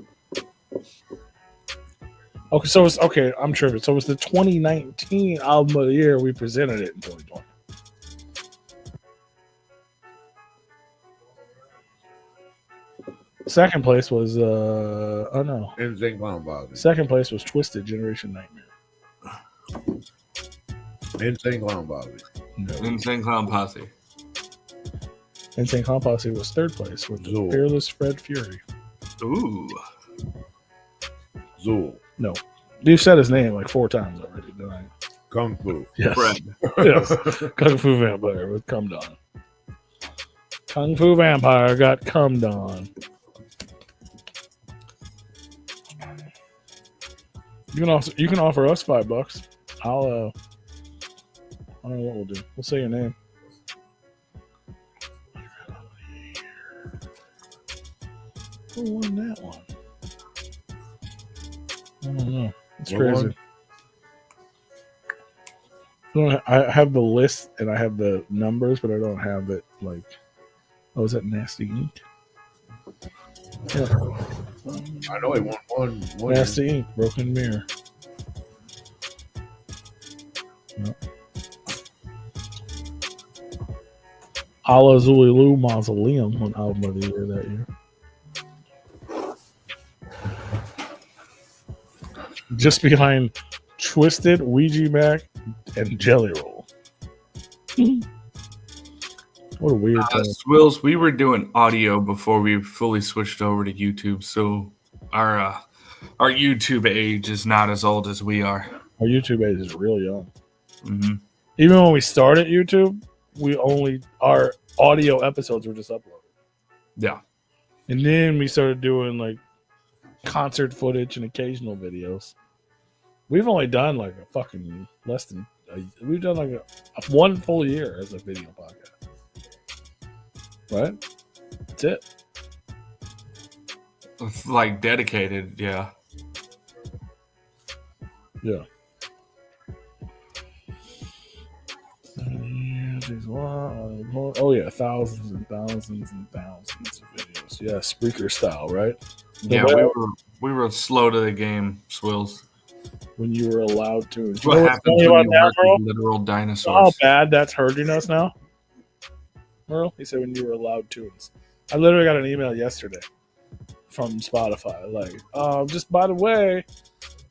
Okay, so it's okay. I'm tripping. So it's the 2019 Album of the Year. We presented it in 2020. Second place was oh no. Insane Clown Posse. Second place was Twisted Generation Nightmare. Insane Clown Posse. No. Insane Clown Posse. Insane Clown Posse was third place with the Zool. Fearless Fred Fury. Ooh. Zool. No. You've said his name like 4 times already tonight. Kung Fu. Yes. Fred. Yes. Kung Fu Vampire with Cummed On. Kung Fu Vampire got Cummed On. You can offer us $5. I'll I don't know what we'll do. We'll say your name. Who won that one? I don't know. It's What crazy. I have the list and I have the numbers, but I don't have it like. Oh, is that Nasty Ink? Yeah. I know he won one. Nasty Ink, Broken Mirror. Yep. Ala Zululu Mausoleum won Album of the Year that year. Just behind Twisted, Ouija Mac, and Jelly Roll. What a weird thing. Swills, we were doing audio before we fully switched over to YouTube, so our YouTube age is not as old as we are. Our YouTube age is real young. Mm-hmm. Even when we started YouTube, our audio episodes were just uploaded. Yeah. And then we started doing like concert footage and occasional videos. We've only done like a fucking less than we've done like a 1 full year as a video podcast. Right? That's it. Like dedicated, yeah. Yeah. Oh yeah, thousands and thousands and thousands of videos. Yeah, Spreaker style, right? Yeah, we were slow to the game, Swills. When you were allowed to. That's what happens when you work with literal dinosaurs. How bad that's hurting us now? Merle, he said when you were allowed tunes. I literally got an email yesterday from Spotify. Like, just by the way,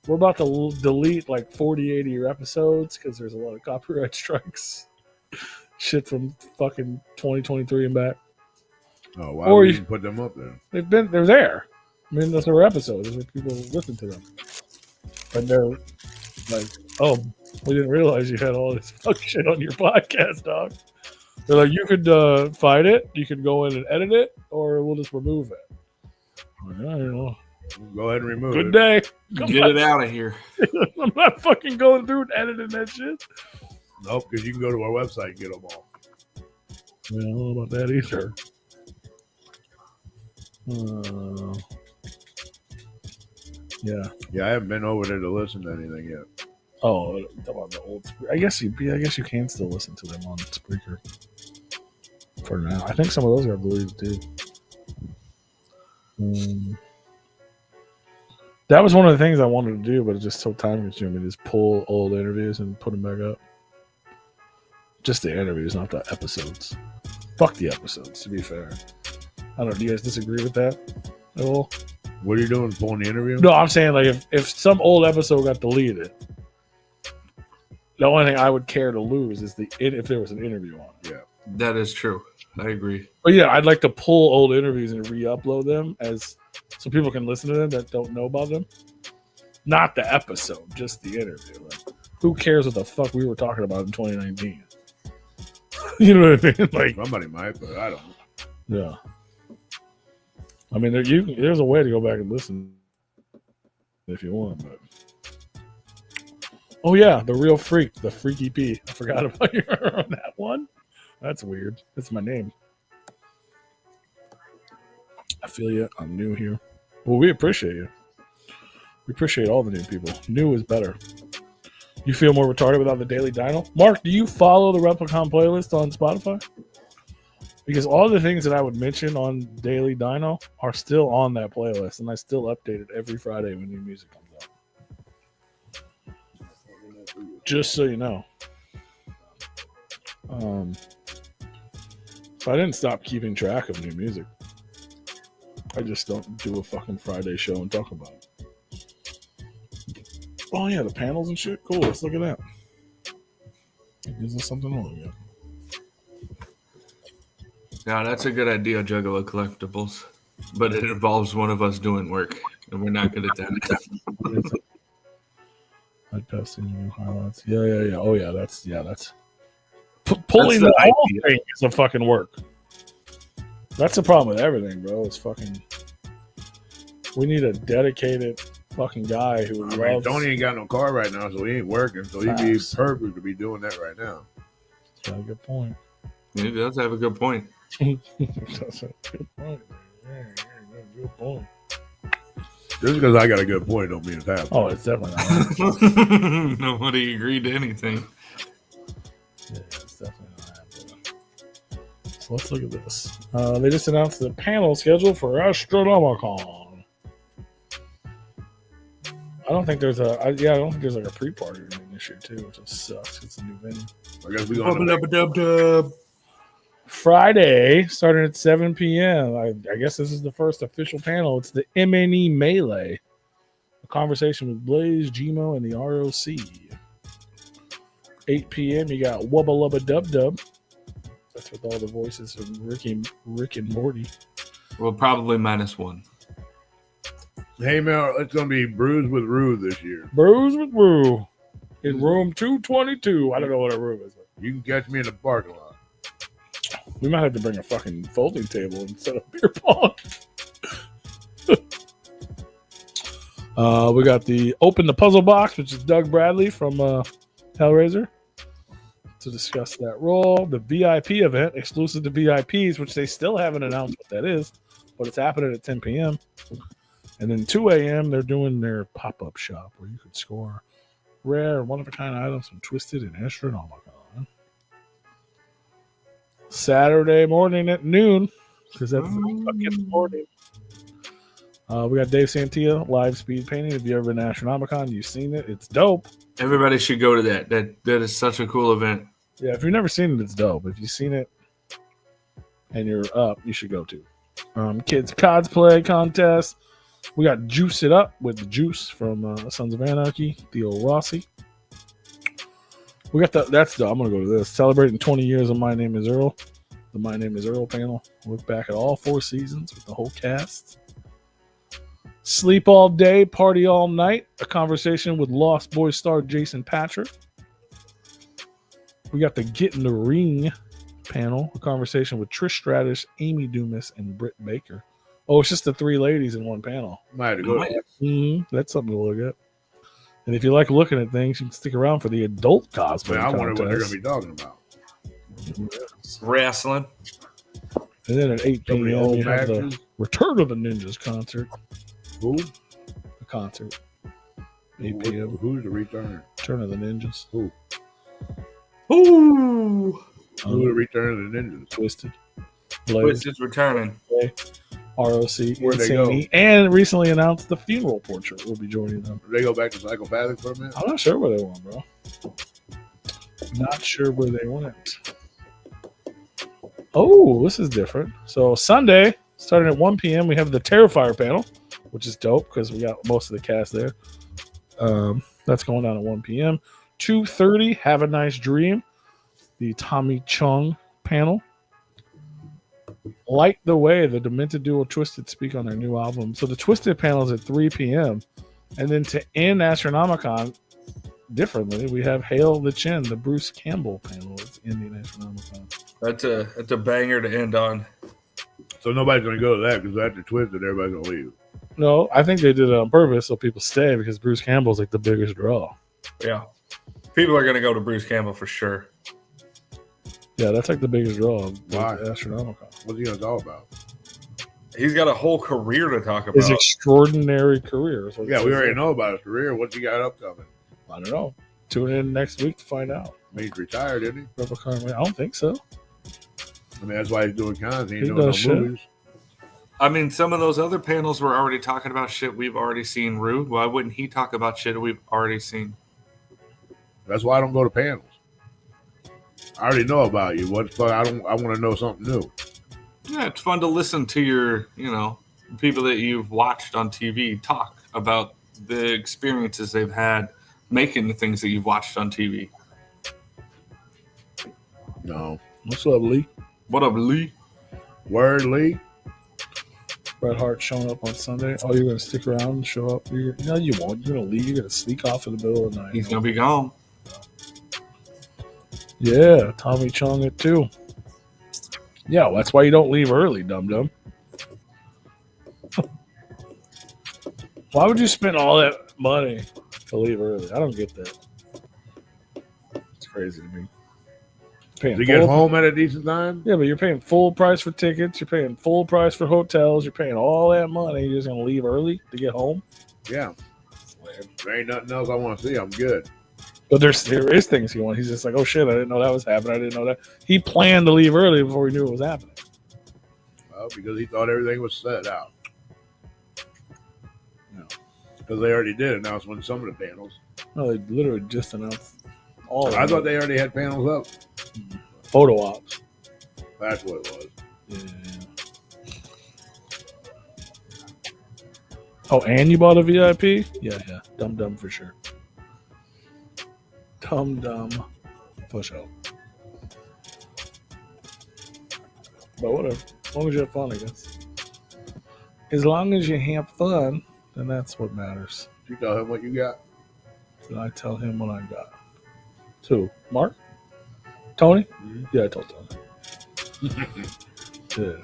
we're about to delete like 40, 80 of your episodes because there's a lot of copyright strikes. Shit from fucking 2023 and back. Oh, why Or would you- you even put them up there? They're there. I mean, those are episodes. That's where people listen to them. But Like, oh, we didn't realize you had all this fuck shit on your podcast, dog. They're like, you could find it, you could go in and edit it, or we'll just remove it. Like, I don't know. Go ahead and remove Good it. day. Get it out of here. I'm not fucking going through and editing that shit. Nope, because you can go to our website and get them all. I don't know about that either. Yeah. Yeah, I haven't been over there to listen to anything yet. Oh, about the old. I guess you can still listen to them on Spreaker for now. I think some of those got deleted too. That was one of the things I wanted to do, but it's just so time consuming. Just pull old interviews and put them back up. Just the interviews, not the episodes. Fuck the episodes. To be fair, I don't know. Do you guys disagree with that at all? What are you doing? Pulling the interview? No, I'm saying like if some old episode got deleted, the only thing I would care to lose is if there was an interview on it. Yeah, That is true. I agree. But yeah, I'd like to pull old interviews and re-upload them so people can listen to them that don't know about them. Not the episode, just the interview. Like, who cares what the fuck we were talking about in 2019? You know what I mean? Like, somebody might, but I don't. yeah. I mean, there's a way to go back and listen if you want, but. Oh yeah, the real freak, the Freaky P. I forgot about you on that one. That's weird. That's my name. I feel you. I'm new here. Well, we appreciate you. We appreciate all the new people. New is better. You feel more retarded without the Daily Dino? Mark, do you follow the Replicon playlist on Spotify? Because all the things that I would mention on Daily Dino are still on that playlist, and I still update it every Friday when new music comes out. Just so you know. So I didn't stop keeping track of new music. I just don't do a fucking Friday show and talk about it. Oh yeah, the panels and shit. Cool. Let's look at that. It gives us something on again. Yeah, that's a good idea, Juggalo Collectibles. But it involves one of us doing work, and we're not good at that. I'd pass in new highlights. Yeah. Oh yeah, that's pulling That's the the whole idea. thing is a fucking work. That's the problem with everything, bro. It's fucking. We need a dedicated fucking guy who I mean, loves. Tony ain't got no car right now, so he ain't working. So he'd be perfect to be doing that right now. That's a good point. He does have a good point. That's a good point. Yeah, good point. Just because I got a good point don't mean it's happening. Oh, it's definitely not. Nobody agreed to anything. Yeah, it's definitely not happening. So let's look at this. They just announced the panel schedule for Astronomicon. I don't think there's like a pre-party or anything this year too, which just sucks. It's a new venue. I guess we're going to Dub. Friday, starting at 7 p.m. I guess this is the first official panel. It's the MNE Melee, a conversation with Blaze, Gmo, and the ROC. 8 p.m. You got Wubba Lubba Dub Dub. That's with all the voices of Rick and Morty. Well, probably -1. Hey, man, it's going to be Brews with Rue this year. Brews with Brew in room 222. I don't know what a room is. You can catch me in the parking lot. We might have to bring a fucking folding table instead of beer pong. We got the Open the Puzzle Box, which is Doug Bradley from Hellraiser, to discuss that role. The VIP event, exclusive to VIPs, which they still haven't announced what that is, but it's happening at 10 p.m. And then 2 a.m., they're doing their pop-up shop where you could score rare, one-of-a-kind items from Twisted and Astronomicon. Saturday morning at noon, because that's fucking morning. We got Dave Santia live speed painting. If you ever been to Astronomicon, you've seen it. It's dope. Everybody should go to that. That is such a cool event. Yeah, if you've never seen it, it's dope. If you've seen it and you're up, you should go to. Kids cosplay contest. We got Juice It Up with the Juice from Sons of Anarchy, Theo Rossi. We got I'm going to go to this. Celebrating 20 years of My Name is Earl. The My Name is Earl panel. Look back at all 4 seasons with the whole cast. Sleep all day, party all night. A conversation with Lost Boys star Jason Patrick. We got the Get in the Ring panel. A conversation with Trish Stratus, Amy Dumas, and Britt Baker. Oh, it's just the three ladies in one panel. Might have to go. That's something to look at. And if you like looking at things, you can stick around for the adult cosplay. Man, I wonder what they're contest. going to be talking about. Wrestling. And then at 8 So many p.m. old you have the matches. Return of the Ninjas concert. Who? The concert. 8 p.m. Who's the return? Return of the Ninjas. Who? Ooh. Who the return of the ninjas? Twisted. Twitch is returning. ROC. Where'd they go? Insanity, and recently announced the Funeral Portrait will be joining them. They go back to psychopathic for a minute? I'm not sure where they went, bro. Not sure where they went. Oh, this is different. So Sunday, starting at 1 p.m., we have the Terrifier panel, which is dope because we got most of the cast there. That's going down at 1 p.m. 2:30, Have a Nice Dream, the Tommy Chung panel. Light the Way, the Demented duo Twisted speak on their new album. So the Twisted panel is at 3 p.m. And then to end Astronomicon differently, we have Hail the Chin, the Bruce Campbell panel. It's ending Astronomicon. That's a banger to end on. So nobody's going to go to that because after Twisted, everybody's going to leave. No, I think they did it on purpose so people stay because Bruce Campbell's like the biggest draw. Yeah. People are going to go to Bruce Campbell for sure. Yeah, that's like the biggest draw of Why? Astronomicon. What's he going to talk about? He's got a whole career to talk about. His extraordinary career. is what Yeah, it we says already there. know about his career. What's he got upcoming? I don't know. Tune in next week to find out. I mean, he's retired, isn't he? Replicon, I don't think so. I mean, that's why he's doing cons. He ain't He doing no does shit. movies. I mean, some of those other panels were already talking about shit we've already seen. Rude. Why wouldn't he talk about shit we've already seen? That's why I don't go to panels. I already know about you. What the fuck? I want to know something new. Yeah, it's fun to listen to your, people that you've watched on TV talk about the experiences they've had making the things that you've watched on TV. No. What's up, Lee? What up, Lee? Word, Lee? Bret Hart showing up on Sunday. Oh, you're going to stick around and show up? No, you won't. You're going to leave. You're going to sneak off in the middle of the night. He's going to be gone. Yeah, Tommy Chung at 2. Yeah, well, that's why you don't leave early, dum-dum. Why would you spend all that money to leave early? I don't get that. It's crazy to me. Paying To get full- home at a decent time? Yeah, but you're paying full price for tickets. You're paying full price for hotels. You're paying all that money. You're just going to leave early to get home? Yeah. If there ain't nothing else I want to see, I'm good. But there is things he wants. He's just like, oh, shit, I didn't know that was happening. I didn't know that. He planned to leave early before he knew it was happening. Well, because he thought everything was set out. No. Because they already did announce when some of the panels. No, they literally just announced all of I them. thought they already had panels up. Photo ops. That's what it was. Yeah. Oh, and you bought a VIP? Yeah. Dum for sure. Dum for sure. But whatever. As long as you have fun, I guess. As long as you have fun, then that's what matters. You tell him what you got. Did I tell him what I got? Who? Mark? Tony? Mhm. Yeah, I told Tony. Yeah.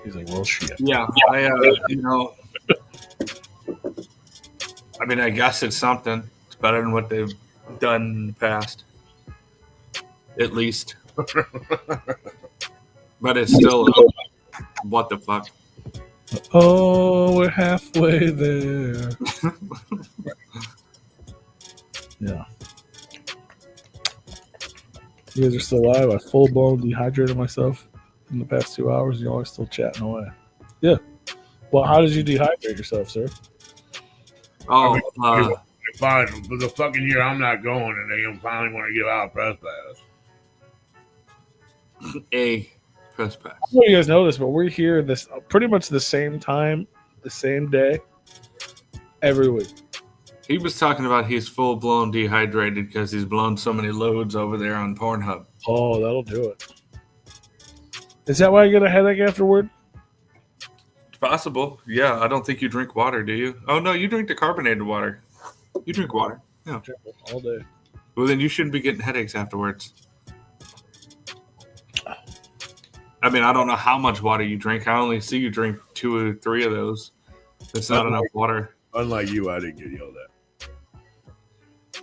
He's like, well, shit. Yeah, I mean, I guess it's something. It's better than what they've done in the past, at least. But it's still, what the fuck? Oh, we're halfway there. Yeah. You guys are still alive. I full blown dehydrated myself in the past 2 hours. You're always still chatting away. Yeah. Well, how did you dehydrate yourself, sir? Oh, Fine, for the fucking year I'm not going, and they finally want to give out a press pass. a press pass. I don't know if you guys know this, but we're here this pretty much the same time, the same day, every week. He was talking about he's full blown dehydrated because he's blown so many loads over there on Pornhub. Oh, that'll do it. Is that why I get a headache afterward? possible. Yeah, I don't think you drink water, do you? Oh no, you drink the carbonated water. You drink water. Yeah. All day. Well, then you shouldn't be getting headaches afterwards. I mean, I don't know how much water you drink. I only see you drink 2 or 3 of those. That's not enough water. Unlike you, I didn't get yelled at.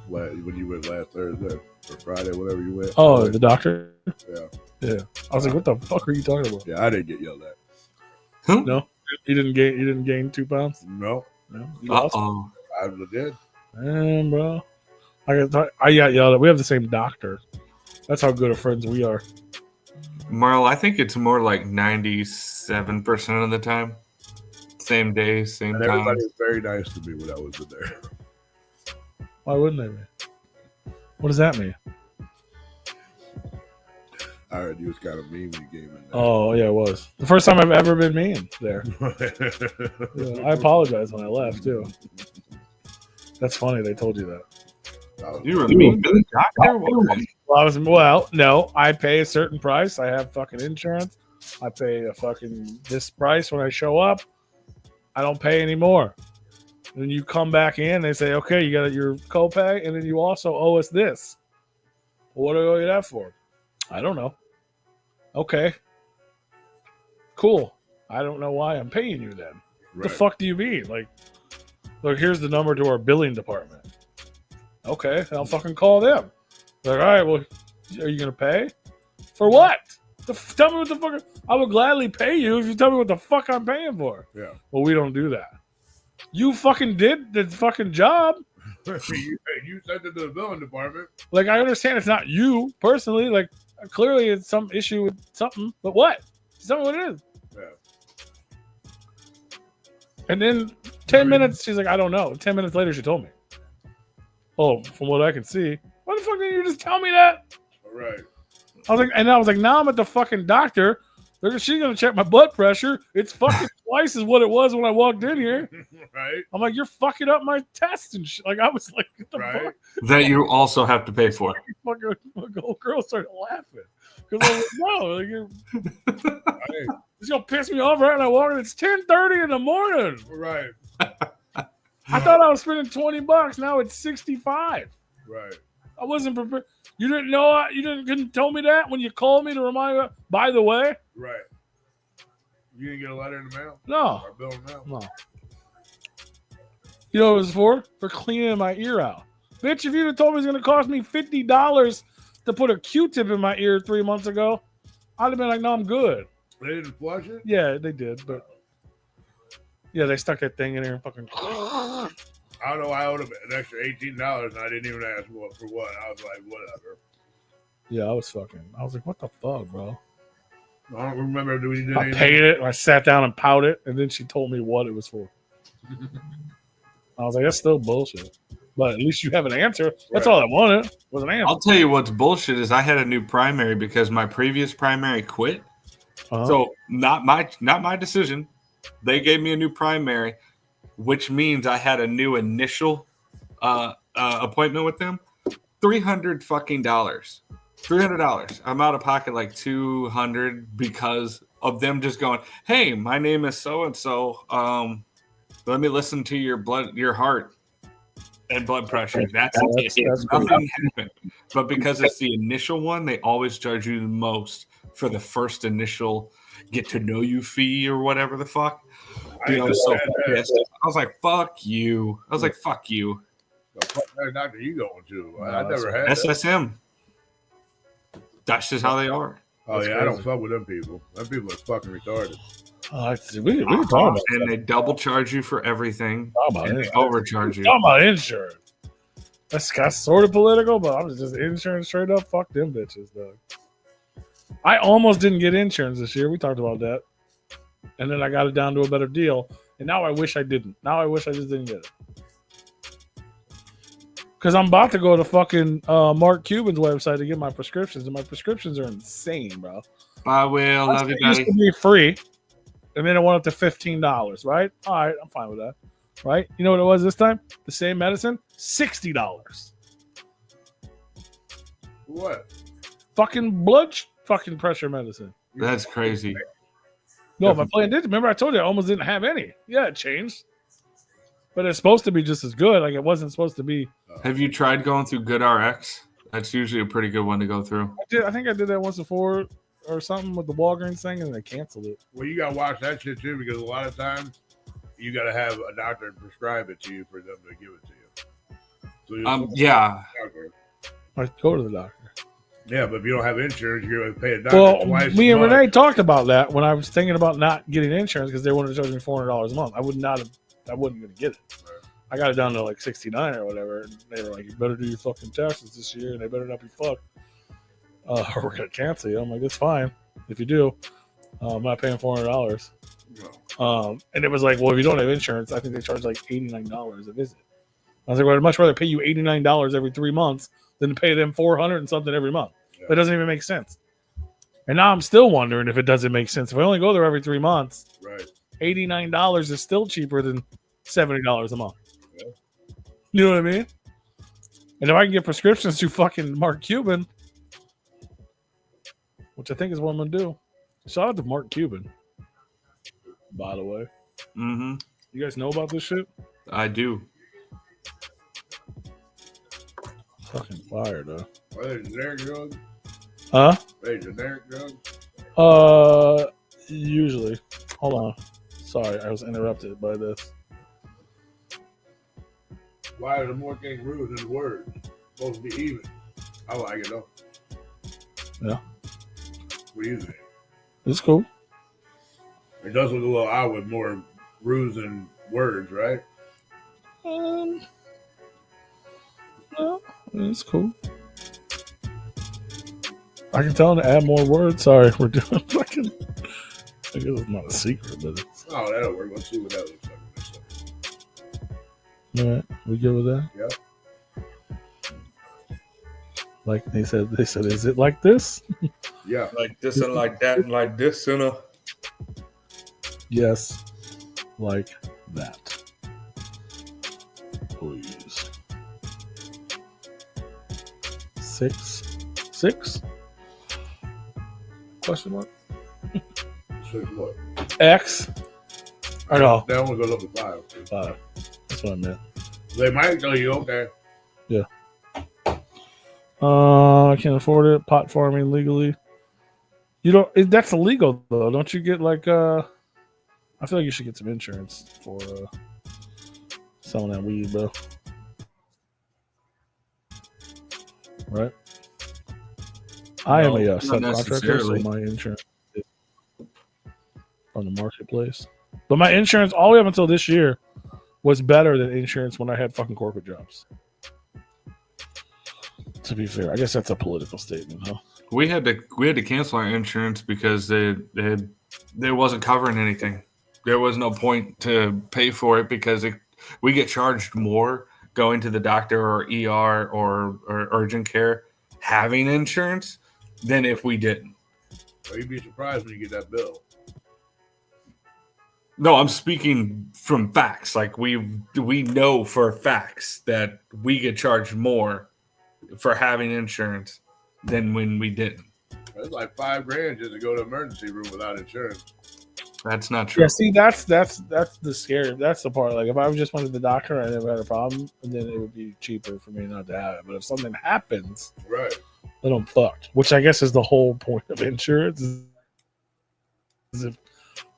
When you went last Thursday or Friday, whatever you went. Oh, the doctor? Yeah. Yeah. I was like, what the fuck are you talking about? Yeah, I didn't get yelled at. Who? No? You didn't gain 2 pounds? No, No. You lost? Uh-oh. I did. Man, bro. I got yelled at. We have the same doctor. That's how good of friends we are. Marl, I think it's more like 97% of the time. Same day, same And time. everybody was very nice to me when I was in there. Why wouldn't they be? What does that mean? I heard you was kind of mean when you came in there. Oh, yeah, it was. The first time I've ever been mean there. Yeah, I apologize when I left, too. That's funny they told you that. You were mean to the doctor? Well, no, I pay a certain price. I have fucking insurance. I pay a fucking this price when I show up. I don't pay anymore. Then you come back in, they say, okay, you got your copay, and then you also owe us this. Well, what do I owe you that for? I don't know. Okay. Cool. I don't know why I'm paying you then. What the fuck do you mean? Like, look, here's the number to our billing department. Okay, I'll fucking call them. Like, all right, well, are you going to pay? For what? Tell me what the fuck. I would gladly pay you if you tell me what the fuck I'm paying for. Yeah. Well, we don't do that. You fucking did the fucking job. You sent it to the billing department. Like, I understand it's not you personally. Like, clearly it's some issue with something. But what? Tell me what it is. Yeah. And then 10 minutes, she's like, I don't know. 10 minutes later, she told me. Oh, from what I can see. Why the fuck didn't you just tell me that? All right. I was like, now I'm at the fucking doctor. She's gonna check my blood pressure. It's fucking twice as what it was when I walked in here. Right. I'm like, you're fucking up my tests and shit. Like, I was like, what the Right. fuck? That you also have to pay for. Fucking old girl started laughing because I was like, no, like, Right. it's gonna piss me off right when I walk in. It's 10:30 in the morning. Right. I thought I was spending $20. Now it's 65. Right. I wasn't prepared. You didn't know. Couldn't tell me that when you called me to remind me. By the way, Right. You didn't get a letter in the mail? no, Or a bill in the mail? no. You know what it was for? For cleaning my ear out. Bitch, if you'd have told me it was going to cost me $50 to put a Q-tip in my ear 3 months ago, I'd have been like, no, I'm good. They didn't flush it? Yeah, they did, but yeah, they stuck that thing in there and fucking. I don't know. I owed them an extra $18 and I didn't even ask for what. I was like, whatever. Yeah, I was like, what the fuck, bro? I don't remember. Do we do I paid it. And I sat down and pouted, and then she told me what it was for. I was like, that's still bullshit. But at least you have an answer. That's all I wanted was an answer. I'll tell you what's bullshit is I had a new primary because my previous primary quit. Uh-huh. So not my decision. They gave me a new primary, which means I had a new initial appointment with them. $300. I'm out of pocket like $200 because of them just going, hey, my name is so and so. Let me listen to your heart and blood pressure. That's nothing happened. But because it's the initial one, they always charge you the most for the first initial get to know you fee or whatever the fuck. Dude, I was so pissed. I was like, fuck you. What kind of doctor you going to? I never had that. SSM. That's just how they are. Oh, yeah. I don't fuck with them people. Them people are fucking retarded. We can talk about And they double charge you for everything. And they overcharge you. Talk about insurance. That's sort of political, but I'm just insurance straight up. Fuck them bitches, dog. I almost didn't get insurance this year. We talked about that. And then I got it down to a better deal. And now I wish I didn't. Now I wish I just didn't get it. Because I'm about to go to fucking Mark Cuban's website to get my prescriptions. And my prescriptions are insane, bro. I will. Love you, buddy. It used to be free. And then it went up to $15, right? All right, I'm fine with that. Right? You know what it was this time? The same medicine? $60. What? Fucking blood fucking pressure medicine. That's crazy. No, my plan did. Remember, I told you I almost didn't have any. Yeah, it changed, but it's supposed to be just as good. Like it wasn't supposed to be. Have you tried going through GoodRx? That's usually a pretty good one to go through. I think I did that once before or something with the Walgreens thing, and they canceled it. Well, you gotta watch that shit too, because a lot of times you gotta have a doctor prescribe it to you for them to give it to you. So Yeah. I go to the doctor. Yeah, but if you don't have insurance, you're gonna pay a doctor Well, twice. me and a month. Renee talked about that when I was thinking about not getting insurance because they wanted to charge me $400 a month. I wasn't going to get it. I got it down to like 69 or whatever, and they were like, "You better do your fucking taxes this year, and they better not be fucked, or we're gonna cancel you." I'm like, "That's fine if you do. I'm not paying $400." And it was like, "Well, if you don't have insurance, I think they charge like $89 a visit." I was like, "Well, I'd much rather pay you $89 every 3 months than to pay them $400 and something every month." Yeah. That doesn't even make sense. And now I'm still wondering if it doesn't make sense. If I only go there every 3 months, Right. $89 is still cheaper than $70 a month. Yeah. You know what I mean? And if I can get prescriptions through fucking Mark Cuban, which I think is what I'm gonna do. Shout out to Mark Cuban, by the way. Mm-hmm. You guys know about this shit? I do. Fucking fire, though. Are they generic drugs? Huh? Are they generic drugs? Usually. Hold on. Sorry, I was interrupted by this. Why are there more kangaroos than words? Supposed to be even. I like it though. Yeah. What do you think? It's cool. It does look a little odd with more roos than words, right? No, it's cool. I can tell them to add more words. Sorry, we're doing fucking. I guess it's not a secret, but it's. Oh, that'll work. Let's see what that looks like. All right, we good with that? Yep. Like they said, is it like this? Yeah. Like this and like that and like this and Yes, like that. Please. 6? Question mark? So what? X? Or no? That one goes up to 5. 5. That's what I meant. They might tell you, okay. I can't afford it. Pot farming legally. You don't. That's illegal though. Don't you get like? I feel like you should get some insurance for selling that weed, bro. Right. I am a not subcontractor, so necessarily. my insurance is on the marketplace. But my insurance, all the way up until this year, was better than insurance when I had fucking corporate jobs. To be fair, I guess that's a political statement, huh? we had to cancel our insurance because they wasn't covering anything. There was no point to pay for it because we get charged more going to the doctor or ER or urgent care having insurance than if we didn't. Well, you'd be surprised when you get that bill. No, I'm speaking from facts. Like we know for facts that we get charged more for having insurance than when we didn't. It's like $5,000 just to go to the emergency room without insurance. That's not true. Yeah, see, that's the scary. That's the part. Like, if I just went to the doctor and I never had a problem, then it would be cheaper for me not to have it. But if something happens, Right. then I'm fucked. Which I guess is the whole point of insurance. Is if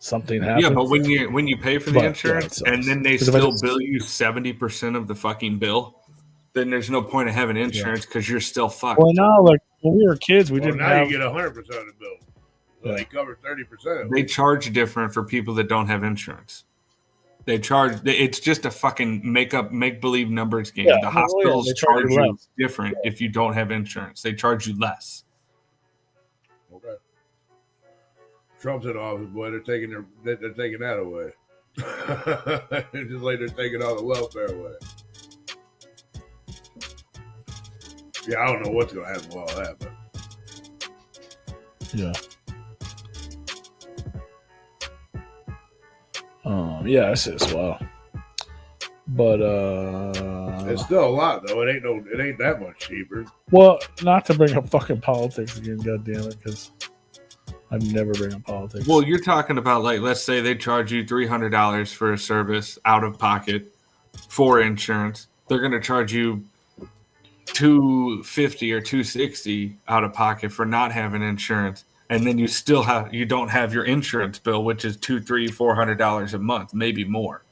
something happens. Yeah, but when you pay for the But, yeah, insurance it sucks. and then they 'Cause if I still just- bill you 70% of the fucking bill, then there's no point of having insurance because you're still fucked. Well, now, like when we were kids, we Well, didn't now have. you get 100% of the bill. So Yeah. they cover 30%. They charge different for people that don't have insurance. It's just a fucking make believe numbers game. Yeah, the well, hospitals yeah, they charge charge you you less. different if you don't have insurance. They charge you less. Okay. Trump's in office, boy. They're taking that away. It's just like they're taking all the welfare away. Yeah, I don't know what's gonna happen with all that, but Yeah. Yeah, it's just wow. But it's still a lot though. It ain't that much cheaper. well, not to bring up fucking politics again, goddamn it, because I've never bring up politics. Well, you're talking about, like, let's say they charge you $300 for a service out of pocket for insurance. They're going to charge you $250 or $260 out of pocket for not having insurance, and then you don't have your insurance bill, which is $200-$400 a month, maybe more.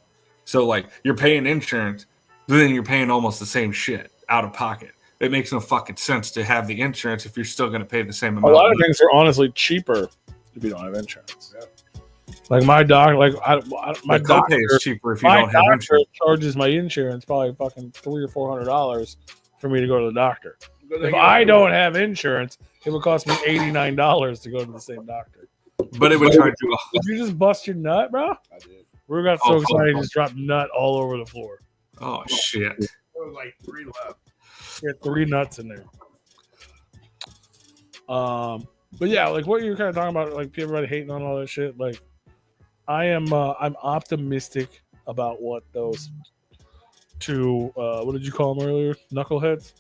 So, like, you're paying insurance, but then you're paying almost the same shit out of pocket. It makes no fucking sense to have the insurance if you're still going to pay the same amount. A lot of things are honestly cheaper if you don't have insurance. Yeah. Like my doctor, my copay is cheaper if you don't have insurance. Charges my insurance probably fucking $300 or $400 for me to go to the doctor. If I don't have insurance, it would cost me $89 to go to the same doctor. But it would charge you. Did you just bust your nut, bro? I did. We got so excited, just dropped nut all over the floor. Oh shit! There was like 3 left. You had 3 nuts in there. But yeah, like what you're kind of talking about, like everybody hating on all that shit. Like, I'm optimistic about what those 2 what did you call them earlier? Knuckleheads.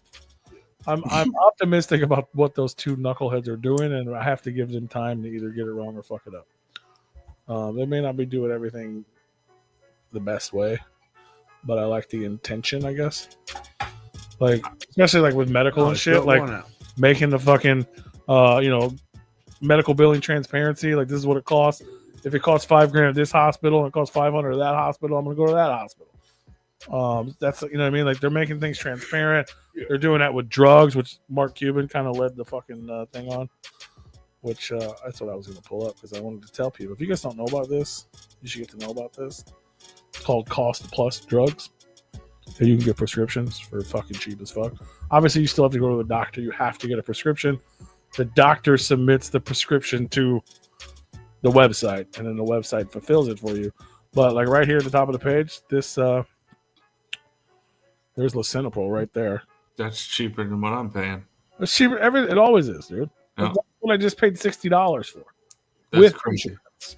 I'm optimistic about what those 2 knuckleheads are doing, and I have to give them time to either get it wrong or fuck it up. They may not be doing everything the best way, but I like the intention, I guess. Like, especially like with medical and shit, like making the fucking, medical billing transparency. Like, this is what it costs. If it costs $5,000 at this hospital and it costs $500 at that hospital, I'm gonna go to that hospital. That's, you know what I mean? Like, they're making things transparent. Yeah. They're doing that with drugs, which Mark Cuban kind of led the fucking thing on. Which that's what I was gonna pull up because I wanted to tell people. If you guys don't know about this, you should get to know about this. It's called Cost Plus Drugs. And you can get prescriptions for fucking cheap as fuck. Obviously, you still have to go to the doctor. You have to get a prescription. The doctor submits the prescription to the website, and then the website fulfills it for you. But like right here at the top of the page, this there's Lisinopril right there. That's cheaper than what I'm paying. It's cheaper. It always is, dude. Yeah. That's what I just paid $60 for. That's with crazy. Insurance.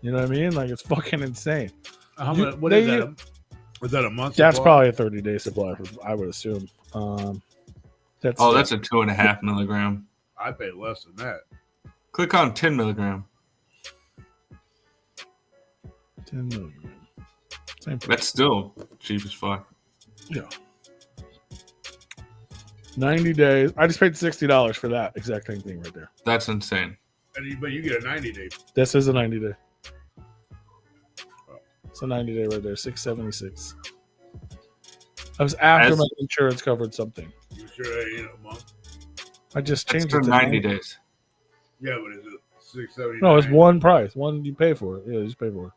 You know what I mean? Like, it's fucking insane. What is that? Was that a month? That's supply? probably a 30-day supply, I would assume. That's a 2.5 milligram. I pay less than that. Click on 10 milligram. 10 milligram. Same price. That's still cheap as fuck. Yeah. 90 days. I just paid $60 for that exact same thing right there. That's insane. But you get a 90-day. This is a 90-day. It's a 90-day right there. $676. That was after my insurance covered something. You sure that ain't a month? I just changed for it to 90 days. Yeah, but is it $679? No, it's one price. One you pay for it. Yeah, you just pay for it.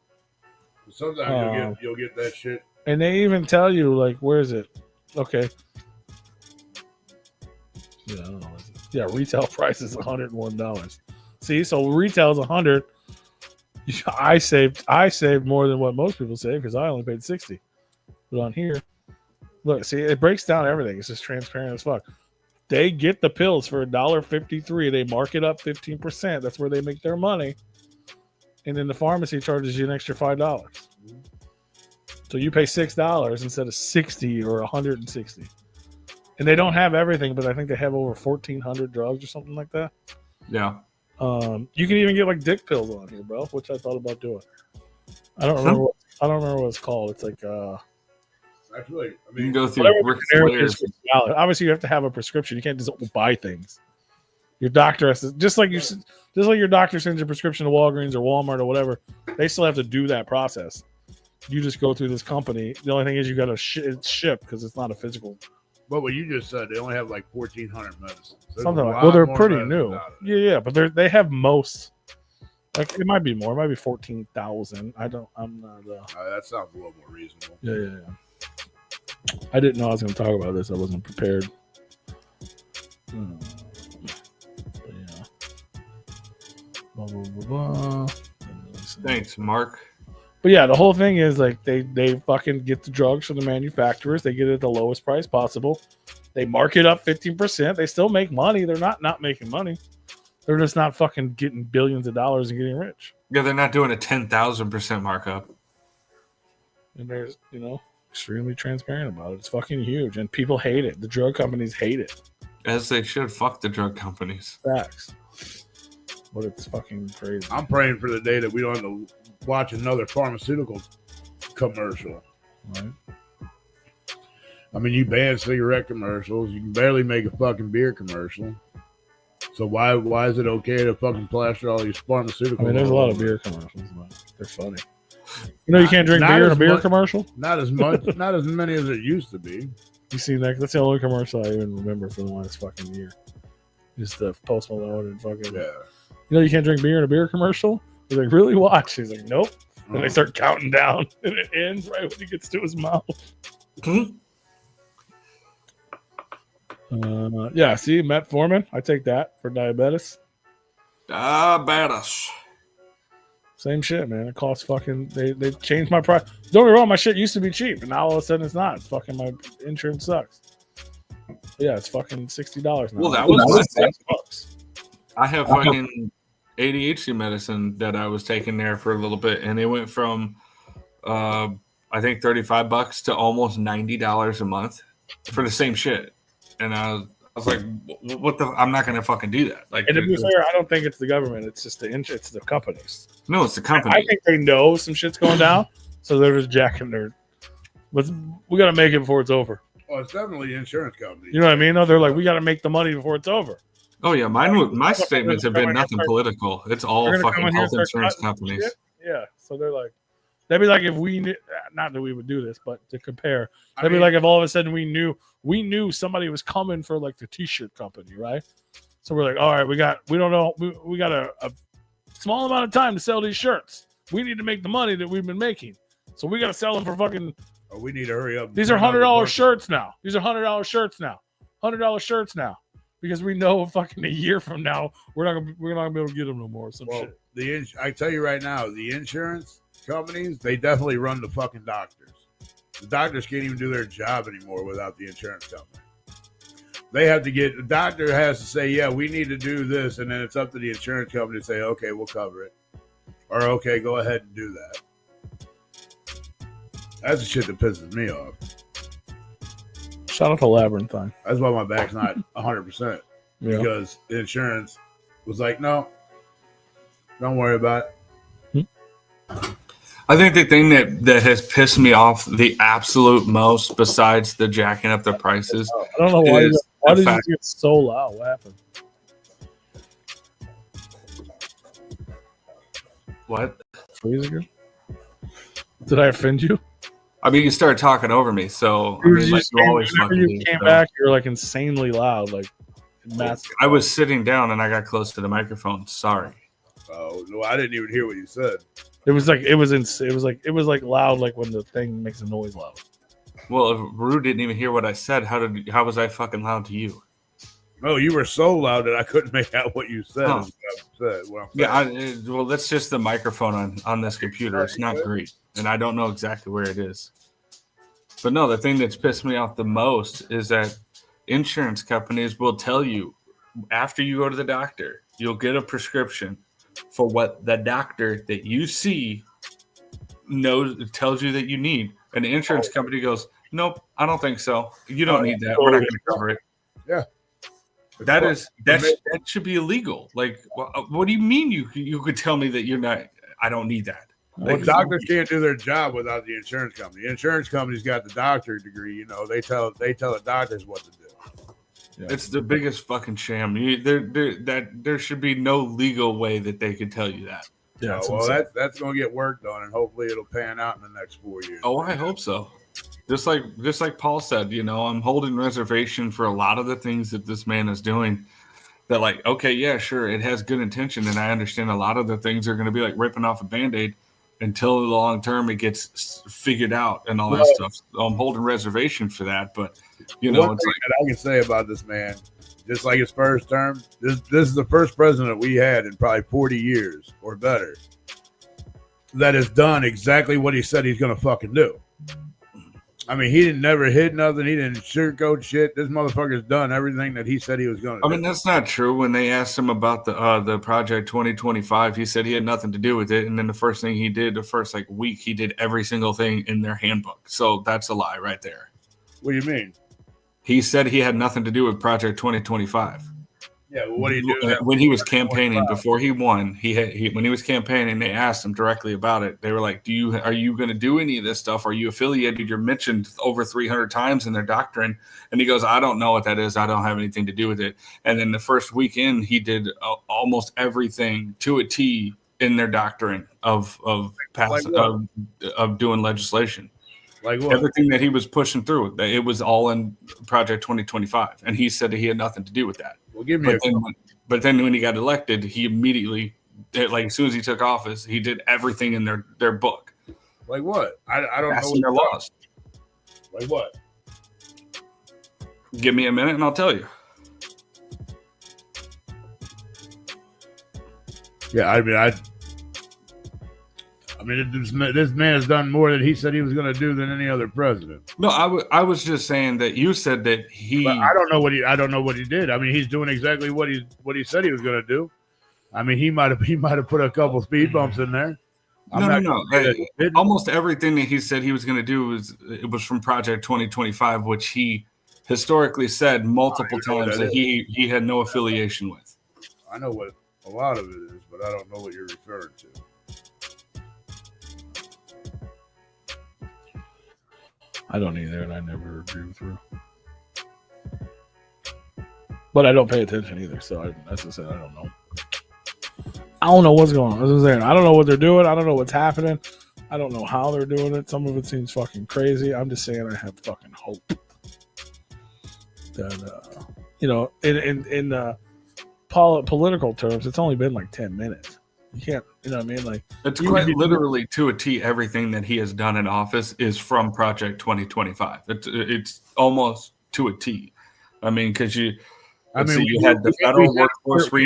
Sometimes you'll get that shit. And they even tell you, like, where is it? Okay. Yeah, I don't know. Yeah, retail price is $101. See, so retail is $100. I saved more than what most people save because I only paid $60. But on here, look, see, it breaks down everything. It's just transparent as fuck. They get the pills for $1.53. They mark it up 15%. That's where they make their money. And then the pharmacy charges you an extra $5. So you pay $6 instead of $60 or $160. And they don't have everything, but I think they have over 1,400 drugs or something like that. Yeah. You can even get like dick pills on here, bro, which I thought about doing. I don't remember what it's called. It's like actually, I you mean, can go through Rick Flair's. Obviously, you have to have a prescription. You can't just buy things. Your doctor has to, just like your doctor sends your prescription to Walgreens or Walmart or whatever. They still have to do that process. You just go through this company. The only thing is you got to ship because it's not a physical. But what you just said, they only have like 1,400 medicines. Something like. Well, they're pretty new. Yeah, but they have most. Like, it might be more. It might be 14,000. I'm not. That sounds a little more reasonable. Yeah. I didn't know I was going to talk about this. I wasn't prepared. But yeah. Blah, blah, blah, blah. Thanks, Mark. But yeah, the whole thing is like they fucking get the drugs from the manufacturers. They get it at the lowest price possible. They mark it up 15%. They still make money. They're not making money. They're just not fucking getting billions of dollars and getting rich. Yeah, they're not doing a 10,000% markup. And they're, extremely transparent about it. It's fucking huge. And people hate it. The drug companies hate it. As they should. Fuck the drug companies. Facts. but it's fucking crazy. I'm praying for the day that we don't have to watch another pharmaceutical commercial. Right? I mean, you ban cigarette commercials. You can barely make a fucking beer commercial. So why is it okay to fucking plaster all these pharmaceuticals? I mean, there's a lot of beer commercials, but they're funny. You know, you can't drink beer in a beer commercial. Not as much, not as many as it used to be. You see that? That's the only commercial I even remember for the last fucking year. Just the Post Malone and fucking. Yeah. You know, you can't drink beer in a beer commercial. He's like, really? Watch. He's like, nope. And they start counting down, and it ends right when he gets to his mouth. Yeah, see, metformin. I take that for diabetes. Diabetes. Same shit, man. It costs fucking. They changed my price. Don't get me wrong, my shit used to be cheap, and now all of a sudden it's not. It's fucking my insurance sucks. Yeah, it's fucking $60 now. Well, that was $6. I have fucking ADHD medicine that I was taking there for a little bit, and it went from I think $35 to almost $90 a month for the same shit. And I was like, "What the? I'm not gonna fucking do that." Like, and to be fair, I don't think it's the government. It's just it's the companies. No, it's the company. I think they know some shit's going down, so they're just jacking their. But we got to make it before it's over. Well, it's definitely the insurance company. You know what I mean? No, they're like, we got to make the money before it's over. Oh yeah, my statements have been nothing political. It's all fucking health insurance companies. Yeah, so they're like, that'd be like if we knew, not that we would do this, but to compare, that'd be like if all of a sudden we knew somebody was coming for like the t-shirt company, right? So we're like, all right, we got a small amount of time to sell these shirts. We need to make the money that we've been making, so we got to sell them for fucking. Oh, we need to hurry up. These are $100 shirts now. $100 shirts now. Because we know fucking a year from now we're not gonna be able to get them no more. Some shit. I tell you right now, the insurance companies, they definitely run the fucking doctors. The doctors can't even do their job anymore without the insurance company. They have to the doctor has to say, yeah, we need to do this, and then it's up to the insurance company to say, okay, we'll cover it, or okay, go ahead and do that. That's the shit that pisses me off. Shout out to Labyrinthine. That's why my back's not 100%. Because the insurance was like, no, don't worry about it. I think the thing that has pissed me off the absolute most, besides the jacking up the prices, I don't know why did you get so loud? What happened? What? Freeze again? Did I offend you? I mean, you started talking over me, so I mean, like you always fucking do. You came back, you were like insanely loud, like massive. I was sitting down and I got close to the microphone. Sorry. Oh no, I didn't even hear what you said. It was like loud, like when the thing makes a noise loud. Well, if Rue didn't even hear what I said, how was I fucking loud to you? No, you were so loud that I couldn't make out what you said. Well, that's just the microphone on this computer. It's not great, and I don't know exactly where it is. But no, the thing that's pissed me off the most is that insurance companies will tell you after you go to the doctor, you'll get a prescription for what the doctor that you see tells you that you need. And the insurance company goes, nope, I don't think so. You don't need that. We're not going to cover it. Yeah. That should be illegal. Like, what do you mean you could tell me that you're not? I don't need that. Well, doctors can't do their job without the insurance company. The insurance company's got the doctorate degree. You know, they tell the doctors what to do. Yeah. It's the biggest fucking sham. There should be no legal way that they could tell you that. Yeah, well, that's going to get worked on, and hopefully it'll pan out in the next 4 years. Oh, I hope so. Just like Paul said, you know, I'm holding reservation for a lot of the things that this man is doing. That like, okay, yeah, sure, it has good intention, and I understand a lot of the things are going to be like ripping off a Band-Aid until the long term it gets figured out and all that stuff. So I'm holding reservation for that, but you know, one thing that I can say about this man, just like his first term, this is the first president we had in probably 40 years or better that has done exactly what he said he's going to fucking do. I mean, he never hid nothing. He didn't sugarcoat shit. This motherfucker's done everything that he said he was going to do. I mean, that's not true. When they asked him about the Project 2025, he said he had nothing to do with it. And then the first thing he did, the first week, he did every single thing in their handbook. So that's a lie right there. What do you mean? He said he had nothing to do with Project 2025. Yeah, well, what do you do when he was campaigning before he won? When he was campaigning, they asked him directly about it. They were like, are you going to do any of this stuff? Are you affiliated? You're mentioned over 300 times in their doctrine. And he goes, I don't know what that is. I don't have anything to do with it. And then the first weekend, he did almost everything to a T in their doctrine of doing legislation. Like what? Everything that he was pushing through, it was all in Project 2025. And he said that he had nothing to do with that. Well, give me but then when he got elected, he immediately, like as soon as he took office, he did everything in their book. Like what? I don't know what their laws. Like what? Give me a minute and I'll tell you. Yeah, I mean, this man has done more than he said he was going to do than any other president. No, I was just saying that you said that he. But I don't know what he did. I mean, he's doing exactly what he said he was going to do. I mean, he might have put a couple speed bumps in there. No. Almost everything that he said he was going to do was from Project 2025, which he historically said multiple times that he had no affiliation with. I know what a lot of it is, but I don't know what you're referring to. I don't either, and I never agree with her. But I don't pay attention either, so as I said, I don't know. I don't know what's going on. As I was saying, I don't know what they're doing. I don't know what's happening. I don't know how they're doing it. Some of it seems fucking crazy. I'm just saying I have fucking hope that, in political terms, it's only been like 10 minutes. You can't, you know what I mean? Like, it's quite literally to a T. Everything that he has done in office is from Project 2025. It's almost to a T. I mean, because you had the federal workforce. We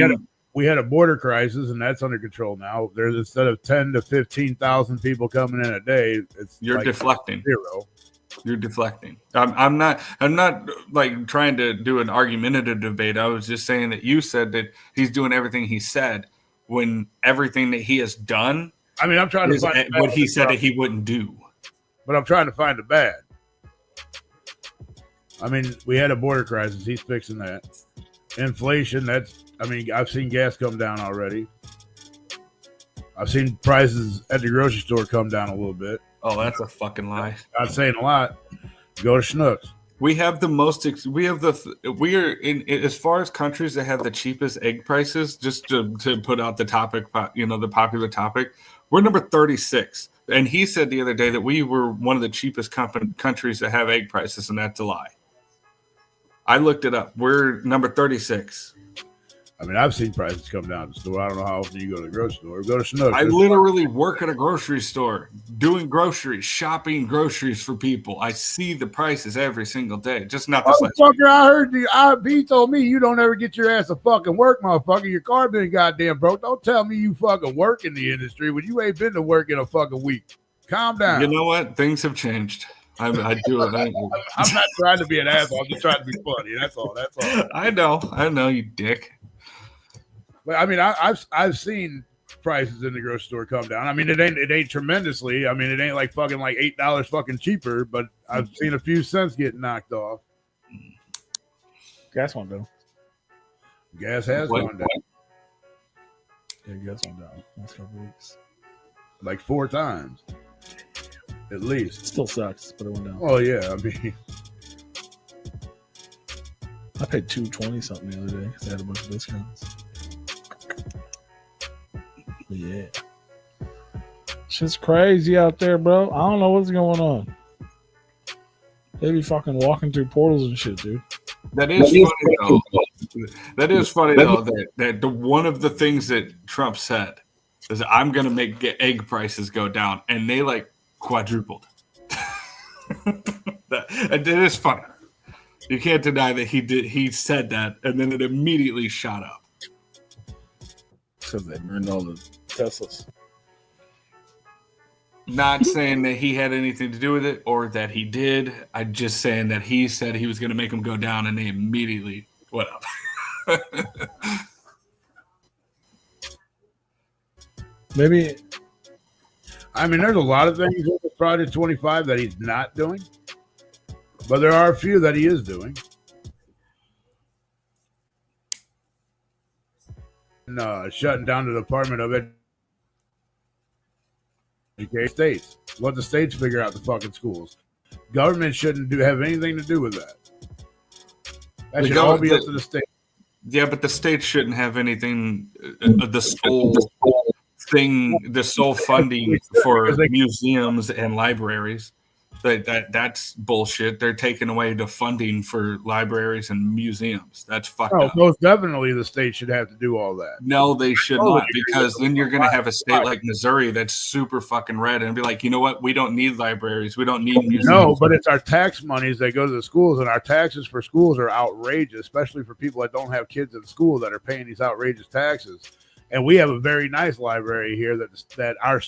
had a border crisis, and that's under control now. There's instead of 10 to 15,000 people coming in a day, you're like deflecting 0. You're deflecting. I'm not like trying to do an argumentative debate. I was just saying that you said that he's doing everything he said. When everything that he has done, I mean, I'm trying to find what he said that he wouldn't do. But I'm trying to find the bad. I mean, we had a border crisis. He's fixing that. Inflation, I've seen gas come down already. I've seen prices at the grocery store come down a little bit. Oh, that's a fucking lie. Not saying a lot. Go to Schnucks. We have the most. We are in as far as countries that have the cheapest egg prices. Just to put out the topic, the popular topic, we're number 36. And he said the other day that we were one of the cheapest countries that have egg prices, and that's a lie. I looked it up. We're number 36. I mean, I've seen prices come down at the store. I don't know how often you go to the grocery store. Go to Schnucks. I literally work at a grocery store doing groceries, shopping groceries for people. I see the prices every single day. Just not this motherfucker, I heard you. He told me you don't ever get your ass to fucking work, motherfucker. Your car been goddamn broke. Don't tell me you fucking work in the industry when you ain't been to work in a fucking week. Calm down. You know what? Things have changed. I do it. I'm not trying to be an asshole. I'm just trying to be funny. That's all. I know, you dick. But I mean, I've seen prices in the grocery store come down. I mean, it ain't tremendously. I mean, it ain't like fucking like $8 fucking cheaper, but I've seen a few cents get knocked off. Gas went down. Gas has gone down. Yeah, gas went down last couple weeks. Like 4 times. At least. It still sucks, but it went down. Oh yeah, I mean, I paid $2.20 something the other day because I had a bunch of discounts. But yeah, shit's crazy out there, bro. I don't know what's going on. They be fucking walking through portals and shit, dude. That is funny though. That is funny though. That one of the things that Trump said is, "I'm going to make egg prices go down," and they like quadrupled. It is funny. You can't deny that he did. He said that, and then it immediately shot up. Because they burned all the Teslas. Not saying that he had anything to do with it or that he did. I'm just saying that he said he was going to make them go down, and they immediately went up. Maybe. I mean, there's a lot of things with Project 25 that he's not doing, but there are a few that he is doing. shutting down the Department of Education. States. Let the states figure out the fucking schools. Government shouldn't have anything to do with that. That should all be up to the state. Yeah, but the state shouldn't have anything. The sole funding for museums and libraries. That's bullshit. They're taking away the funding for libraries and museums. That's fucked up. Most definitely the state should have to do all that. No, they should not, because then you're going to have a state like Missouri that's super fucking red and be like, you know what? We don't need libraries. We don't need museums. No, but it's our tax monies that go to the schools, and our taxes for schools are outrageous, especially for people that don't have kids in school that are paying these outrageous taxes. And we have a very nice library here that our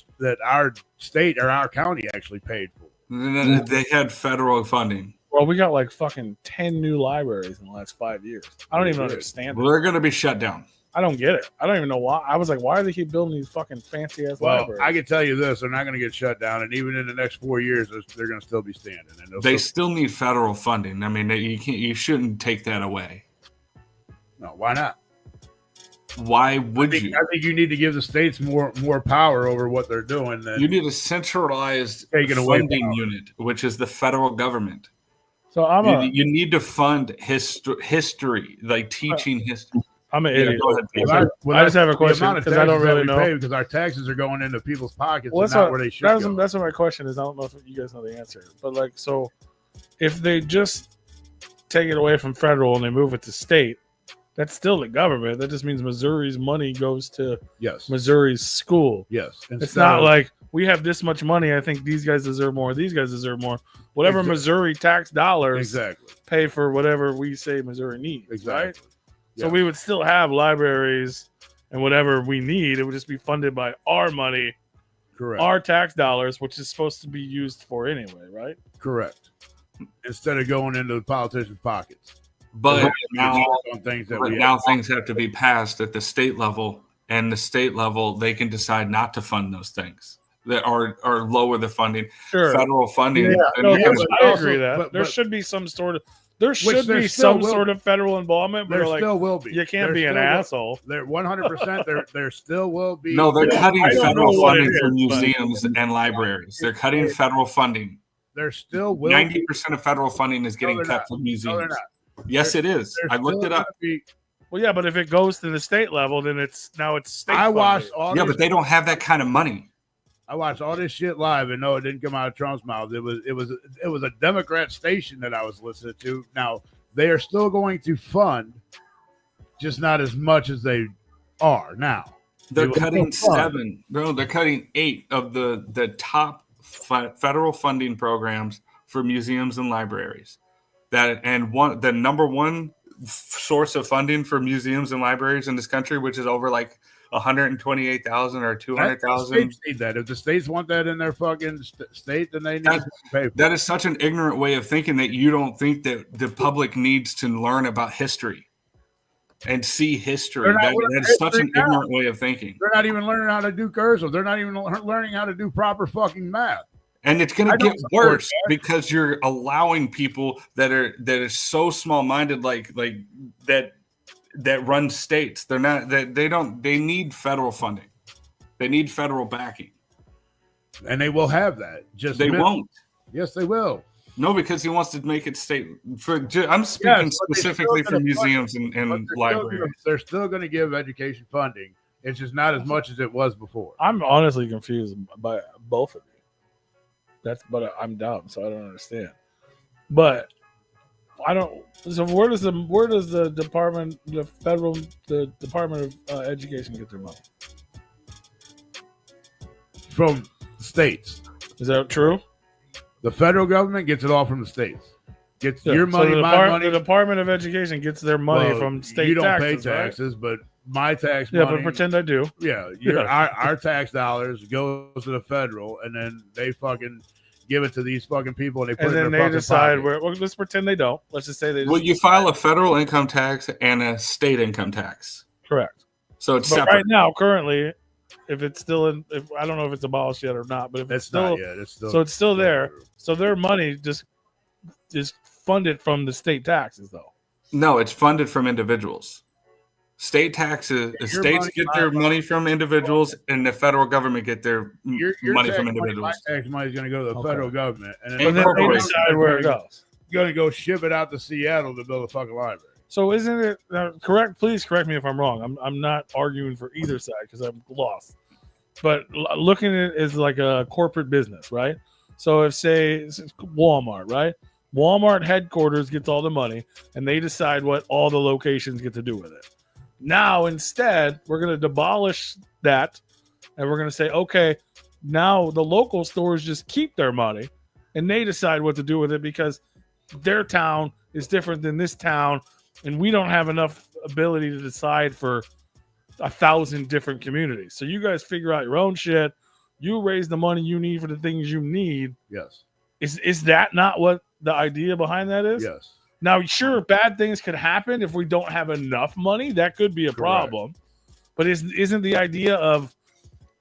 state or our county actually paid for. They had federal funding. Well, we got like fucking 10 new libraries in the last 5 years. I don't even understand it. Well, they're going to be shut down. I don't get it. I don't even know why. I was like, why do they keep building these fucking fancy ass libraries? I can tell you this: they're not going to get shut down, and even in the next 4 years, they're going to still be standing. And they still need federal funding. I mean, you shouldn't take that away. No, why not? Why would you? I think you need to give the states more power over what they're doing. You need a centralized funding unit, which is the federal government. So you need to fund history, like teaching history. I'm an idiot. Go ahead, I just have a question because I don't really know. Because our taxes are going into people's pockets, and not where they should go. That's what my question is. I don't know if you guys know the answer, but like, so if they just take it away from federal and they move it to state, that's still the government. That just means Missouri's money goes to Missouri's school. Yes. It's not like we have this much money. I think these guys deserve more. These guys deserve more. Whatever Missouri tax dollars pay for whatever we say Missouri needs. Right? So we would still have libraries and whatever we need. It would just be funded by our money, our tax dollars, which is supposed to be used for anyway, right? Correct. Instead of going into the politicians' pockets. But now things have to be passed at the state level, and the state level they can decide not to fund those things that are lower the funding. Federal funding. Yeah, I agree that there should be some sort of federal involvement. But still will be. You can't be an asshole. There 100%. There still will be. No, they're cutting federal funding for museums and libraries. They're cutting federal funding. There still will. 90% of federal funding is getting cut from museums. No, they're not. Yes, it is. I looked it up. Well, yeah, but if it goes to the state level, then it's state. I watched all. Yeah, but they don't have that kind of money. I watched all this shit live, and no, it didn't come out of Trump's mouth. It was a Democrat station that I was listening to. Now they are still going to fund, just not as much as they are now. They're cutting 7. No, they're cutting 8 of the top federal funding programs for museums and libraries. The number one source of funding for museums and libraries in this country, which is over like 128,000 or 200,000. States need that. If the states want that in their fucking state, then they need to pay for that. Is such an ignorant way of thinking that you don't think that the public needs to learn about history and see history. That is such an ignorant way of thinking. They're not even learning how to do cursive. They're not even learning how to do proper fucking math. And it's going to get worse because you're allowing people that are so small-minded, like that run states. They're not. They need federal funding. They need federal backing. And they will have that. They won't. Yes, they will. No, because he wants to make it state. I'm speaking specifically for museums and libraries. They're still going to give education funding. It's just not as much as it was before. I'm honestly confused by both of you. But I'm dumb, so I don't understand. But I don't. So where does the Department of Education get their money? From states. Is that true? The federal government gets it all from the states. Gets your money, my money. The Department of Education gets their money from state. You don't taxes, pay taxes, right? but my tax money. Yeah, but pretend I do. Yeah, our tax dollars goes to the federal, and then they fucking give it to these fucking people, and they put it in their fucking decide pocket. where. Let's pretend they don't. Let's just say they. Well, you file a federal income tax and a state income tax. Correct. So it's separate. Right now, currently, if it's still in, I don't know if it's abolished yet or not, but if it's still, not yet. It's still, so it's still there. So their money just is funded from the state taxes, though. No, it's funded from individuals. State taxes. Your States money, get my their money. money from individuals, and the federal government get their Your money tax from money, individuals. my tax money is going to go to the Okay. federal government, and And And then they corporations. decide where it goes. Going to go ship it out to Seattle to build a fucking library. So isn't it correct? Please correct me if I'm wrong. I'm not arguing for either side because I'm lost. But looking at it as like a corporate business, right? So if say it's Walmart, right? Walmart headquarters gets all the money, and they decide what all the locations get to do with it. Now instead, we're going to demolish that, and we're going to say, okay, now the local stores just keep their money, and they decide what to do with it because their town is different than this town, and we don't have enough ability to decide for 1,000 different communities. So you guys figure out your own shit. You raise the money you need for the things you need. Yes. Is that not what the idea behind that is? Yes. Now, sure, bad things could happen if we don't have enough money. That could be a problem. But isn't the idea of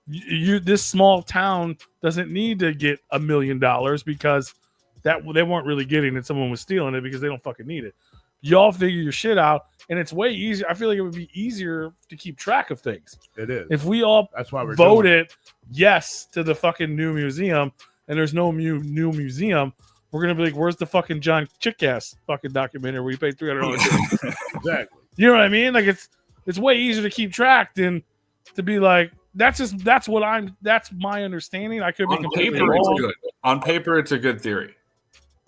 you this small town doesn't need to get $1 million because that they weren't really getting it. Someone was stealing it because they don't fucking need it. Y'all figure your shit out, and it's way easier. I feel like it would be easier to keep track of things It is. if we all That's why we're doing it. voted yes to the fucking new museum, and there's no new museum. We're gonna be like, where's the fucking John Chickass fucking documentary where you paid $300? Exactly. You know what I mean? Like it's way easier to keep track than to be like that's my understanding. I could be On completely paper, it's wrong. good. On paper, it's a good theory,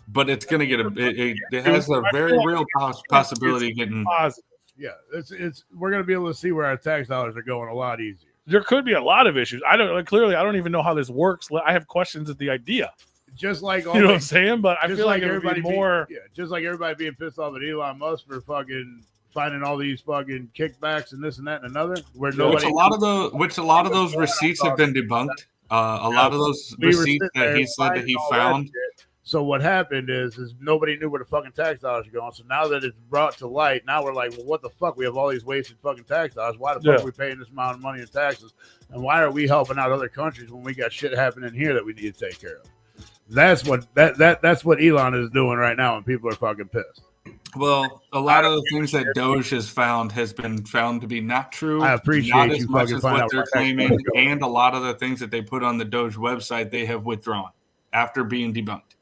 but it's going to get it has a very real possibility of getting. Positive. Yeah. It's we're gonna be able to see where our tax dollars are going a lot easier. There could be a lot of issues. I don't even know how this works. I have questions at the idea. Just like all You know what the- I'm saying? But I just feel like it would be everybody more. just like everybody being pissed off at Elon Musk for fucking finding all these fucking kickbacks and this and that and another, where Which nobody. a lot of those receipts have been debunked. A lot of those We were receipts sitting there that he said that he finding all found. shit. So what happened is nobody knew where the fucking tax dollars are going. So now that it's brought to light, now we're like, well, what the fuck? We have all these wasted fucking tax dollars. Why the fuck are we paying this amount of money in taxes? And why are we helping out other countries when we got shit happening here that we need to take care of? That's what that's what Elon is doing right now, and people are fucking pissed. Well, a lot of the things that Doge has been found to be not true. I appreciate not you as much fucking as finding what out they're where that claiming, money's going. and a lot of the things that they put on the Doge website they have withdrawn after being debunked.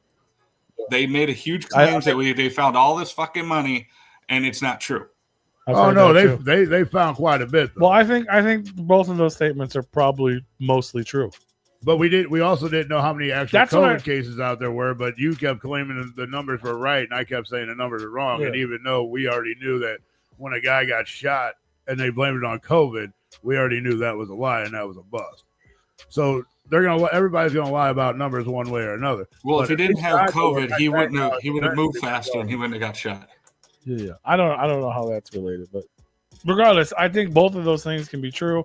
They made a huge claim that they found all this fucking money, and it's not true. Oh no, they found quite a bit. Though. Well, I think both of those statements are probably mostly true. But we also didn't know how many actual That's what COVID cases out there were. But you kept claiming the numbers were right, and I kept saying the numbers are wrong. Yeah. And even though we already knew that when a guy got shot and they blamed it on COVID, we already knew that was a lie and that was a bust. So everybody's gonna lie about numbers one way or another. Well, But if he didn't have I know COVID, that he tax wouldn't have dollars moved are faster, and he wouldn't have got shot. Yeah. I don't know how that's related, but regardless, I think both of those things can be true.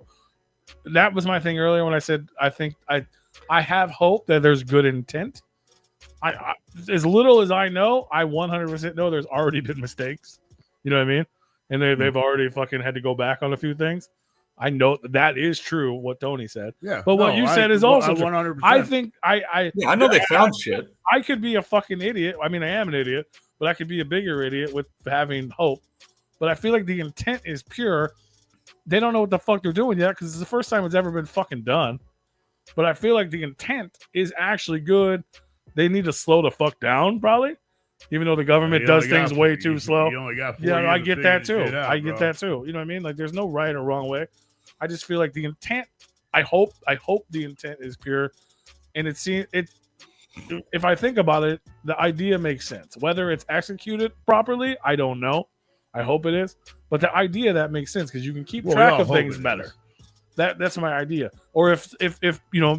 That was my thing earlier when I said I have hope that there's good intent. I as little as I know, I 100% know there's already been mistakes. You know what I mean? And they've already fucking had to go back on a few things. I know that is true what Tony said. Yeah, but what you said is also true. 100%. I think I know they found shit. I could be a fucking idiot. I mean, I am an idiot, but I could be a bigger idiot with having hope. But I feel like the intent is pure. They don't know what the fuck they're doing yet because it's the first time it's ever been fucking done. But I feel like the intent is actually good. They need to slow the fuck down, probably. Even though the government does things way too slow. You only got 4 Yeah, years I to get figure that this too. shit out, I get bro. that too. You know what I mean? Like, there's no right or wrong way. I just feel like the intent. I hope the intent is pure, and if I think about it, the idea makes sense. Whether it's executed properly, I don't know. I hope it is, but the idea that makes sense because you can keep track of things better. That's my idea. Or if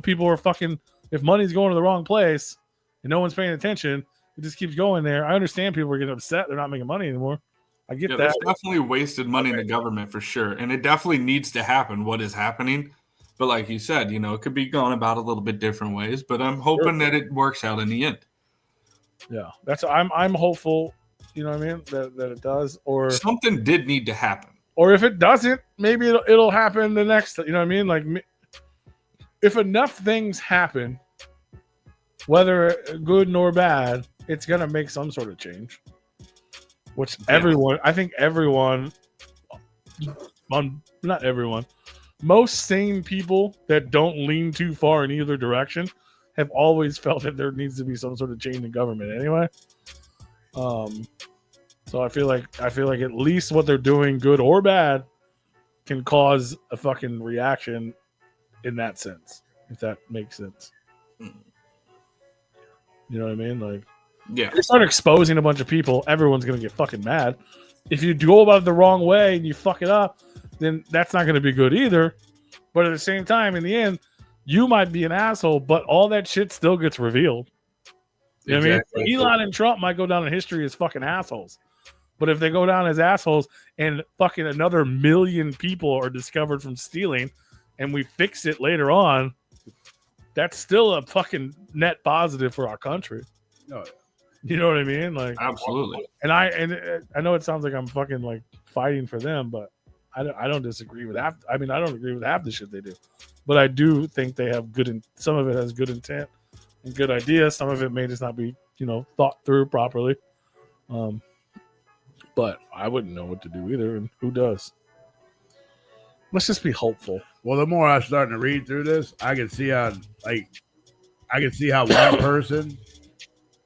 people are fucking, if money's going to the wrong place and no one's paying attention, it just keeps going there. I understand people are getting upset; they're not making money anymore. I get that. There's definitely wasted money in the government for sure, and it definitely needs to happen. What is happening? But like you said, it could be going about a little bit different ways. But I'm hoping that it works out in the end. Yeah, I'm hopeful. You know what I mean? That it does, or something did need to happen. Or if it doesn't, maybe it'll happen the next. You know what I mean? Like, if enough things happen, whether good nor bad, it's gonna make some sort of change. Which I think everyone not everyone. Most sane people that don't lean too far in either direction have always felt that there needs to be some sort of change in government anyway. So I feel like at least what they're doing, good or bad, can cause a fucking reaction in that sense, if that makes sense. You know what I mean? Like, Yeah. if you start exposing a bunch of people, everyone's gonna get fucking mad. If you go about it the wrong way and you fuck it up, then that's not gonna be good either. But at the same time, in the end, you might be an asshole, but all that shit still gets revealed. You know what I mean? Elon and Trump might go down in history as fucking assholes. But if they go down as assholes and fucking another million people are discovered from stealing and we fix it later on, that's still a fucking net positive for our country. Oh, yeah. You know what I mean? Like, Absolutely. and I know it sounds like I'm fucking like fighting for them, but I don't disagree with half. I mean, I don't agree with half the shit they do, but I do think they have some of it has good intent and good ideas. Some of it may just not be, thought through properly. But I wouldn't know what to do either, and who does? Let's just be hopeful. Well, the more I'm starting to read through this, I can see how one person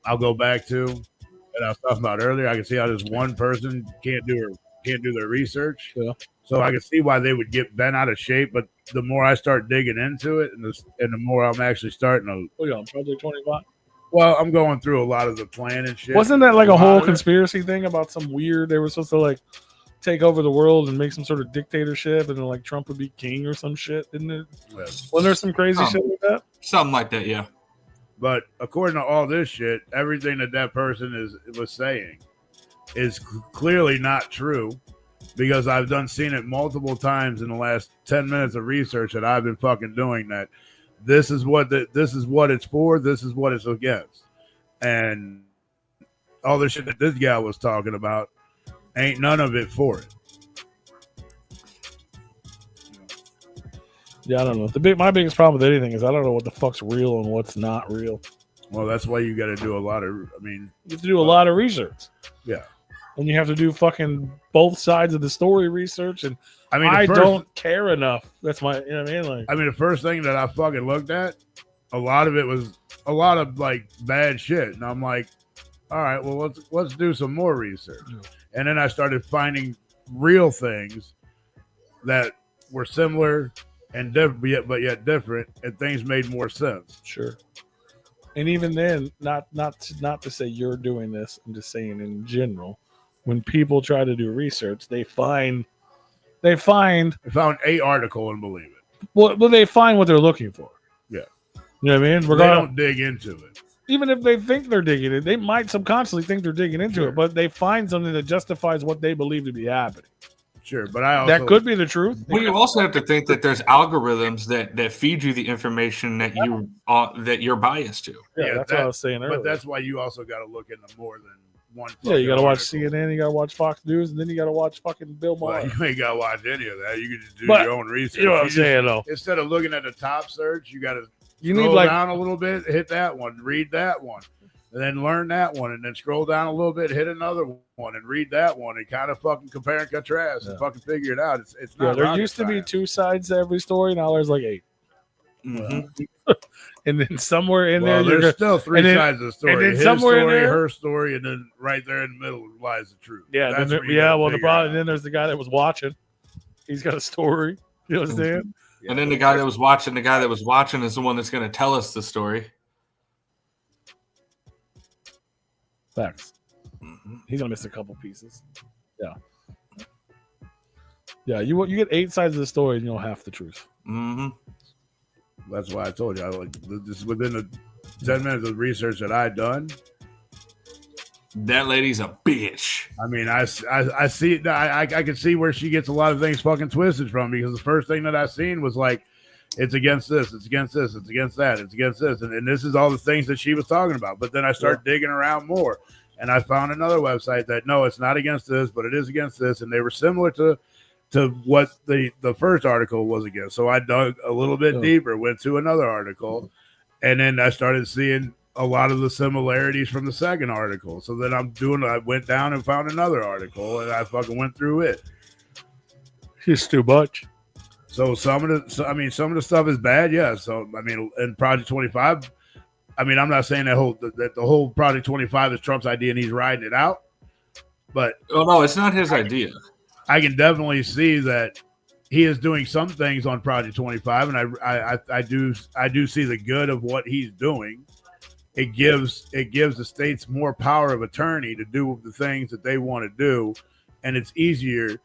I'll go back to that I was talking about earlier. I can see how this one person can't do their research. Yeah. So I can see why they would get bent out of shape. But the more I start digging into it, and the more I'm actually starting to. What are you on, Project 25? Well, I'm going through a lot of the plan and shit. Wasn't that like a whole conspiracy thing about some weird? They were supposed to like take over the world and make some sort of dictatorship, and then like Trump would be king or some shit, didn't it? Yes. Wasn't there some crazy shit like that? Something like that, yeah. But according to all this shit, everything that person was saying is clearly not true, because I've seen it multiple times in the last 10 minutes of research that I've been fucking doing. That this is what it's for, this is what it's against, and all the shit that this guy was talking about ain't none of it for it. Yeah, I don't know. My biggest problem with anything is I don't know what the fuck's real and what's not real. Well, that's why you got to do a lot of. You have to do a lot of research. Yeah, and you have to do fucking both sides of the story research. And I don't care enough. That's my, you know what I mean? Like, the first thing that I fucking looked at, a lot of it was a lot of like bad shit, and I'm like, all right, well let's do some more research. Yeah. And then I started finding real things that were similar and different, but yet different, and things made more sense. Sure. And even then, not to say you're doing this, I'm just saying in general, when people try to do research, they found a article and believe it. Well, they find what they're looking for. Yeah. You know what I mean? They don't dig into it. Even if they think they're digging it, they might subconsciously think they're digging into it, but they find something that justifies what they believe to be happening. Sure, but that could be the truth. Well, you also have to think that there's algorithms that feed you the information that you're biased to. Yeah, that's what I was saying earlier. But that's why you also got to look into more than one. Yeah, you got to watch CNN, you got to watch Fox News, and then you got to watch fucking Bill Maher. Well, you ain't got to watch any of that. You can just do your own research. You know what I'm saying, though. Instead of looking at the top search, you got to scroll down a little bit, hit that one, read that one. And then learn that one, and then scroll down a little bit, hit another one, and read that one, and kind of fucking compare and contrast and fucking figure it out. It's not. There used to be 2 sides to every story. Now there's like 8. Mm-hmm. And then somewhere in there, there's still 3 sides of the story. And then his somewhere story, in there, her story, and then right there in the middle lies the truth. Yeah, the problem. And then there's the guy that was watching. He's got a story. You know what I'm saying? Yeah. And then the guy that was watching is the one that's going to tell us the story. Facts. Mm-hmm. He's gonna miss a couple pieces. Yeah. You get 8 sides of the story, and you know half the truth. Mm-hmm. That's why I told you. This within the 10 minutes of research that I done. That lady's a bitch. I see it. I can see where she gets a lot of things fucking twisted from, because the first thing that I seen was like, it's against this, it's against this, it's against that, it's against this. And this is all the things that she was talking about. But then I started digging around more, and I found another website that, no, it's not against this, but it is against this. And they were similar to what the first article was against. So I dug a little bit deeper, went to another article, and then I started seeing a lot of the similarities from the second article. So then I went down and found another article, and I fucking went through it. It's too much. So some of the stuff is bad, yeah. So I mean, in Project 25, I mean, I'm not saying that the whole Project 25 is Trump's idea and he's riding it out, but Oh no, it's not his idea. I can definitely see that he is doing some things on Project 25, and I do see the good of what he's doing. It gives the states more power of attorney to do the things that they want to do, and it's easier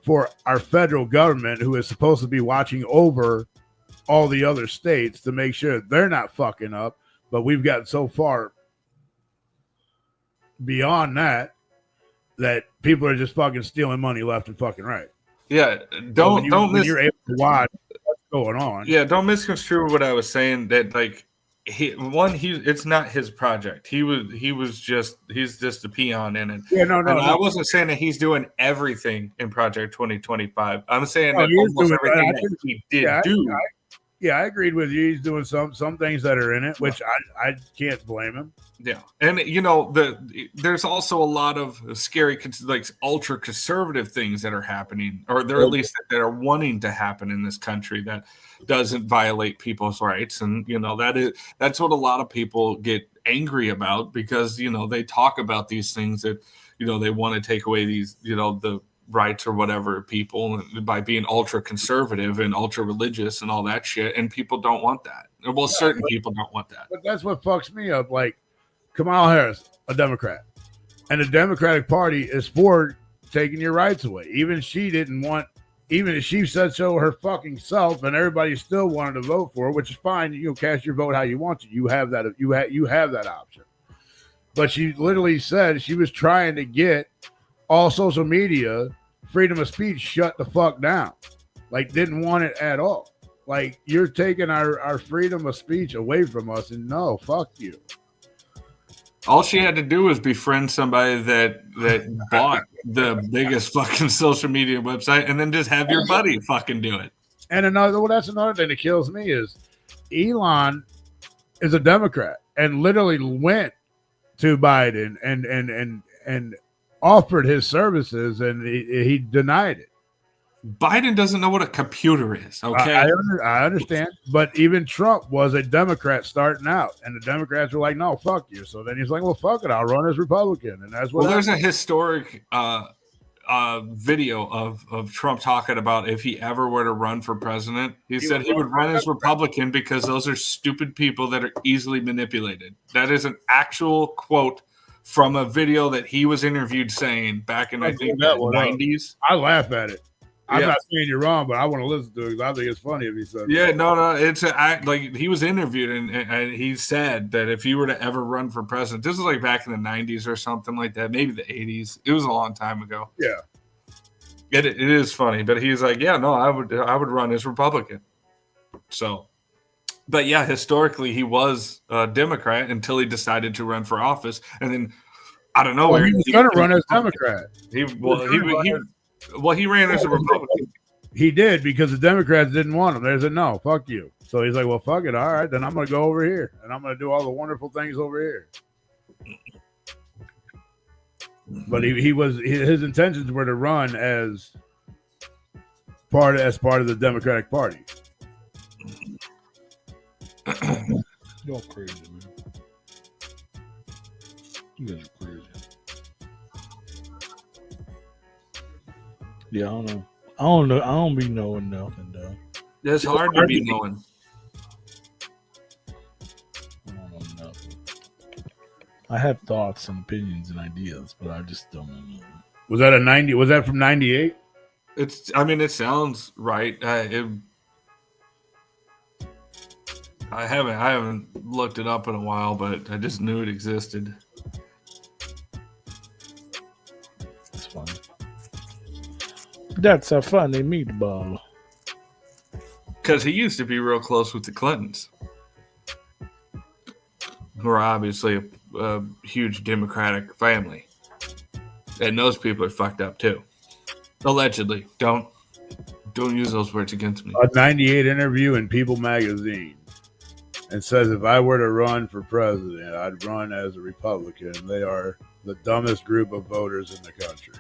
for our federal government, who is supposed to be watching over all the other states, to make sure they're not fucking up. But we've gotten so far beyond that people are just fucking stealing money left and fucking right. Yeah, when you're able to watch what's going on. Yeah, don't misconstrue what I was saying. That like it's not his project. He's just a peon in it. Yeah, no. I wasn't saying that he's doing everything in Project 2025. I'm saying that he's almost doing everything that he did do. I agreed with you. He's doing some things that are in it, which I can't blame him. Yeah, and there's also a lot of scary, like ultra conservative things that are happening, or they're at least that are wanting to happen in this country that doesn't violate people's rights, and that's what a lot of people get angry about, because they talk about these things that they want to take away these the rights or whatever people by being ultra conservative and ultra religious and all that shit, and people don't want that. Well, certain people don't want that. But that's what fucks me up. Like Kamala Harris, a Democrat, and the Democratic Party is for taking your rights away. Even if she said so her fucking self, and everybody still wanted to vote for her, which is fine. Cast your vote how you want to. You have that. You have that option. But she literally said she was trying to get all social media, freedom of speech, shut the fuck down. Like, didn't want it at all. Like, you're taking our freedom of speech away from us, and no, fuck you. All she had to do was befriend somebody that bought the biggest fucking social media website, and then just have your buddy fucking do it. And that's another thing that kills me is Elon is a Democrat and literally went to Biden and offered his services, and he denied it. Biden doesn't know what a computer is, okay? I understand, but even Trump was a Democrat starting out, and the Democrats were like, no, fuck you. So then he's like, well, fuck it, I'll run as Republican. And that's what there's a historic video of Trump talking about if he ever were to run for president. He said he would run as Republican because those are stupid people that are easily manipulated. That is an actual quote from a video that he was interviewed saying back in, I think, the 90s. I laugh at it. I'm not saying you're wrong, but I want to listen to it because I think it's funny if he said that. No, it's like he was interviewed and he said that if he were to ever run for president, this was like back in the 90s or something like that, maybe the 80s. It was a long time ago. Yeah. It is funny, but he's like, yeah, no, I would run as Republican. So, but yeah, historically he was a Democrat until he decided to run for office, and then I don't know. He was going to run as Democrat. He ran as a Republican. He did because the Democrats didn't want him. They said, no, fuck you. So he's like, well, fuck it. All right, then I'm going to go over here, and I'm going to do all the wonderful things over here. But his intentions were to run as part of the Democratic Party. You're crazy, man. You guys are crazy. Yeah, I don't know. I don't be knowing nothing, though. It's hard to be knowing. I don't know nothing. I have thoughts and opinions and ideas, but I just don't know nothing. Was that from 98? It sounds right. I haven't looked it up in a while, but I just knew it existed. That's funny. That's a funny meatball. Because he used to be real close with the Clintons, who are obviously a huge Democratic family. And those people are fucked up too. Allegedly. Don't use those words against me. A 98 interview in People magazine. And says if I were to run for president, I'd run as a Republican. They are the dumbest group of voters in the country.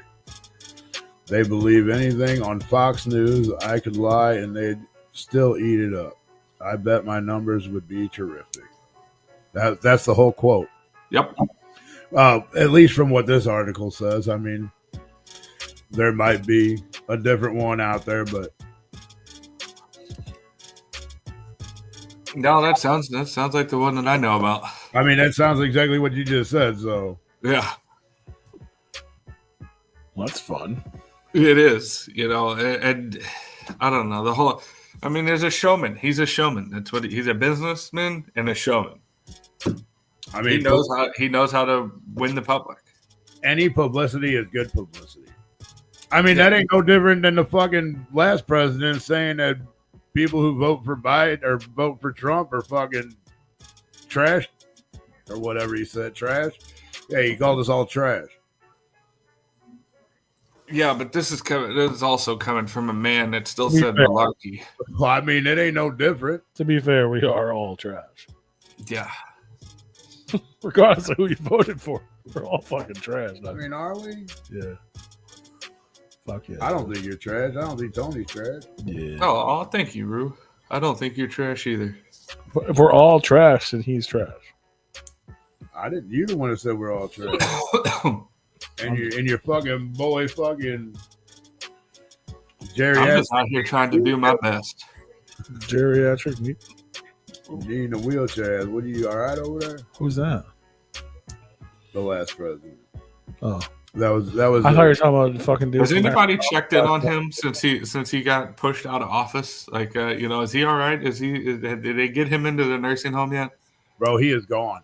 They believe anything on Fox News. I could lie and they'd still eat it up. I bet my numbers would be terrific. That's the whole quote. Yep. At least from what this article says. I mean, there might be a different one out there, but No, that sounds like the one that I know about. I mean, that sounds exactly what you just said. So Yeah, Well, that's fun. it is. And I don't know the whole. I mean, there's a showman. He's a showman. That's what he's a businessman and a showman. I mean, He knows how to win the public. any publicity is good publicity. I mean, that ain't no different than the fucking last president saying that people who vote for Biden or vote for Trump are fucking trash or whatever he said. Trash. Yeah, he called us all trash. Yeah, but this is also coming from a man that still said malarkey. Well, I mean, it ain't no different. To be fair, we are all trash. Yeah. Regardless of who you voted for. We're all fucking trash. I mean, are we? Yeah. Fuck yeah. I don't think you're trash. I don't think Tony's trash. Yeah. Oh, thank you, Rue. I don't think you're trash either. If we're all trash, then he's trash. I didn't. You the one that said we're all trash. And your fucking boy, fucking I'm just out here trying to do my best. Geriatric meat. You in a wheelchair. What are you? All right over there? Who's that? The last president. Oh. That was. I thought you were talking about the fucking dude. Has anybody checked in on him since he got pushed out of office? Like, is he all right? Did they get him into the nursing home yet? Bro, he is gone.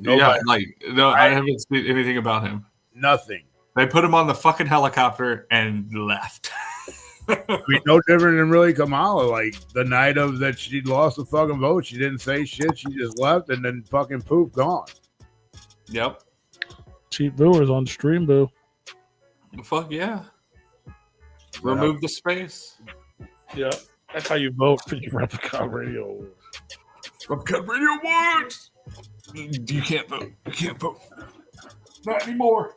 Nobody. I haven't seen anything about him. Nothing. They put him on the fucking helicopter and left. I mean, no different than really Kamala. Like the night of that she lost the fucking vote, she didn't say shit. She just left and then fucking poof, gone. Yep. Cheap booers on stream, boo. Fuck yeah. Remove the space. Yeah. That's how you vote for your Replicon Radio. Replicon Radio Awards. You can't vote. You can't vote. Not anymore.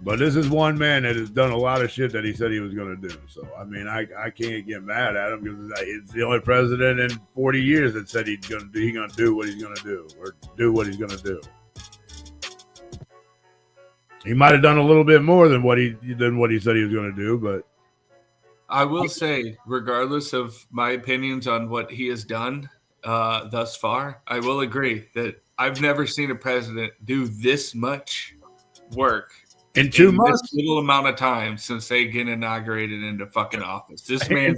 But this is one man that has done a lot of shit that he said he was going to do. So, I mean, I can't get mad at him because it's the only president in 40 years that said he's going to do what he's going to do or do what he's going to do. He might have done a little bit more than what he said he was going to do, but I will say, regardless of my opinions on what he has done thus far, I will agree that I've never seen a president do this much work in 2 months, this little amount of time since they get inaugurated into fucking office. This man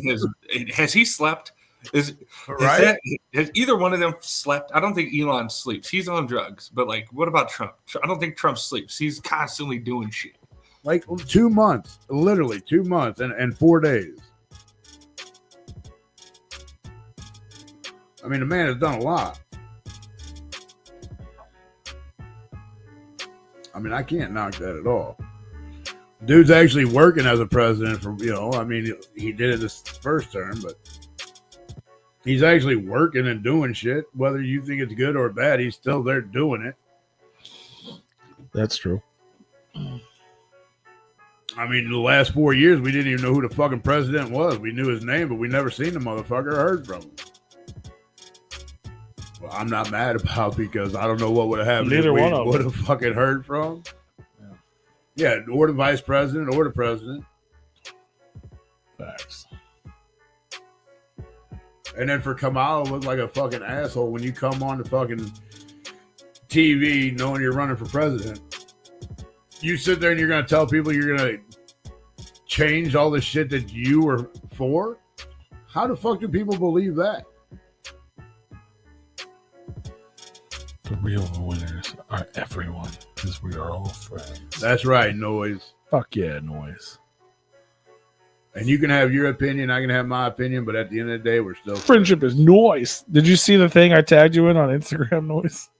has he slept? Has either one of them slept? I don't think Elon sleeps. He's on drugs. But like, what about Trump? I don't think Trump sleeps. He's constantly doing shit. Like 2 months, literally 2 months and 4 days. I mean, the man has done a lot. I mean, I can't knock that at all. Dude's actually working as a president for, I mean, he did it this first term, but he's actually working and doing shit. Whether you think it's good or bad, he's still there doing it. That's true. I mean, the last 4 years, we didn't even know who the fucking president was. We knew his name, but we never seen the motherfucker or heard from him. Well, I'm not mad about because I don't know what would have happened Neither if we one of would have fucking heard from. Yeah, or the vice president or the president. Facts. And then for Kamala to look like a fucking asshole when you come on the fucking TV knowing you're running for president. You sit there and you're going to tell people you're going to change all the shit that you were for? How the fuck do people believe that? The real winners are everyone because we are all friends. That's right, Noise. Fuck yeah, Noise. And you can have your opinion, I can have my opinion, but at the end of the day, we're still Friendship is Noise. Did you see the thing I tagged you in on Instagram, Noise?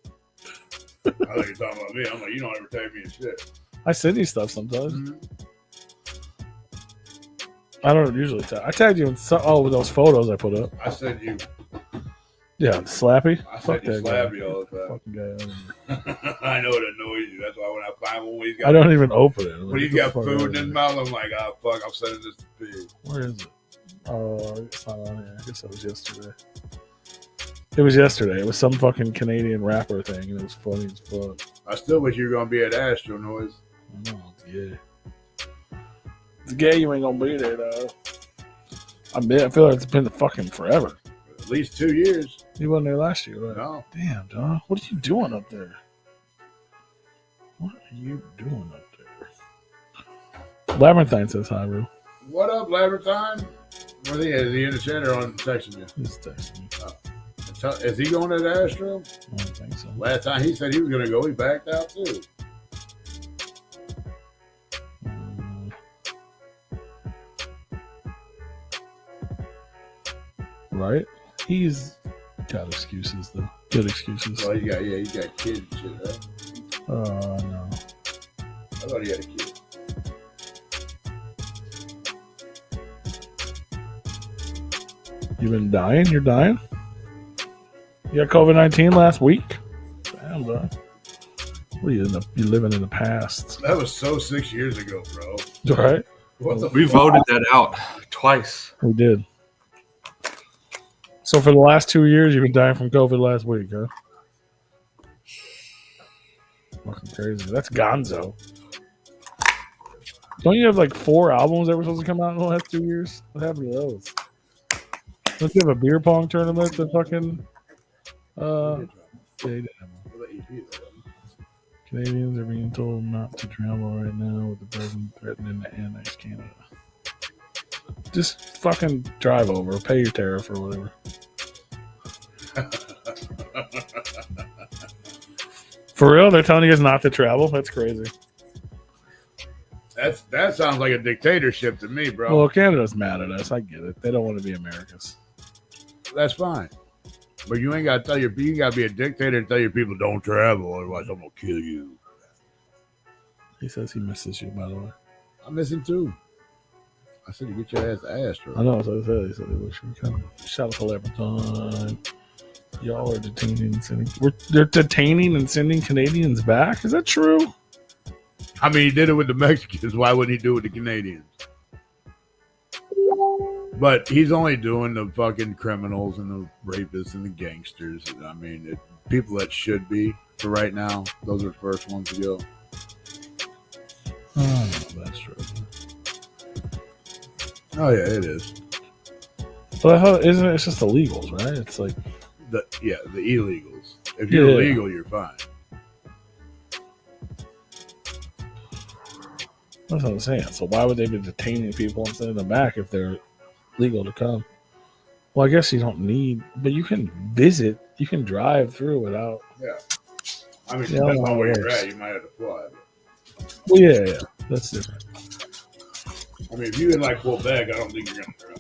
I thought you were talking about me. I'm like, you don't ever tag me in shit. I send you stuff sometimes. Mm-hmm. I don't usually tag. I tagged you in with those photos I put up. I sent you Yeah, Slappy. I Fuck said you that slap guy. you all the Fucking guy. I know it annoys you. That's why when I find one where he's got, I don't even open it. I'm when like, he's get got the fuck out food of in his here. mouth, I'm like, oh fuck, I'm sending this to pig. Where is it? Oh, it's not on here. I guess that was yesterday. It was yesterday. It was some fucking Canadian rapper thing, and it was funny as fuck. I still wish you were gonna be at Astro Noise. I know, it's gay. It's gay, you ain't gonna be there, though. I feel like it's been fucking forever. At least 2 years. You wasn't there last year, right? No. Damn, dog. What are you doing up there? What are you doing up there? Labyrinthine says hi, Rue. What up, Labyrinthine? Where is he in the chat or on texting you? He's texting me. Is he going to the Astro? I don't think so. Last time he said he was gonna go, he backed out too. Right? He's got excuses, though. Good excuses. Well, you got kids and shit, right? No. I thought he had a kid. You been dying? You're dying? You got COVID-19 last week? Damn, bro. What are you you living in the past? That was so 6 years ago, bro. Right? What the We fuck? voted that out twice. We did. So for the last 2 years, you've been dying from COVID last week, huh? Fucking crazy. That's Gonzo. Don't you have like 4 albums that were supposed to come out in the last 2 years? What happened to those? Don't you have a beer pong tournament that fucking... yeah, you did have one. Canadians are being told not to travel right now with the president threatening to annex Canada. Just fucking drive over, pay your tariff or whatever. For real? They're telling you guys not to travel? That's crazy. That sounds like a dictatorship to me, bro. Well, Canada's mad at us. I get it. They don't want to be Americans. That's fine. But you ain't got to tell you got to be a dictator and tell your people don't travel, otherwise I'm going to kill you. He says he misses you, by the way. I miss him too. I said, you get your ass to Astro. I know, that's what I said. He said he wished he could come. Shout out to Leprechaun. Y'all are detaining and sending. They're detaining and sending Canadians back? Is that true? I mean, he did it with the Mexicans. Why wouldn't he do it with the Canadians? But he's only doing the fucking criminals and the rapists and the gangsters. I mean, people that should be for right now, those are the first ones to go. Oh, that's true. Oh yeah, it is. But I thought, isn't it? It's just illegals, right? It's like The illegals. If you're Yeah. illegal, you're fine. that's what I'm saying. So why would they be detaining people and sending them back if they're legal to come? Well, I guess you don't need, but you can visit. You can drive through without. Yeah. I mean, Yeah, depends I on where know. you're at. You might have to fly. Well, yeah, that's different. I mean, if you're in like Quebec, I don't think you're gonna drive.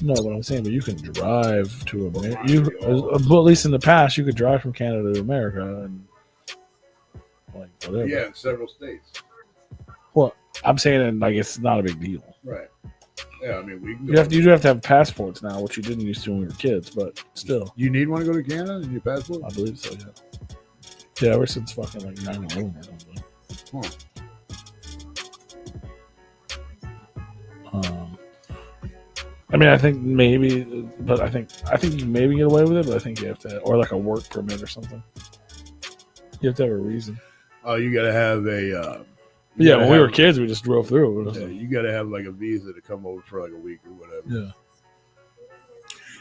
No, what I'm saying, but you can drive to America. Well, at least in the past, you could drive from Canada to America and like whatever. Yeah, in several states. Well, I'm saying like it's not a big deal. Right. Yeah, I mean, we can You do have to have passports now, which you didn't used to when we were kids, but still, You need one to go to Canada in your passport? I believe so. Yeah. Yeah, ever since fucking like 9/11 or something. Huh. I mean, I think maybe, but I think you can maybe get away with it, but I think you have to, or like a work permit or something. You have to have a reason. Oh, you got to have a. Yeah, when we were kids, we just drove through. It was Yeah, like, you got to have like a visa to come over for like a week or whatever. yeah.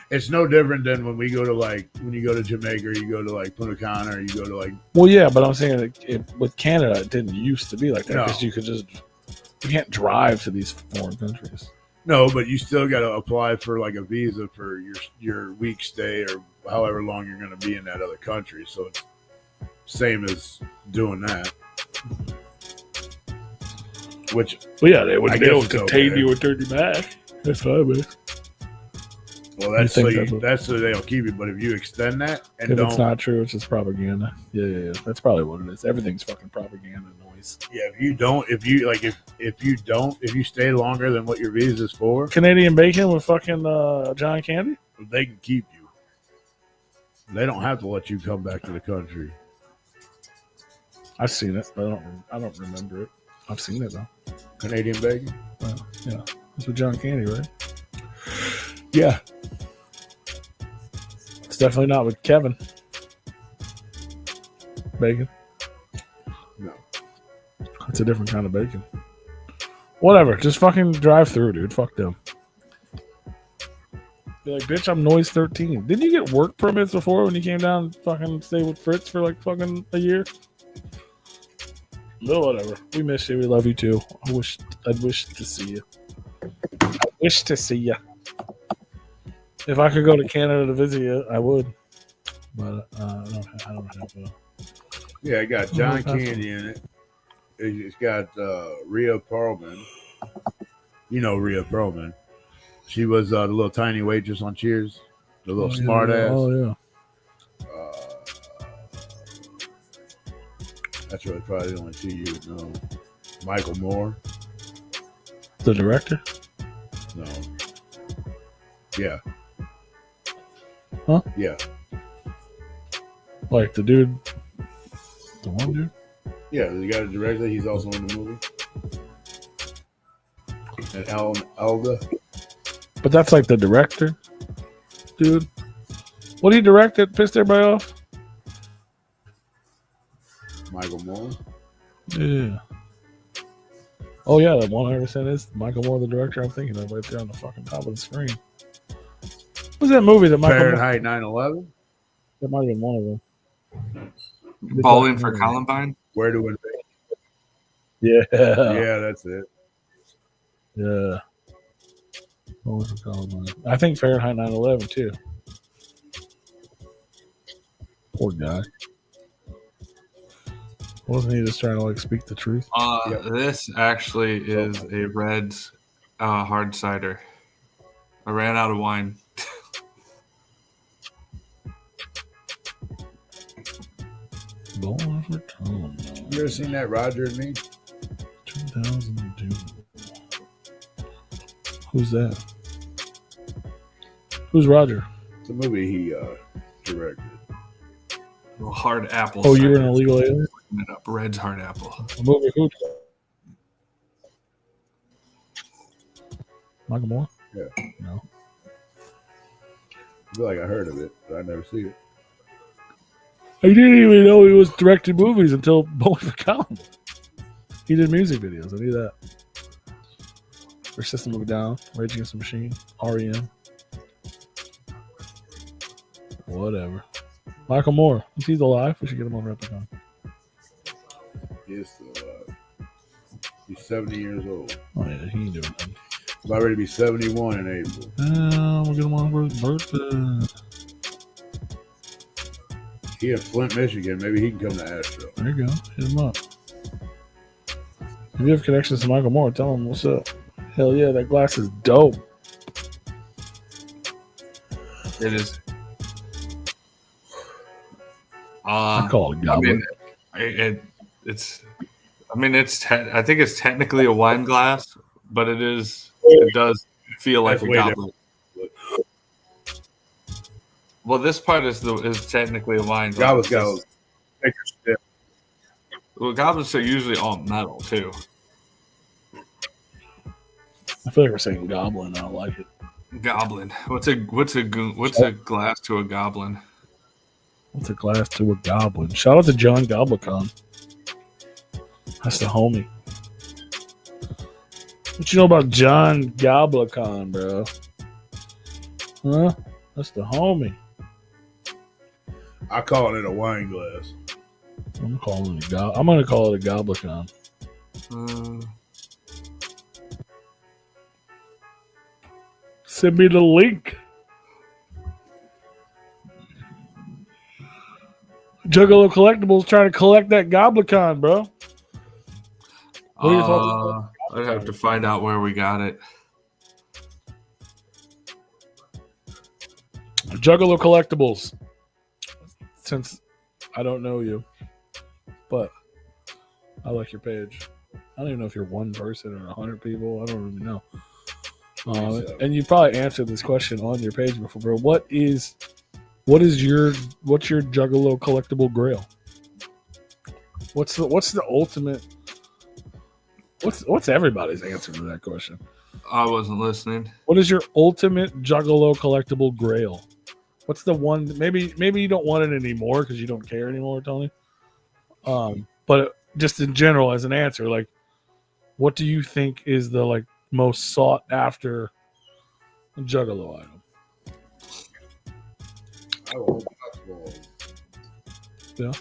It's no different than when we go to when you go to Jamaica, or you go to like Punta Cana, or you go to like. Well, yeah, but I'm saying with Canada, it didn't used to be like that No. because you can't drive to these foreign countries. No, but you still got to apply for like a visa for your week stay or however long you're going to be in that other country. So it's same as doing that. Which, Well, yeah, they would I be able guess to it's detain okay. you and turn you back. That's fine, man. well, that's You think that's so they'll keep you. But if you extend that and If don't, it's not true, it's just propaganda. Yeah. That's probably what it is. Everything's fucking propaganda noise. yeah, if you stay longer than what your visa's for, Canadian bacon with fucking John Candy? they can keep you. They don't have to let you come back to the country. I've seen it, but I don't remember it. I've seen it though. Canadian bacon? Yeah. That's with John Candy, right? Yeah. It's definitely not with Kevin. Bacon. No. It's a different kind of bacon. Whatever. Just fucking drive through, dude. Fuck them. Be like, bitch, I'm Noise 13. Didn't you get work permits before when you came down and fucking stay with Fritz for like fucking a year? No, whatever. We miss you. We love you too. I'd wish to see you. I wish to see you. If I could go to Canada to visit you, I would. But I don't have to. Yeah, it got John Candy in it. It's got Rhea Perlman. You know Rhea Perlman. She was the little tiny waitress on Cheers. The little smart ass. Oh, yeah. That's really probably the only two you would know. Michael Moore. The director? No. Yeah. Huh? Yeah. Like the dude. The one dude? Yeah, the guy that directed. He's also in the movie. And Elga. But that's like the director, dude. What he directed pissed everybody off? Michael Moore. Yeah. Oh yeah, that 100% is Michael Moore, the director. I'm thinking of right there on the fucking top of the screen. What was that movie that Michael Fahrenheit 9/11. That might have been one of them. Bowling for Columbine. Where to invade? Yeah. Yeah, that's it. Yeah. What was it called? I think Fahrenheit 9/11 too. Poor guy. Wasn't he just trying to like speak the truth? This actually is a Red's hard cider. I ran out of wine. Bowling for Columbine. You ever seen that Roger and Me? 2002. Who's that? Who's Roger? It's a movie he directed. Hard apple. Oh, you cider. were an illegal alien? Looking it up. Red's hard apple. A movie who? Michael Moore? Yeah. No. I feel like I heard of it, but I never see it. I didn't even know he was directing movies until Bowling for Columbine. He did music videos. I knew that. For System of a Down, Rage Against the Machine, REM. Whatever. Michael Moore. Is he alive? We should get him on Replicon. He's still alive. He's 70 years old. Oh, yeah, he ain't doing nothing. He's about ready to be 71 in April. We'll get him on for his birthday. He in Flint, Michigan. Maybe he can come to Astro. There you go. Hit him up. If you have connections to Michael Moore, tell him what's up. Hell yeah, that glass is dope. It is. I call it goblet. It's. I mean, I think it's technically a wine glass, but it is. It does feel like a goblet. Well, this part is technically a wine glass. Goblets. Well, goblets are usually all metal too. I feel like we're saying goblin. I don't like it. Goblin. What's a glass to a goblin? What's a glass to a goblin? Shout out to John Goblicon. That's the homie. What you know about John Goblicon, bro? Huh? That's the homie. I call it a wine glass. I'm gonna call it a Goblicon. Send me the link. Juggalo Collectibles trying to collect that Goblicon, bro. What are your thoughts? I'd have to find out where we got it. Juggalo Collectibles. Since I don't know you, but I like your page. I don't even know if you're one person or 100 people. I don't really know. And you probably answered this question on your page before, bro. What is what's your Juggalo collectible grail? What's the ultimate? What's everybody's answer to that question? I wasn't listening. What is your ultimate Juggalo collectible grail? What's the one? Maybe you don't want it anymore because you don't care anymore, Tony. But just in general, as an answer, like, what do you think is the like most sought after Juggalo item? Yeah.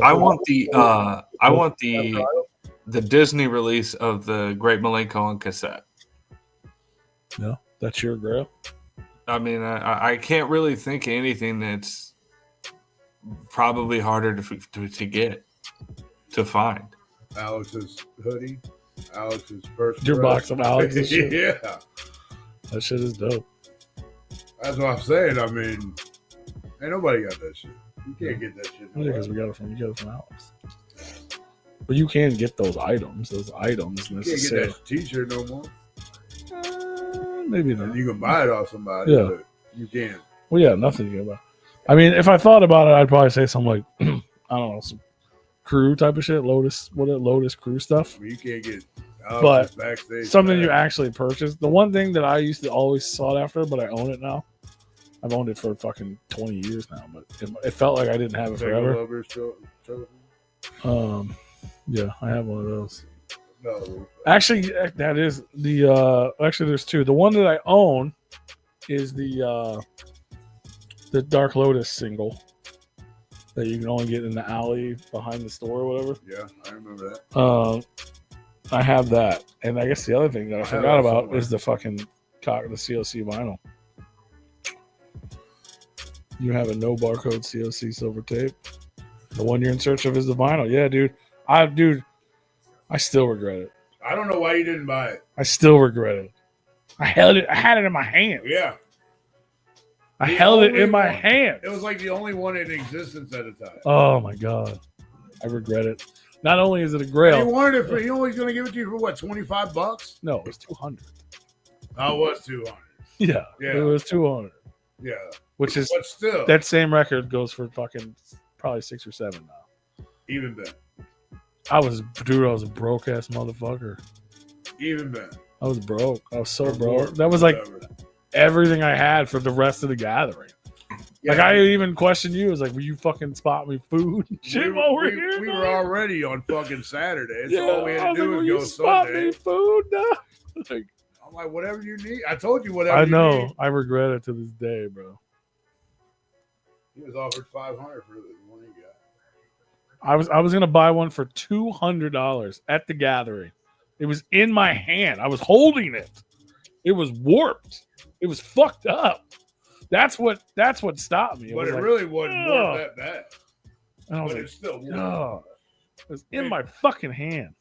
I want the Disney release of the Great Milenko on cassette. No, that's your grail. I mean, I can't really think of anything that's probably harder to get, to find. Alex's hoodie, Alex's first. Your box of Alex's shit. Yeah, that shit is dope. That's what I'm saying. I mean, ain't nobody got that shit. You can't get that shit. Yeah, because you got it from Alex. But you can get those items. Those items. You can't get that T-shirt no more. Maybe not. You can buy it off somebody. Yeah. But you can't. Well, yeah, nothing to get about. I mean, if I thought about it, I'd probably say something like, I don't know, some crew type of shit, Lotus crew stuff. I mean, you can't get. But backstage something you actually purchased. The one thing that I used to always sought after, but I own it now. I've owned it for fucking 20 years now, but it felt like I didn't have it forever. Yeah, I have one of those. No. Actually, that is the. Actually, there's two. The one that I own is the Dark Lotus single that you can only get in the alley behind the store or whatever. Yeah, I remember that. I have that, and I guess the other thing that I forgot about is the fucking the COC vinyl. You have a no barcode COC silver tape. The one you're in search of is the vinyl. Yeah, dude. I still regret it. I don't know why you didn't buy it. I still regret it. I had it in my hand. Yeah. I held it in my hand. It was like the only one in existence at the time. Oh my god. I regret it. Not only is it a grail. He wanted it for, he only going to give it to you for what, $25? No, it was $200. Oh, it was $200. Yeah. It was $200. Yeah. Which is, but still, that same record goes for fucking probably 6 or 7 now. Even then. I was a broke ass motherfucker. Even then. I was broke. I was so broke. That was like everything I had for the rest of the gathering. Yeah, like I even questioned you. I was like, "Will you fucking spot me food and shit while we're here?" We were already on fucking Saturday. Yeah, all we had to do was go spot Sunday. Me food. No. Like, I'm like, whatever you need. I told you whatever. I know. You need. I regret it to this day, bro. He was offered $500 for the one he got. I was gonna buy one for $200 at the gathering. It was in my hand. I was holding it. It was warped. It was fucked up. That's what stopped me. But it really wasn't warped that bad. And I was but like, it's still warped. Oh. It was in my fucking hand.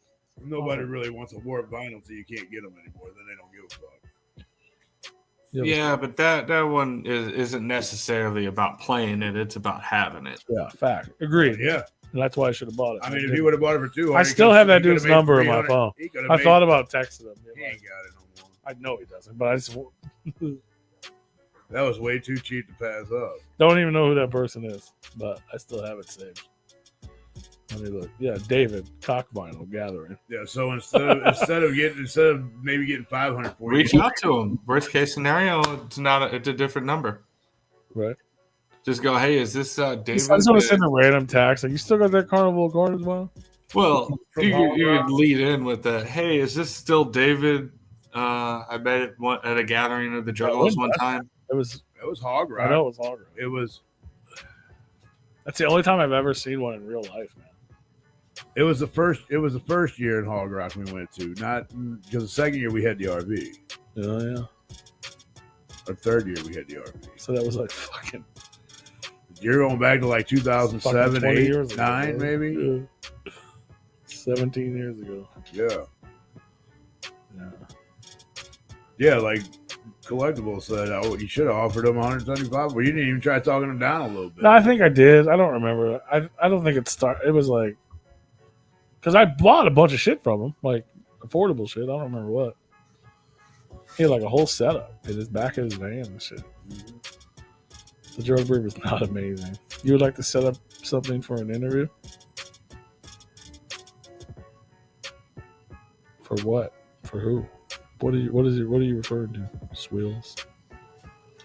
Nobody really wants a warped vinyl, so you can't get them anymore. Then they don't give a fuck. Yeah, but that one isn't necessarily about playing it. It's about having it. Yeah, fact. Agreed. Yeah. And that's why I should have bought it. I mean, if you would have bought it for $200, I still have that dude's number on my phone. I thought about texting him. He ain't got it no more. I know he doesn't, but I just that was way too cheap to pass up. Don't even know who that person is, but I still have it saved. Let me look. Yeah, David Cock Vinyl Gathering. Yeah, so instead of maybe getting $500 for you, reach out to him. Worst case scenario, it's a different number. Right. Just go, hey, is this David? I just want to send a random text. Like, you still got that Carnival card as well? Well, you would lead in with the, hey, is this still David? I met it at a gathering of the Juggalos one time. It was Hog Rock. I know it was Hog Rock. It was. That's the only time I've ever seen one in real life, man. It was the first year in Hog Rock we went to, not because the second year we had the RV. Oh yeah. Or third year we had the RV. So that was like fucking. You're going back to like 2007, 8, years ago, 9, maybe? Yeah. 17 years ago. Yeah. Yeah, like Collectible said, you should have offered them $175, but you didn't even try talking them down a little bit. No, I think I did. I don't remember. I don't think it was like. Because I bought a bunch of shit from him, like affordable shit. I don't remember what. He had like a whole setup in his back of his van and shit. The drug brief was not amazing. You would like to set up something for an interview? For what? For who? What are you referring to? Swills.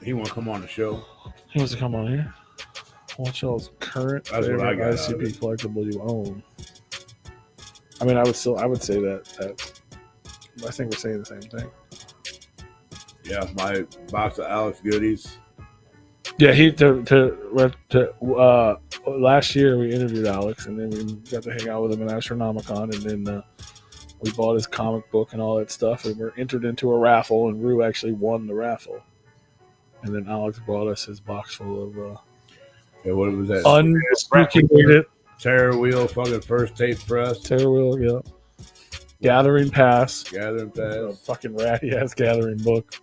He want to come on the show. He wants to come on here. What y'all's current That's what I favorite got out of ICP it. collectible you own? I mean, I would say that. I think we're saying the same thing. Yeah, my box of Alex goodies. Yeah, last year we interviewed Alex, and then we got to hang out with him in Astronomicon, and then we bought his comic book and all that stuff, and we're entered into a raffle, and Rue actually won the raffle. And then Alex brought us his box full of Yeah, what was that? uncirculated Terror Wheel, fucking first tape press, Terror Wheel, yeah. Gathering Pass, gathering a pass. fucking ratty ass gathering book.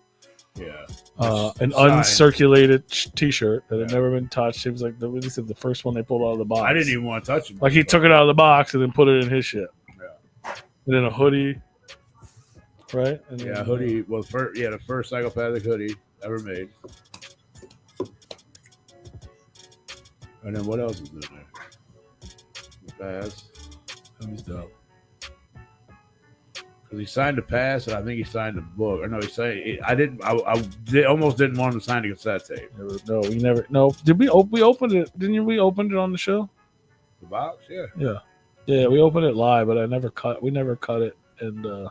Yeah, An Signed. uncirculated T-shirt that had Yeah. never been touched. It was like he said the first one they pulled out of the box. I didn't even want to touch him. Like he took it out of the box and then put it in his shit. Yeah. And then a hoodie, right? And then, Yeah, hoodie. Well, the first psychopathic hoodie ever made. And then what else is in there? The pass. That was dope. Because he signed the pass, and I think he signed the book. Or no, he signed. Almost didn't want him to sign the cassette tape. No, we never. No, did we? We opened it. Didn't we open it on the show? The box, yeah. Yeah, we opened it live, but we never cut it, and I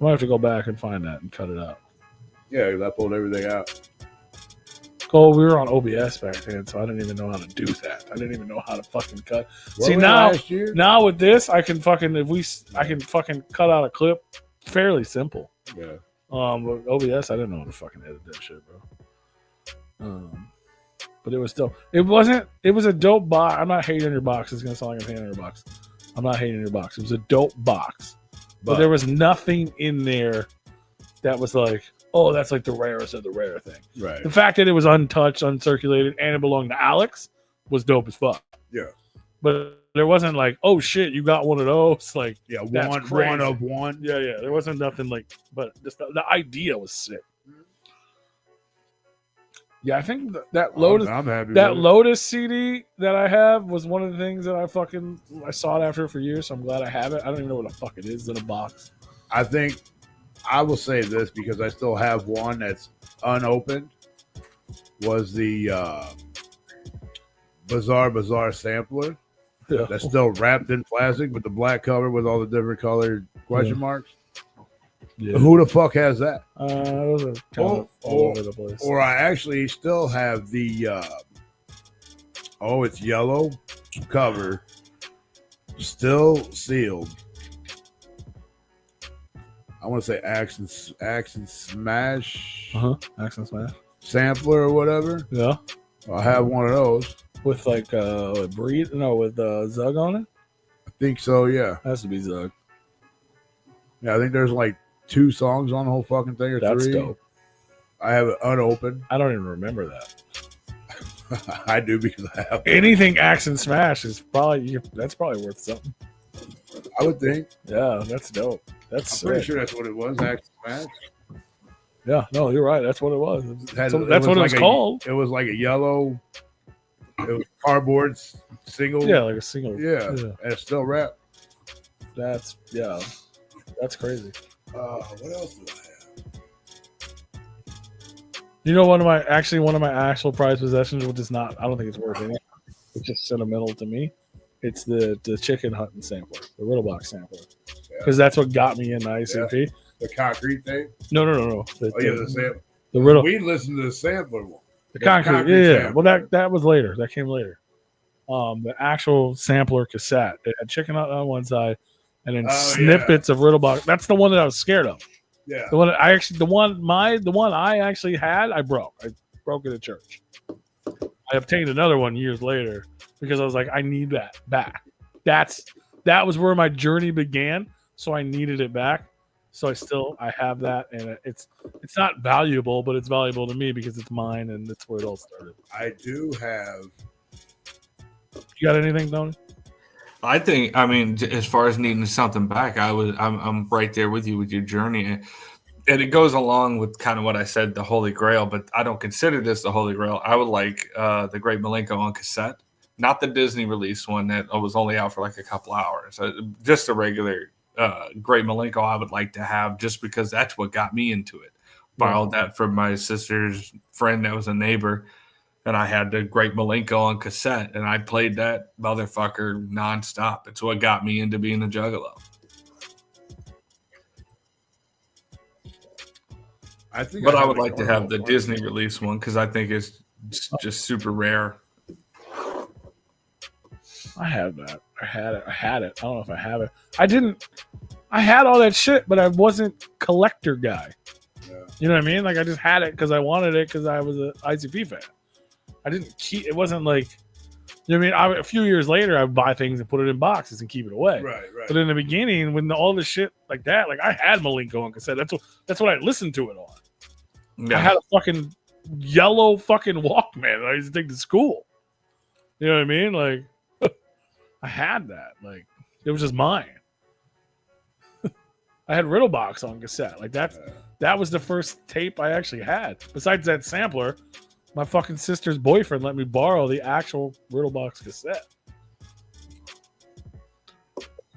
might have to go back and find that and cut it out. Yeah, 'cause I pulled everything out. Oh, we were on OBS back then, so I didn't even know how to do that. I didn't even know how to fucking cut. Were See, we now- last year? Now with this, I can fucking cut out a clip fairly simple. Yeah. With OBS, I didn't know how to fucking edit that shit, bro. But it was dope. It was a dope box. I'm not hating on your box. It's gonna sound like I'm hating on your box. I'm not hating on your box. It was a dope box. But there was nothing in there that was like, oh, that's like the rarest of the rare thing. Right. The fact that it was untouched, uncirculated, and it belonged to Alex was dope as fuck. Yeah. But there wasn't like, oh shit, you got one of those. Like, Yeah, that's one crazy. of one. yeah. There wasn't nothing like, but just the idea was sick. Yeah, I think that Lotus I'm happy that with it. Lotus CD that I have was one of the things that I sought after for years. So I'm glad I have it. I don't even know what the fuck it is in a box. I think I will say this because I still have one that's unopened. Was the Bizarre sampler Yeah. that's still wrapped in plastic with the black cover with all the different colored question marks? Yeah. Who the fuck has that? Those are kind of all over the place. Or I actually still have the it's yellow cover, still sealed. I want to say Axe and Smash Accent Smash. sampler or whatever. Yeah. I have one of those. With like with Zug on it. I think so. Yeah. Has to be Zug. Yeah. I think there's like 2 songs on the whole fucking thing or That's 3. dope. I have it unopened. I don't even remember that. I do because I have. Anything Accent Smash is probably worth something. I would think. Yeah, that's dope. That's I'm pretty sick. sure that's what it was. Axe and Smash. Yeah, no, you're right. That's what it was. That's That's what it was called. It was like a yellow. It was cardboard single. Yeah, like a single. Yeah. And it's still wrapped. That's crazy. What else do I have? You know, one of my actual prized possessions, which is not, I don't think it's worth anything. It's just sentimental to me. It's the chicken hunting sampler, the Riddle Box sampler, because that's what got me into ICP. The concrete thing. No. The sampler. The Riddle, We listened to the sampler one. the concrete. concrete Yeah. sampler. Well, that was later. That came later. The actual sampler cassette. It had chicken hunt on one side, and then snippets of Riddle Box. That's the one that I was scared of. Yeah. The one I actually had, I broke. I broke it at church. I obtained another one years later because I was like, I need that back. That was where my journey began, so I needed it back. So I have that, and it's not valuable, but it's valuable to me because it's mine, and that's where it all started. I do have. You got anything, Tony? I think, I mean, as far as needing something back, I'm right there with you with your journey. and it goes along with kind of what I said, the Holy Grail, but I don't consider this the Holy Grail. I would like the Great Milenko on cassette, not the Disney release one that was only out for like a couple hours. Just a regular Great Milenko I would like to have, just because that's what got me into it. Borrowed that from my sister's friend that was a neighbor, and I had the Great Milenko on cassette, and I played that motherfucker nonstop. It's what got me into being a juggalo. But I would like to have the Disney release one because I think it's just super rare. I have that. I had it. I don't know if I have it. I had all that shit, but I wasn't collector guy. Yeah. You know what I mean? Like, I just had it because I wanted it because I was an ICP fan. I didn't keep. It wasn't like, you know what I mean? A few years later, I would buy things and put it in boxes and keep it away. Right. But in the beginning, when all the shit like that, like I had Milenko on cassette. That's what I listened to it on. Yeah. I had a fucking yellow fucking Walkman that I used to take to school. You know what I mean? Like, I had that. Like, it was just mine. I had Riddlebox on cassette. Like, that was the first tape I actually had. Besides that sampler, my fucking sister's boyfriend let me borrow the actual Riddlebox cassette.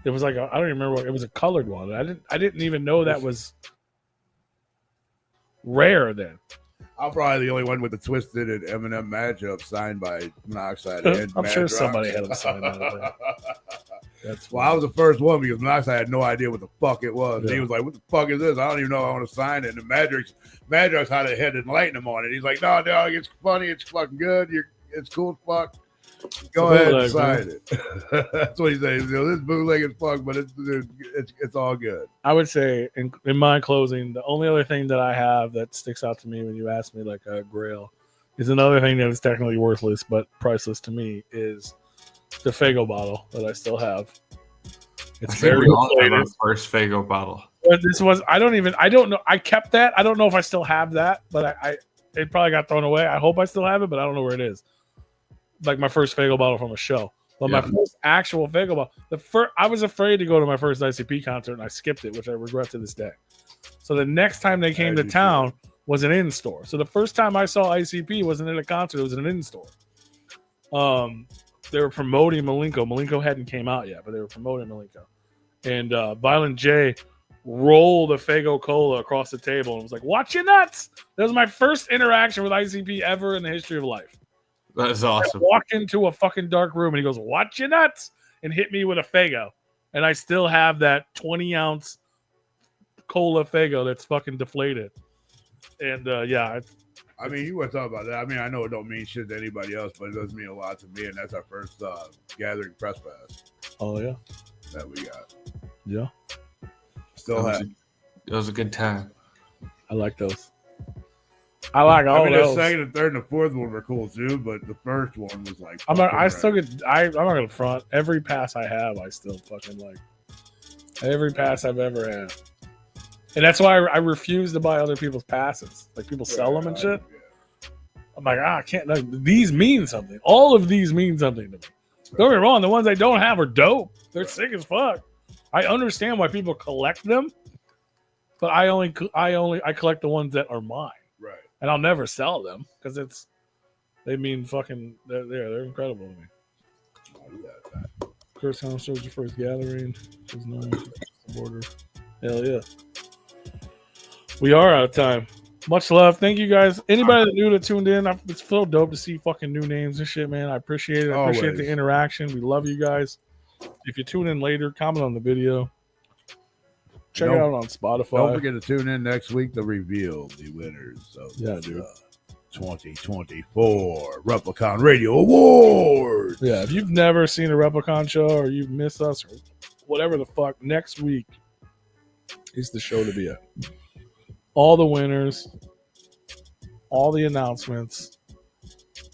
It was like I don't even remember. It was a colored one. I didn't even know that was rare then. I'm probably the only one with the Twisted and Eminem matchup signed by Monoxide and I'm Mad sure Rock. somebody had them signed that. I was the first one because Monoxide had no idea what the fuck it was. Yeah. He was like, "What the fuck is this? I don't even know I want to sign it." And Madrox had a head enlighten him on it. He's like, "No, dog, it's funny. It's fucking good. It's cool as fuck. Go ahead and sign it." That's what he says. This bootleg is fuck, but it's all good. I would say in my closing, the only other thing that I have that sticks out to me when you ask me like a grail is another thing that is technically worthless but priceless to me is the Faygo bottle that I still have. It's very our first Faygo bottle. But I don't know. I kept that. I don't know if I still have that, but it probably got thrown away. I hope I still have it, but I don't know where it is. Like my first Faygo bottle from a show. But my first actual Faygo bottle, I was afraid to go to my first ICP concert and I skipped it, which I regret to this day. So the next time they came to town was an in-store. So the first time I saw ICP wasn't in a concert, it was in an in-store. They were promoting Milenko. Milenko hadn't came out yet, but they were promoting Milenko. And Violent J rolled a Faygo Cola across the table and was like, "Watch your nuts!" That was my first interaction with ICP ever in the history of life. That's awesome. I walked into a fucking dark room and he goes, "Watch your nuts," and hit me with a Faygo. And I still have that 20-ounce cola Faygo that's fucking deflated. And I mean, you want to talk about that. I mean, I know it don't mean shit to anybody else, but it does mean a lot to me, and that's our first gathering press pass. Oh yeah, that we got. Yeah, still have. It was a good time. I like those. I like all those. The second and third and the fourth one were cool too, but the first one was like. I'm not gonna front. Every pass I have, I still fucking like. Every pass I've ever had. And that's why I refuse to buy other people's passes. Like people sell them and shit. I'm like, I can't. Like, these mean something. All of these mean something to me. Don't get me wrong. The ones I don't have are dope. They're sick as fuck. I understand why people collect them, but I collect the ones that are mine. Right. And I'll never sell them because they mean fucking. They're incredible to me. First time shows your first gathering. There's no border. Hell yeah. We are out of time. Much love. Thank you guys. Anybody that new that tuned in, it's so dope to see fucking new names and shit, man. I appreciate it. I appreciate the interaction. We love you guys. If you tune in later, comment on the video. Check it out on Spotify. Don't forget to tune in next week to reveal the winners of the 2024 Replicon Radio Awards. Yeah, if you've never seen a Replicon show or you've missed us or whatever the fuck, next week is the show to be at. All the winners, all the announcements,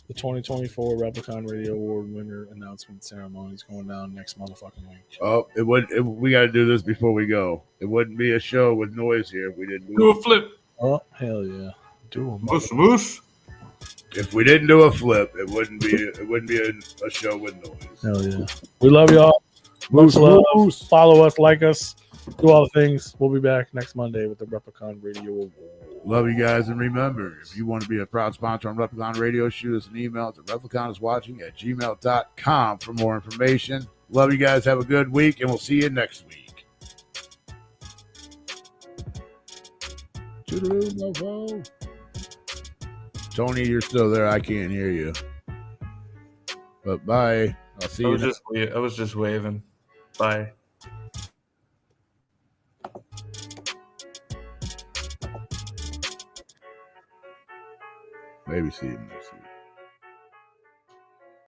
the 2024 Replicon Radio Award winner announcement ceremony is going down next motherfucking week. Oh, we got to do this before we go. It wouldn't be a show with noise here if we didn't do a flip. Oh, hell yeah. Do a moose. If we didn't do a flip, it wouldn't be a show with noise. Hell yeah. We love y'all. Much love. Follow us, like us. Do all the things. We'll be back next Monday with the Replicon Radio Award. Love you guys, and remember, if you want to be a proud sponsor on Replicon Radio, shoot us an email to repliconiswatching@gmail.com for more information. Love you guys. Have a good week, and we'll see you next week. Toodaloo, mofo. Tony, you're still there. I can't hear you. But bye. I'll see you. I was just waving. Bye. Maybe see you next week.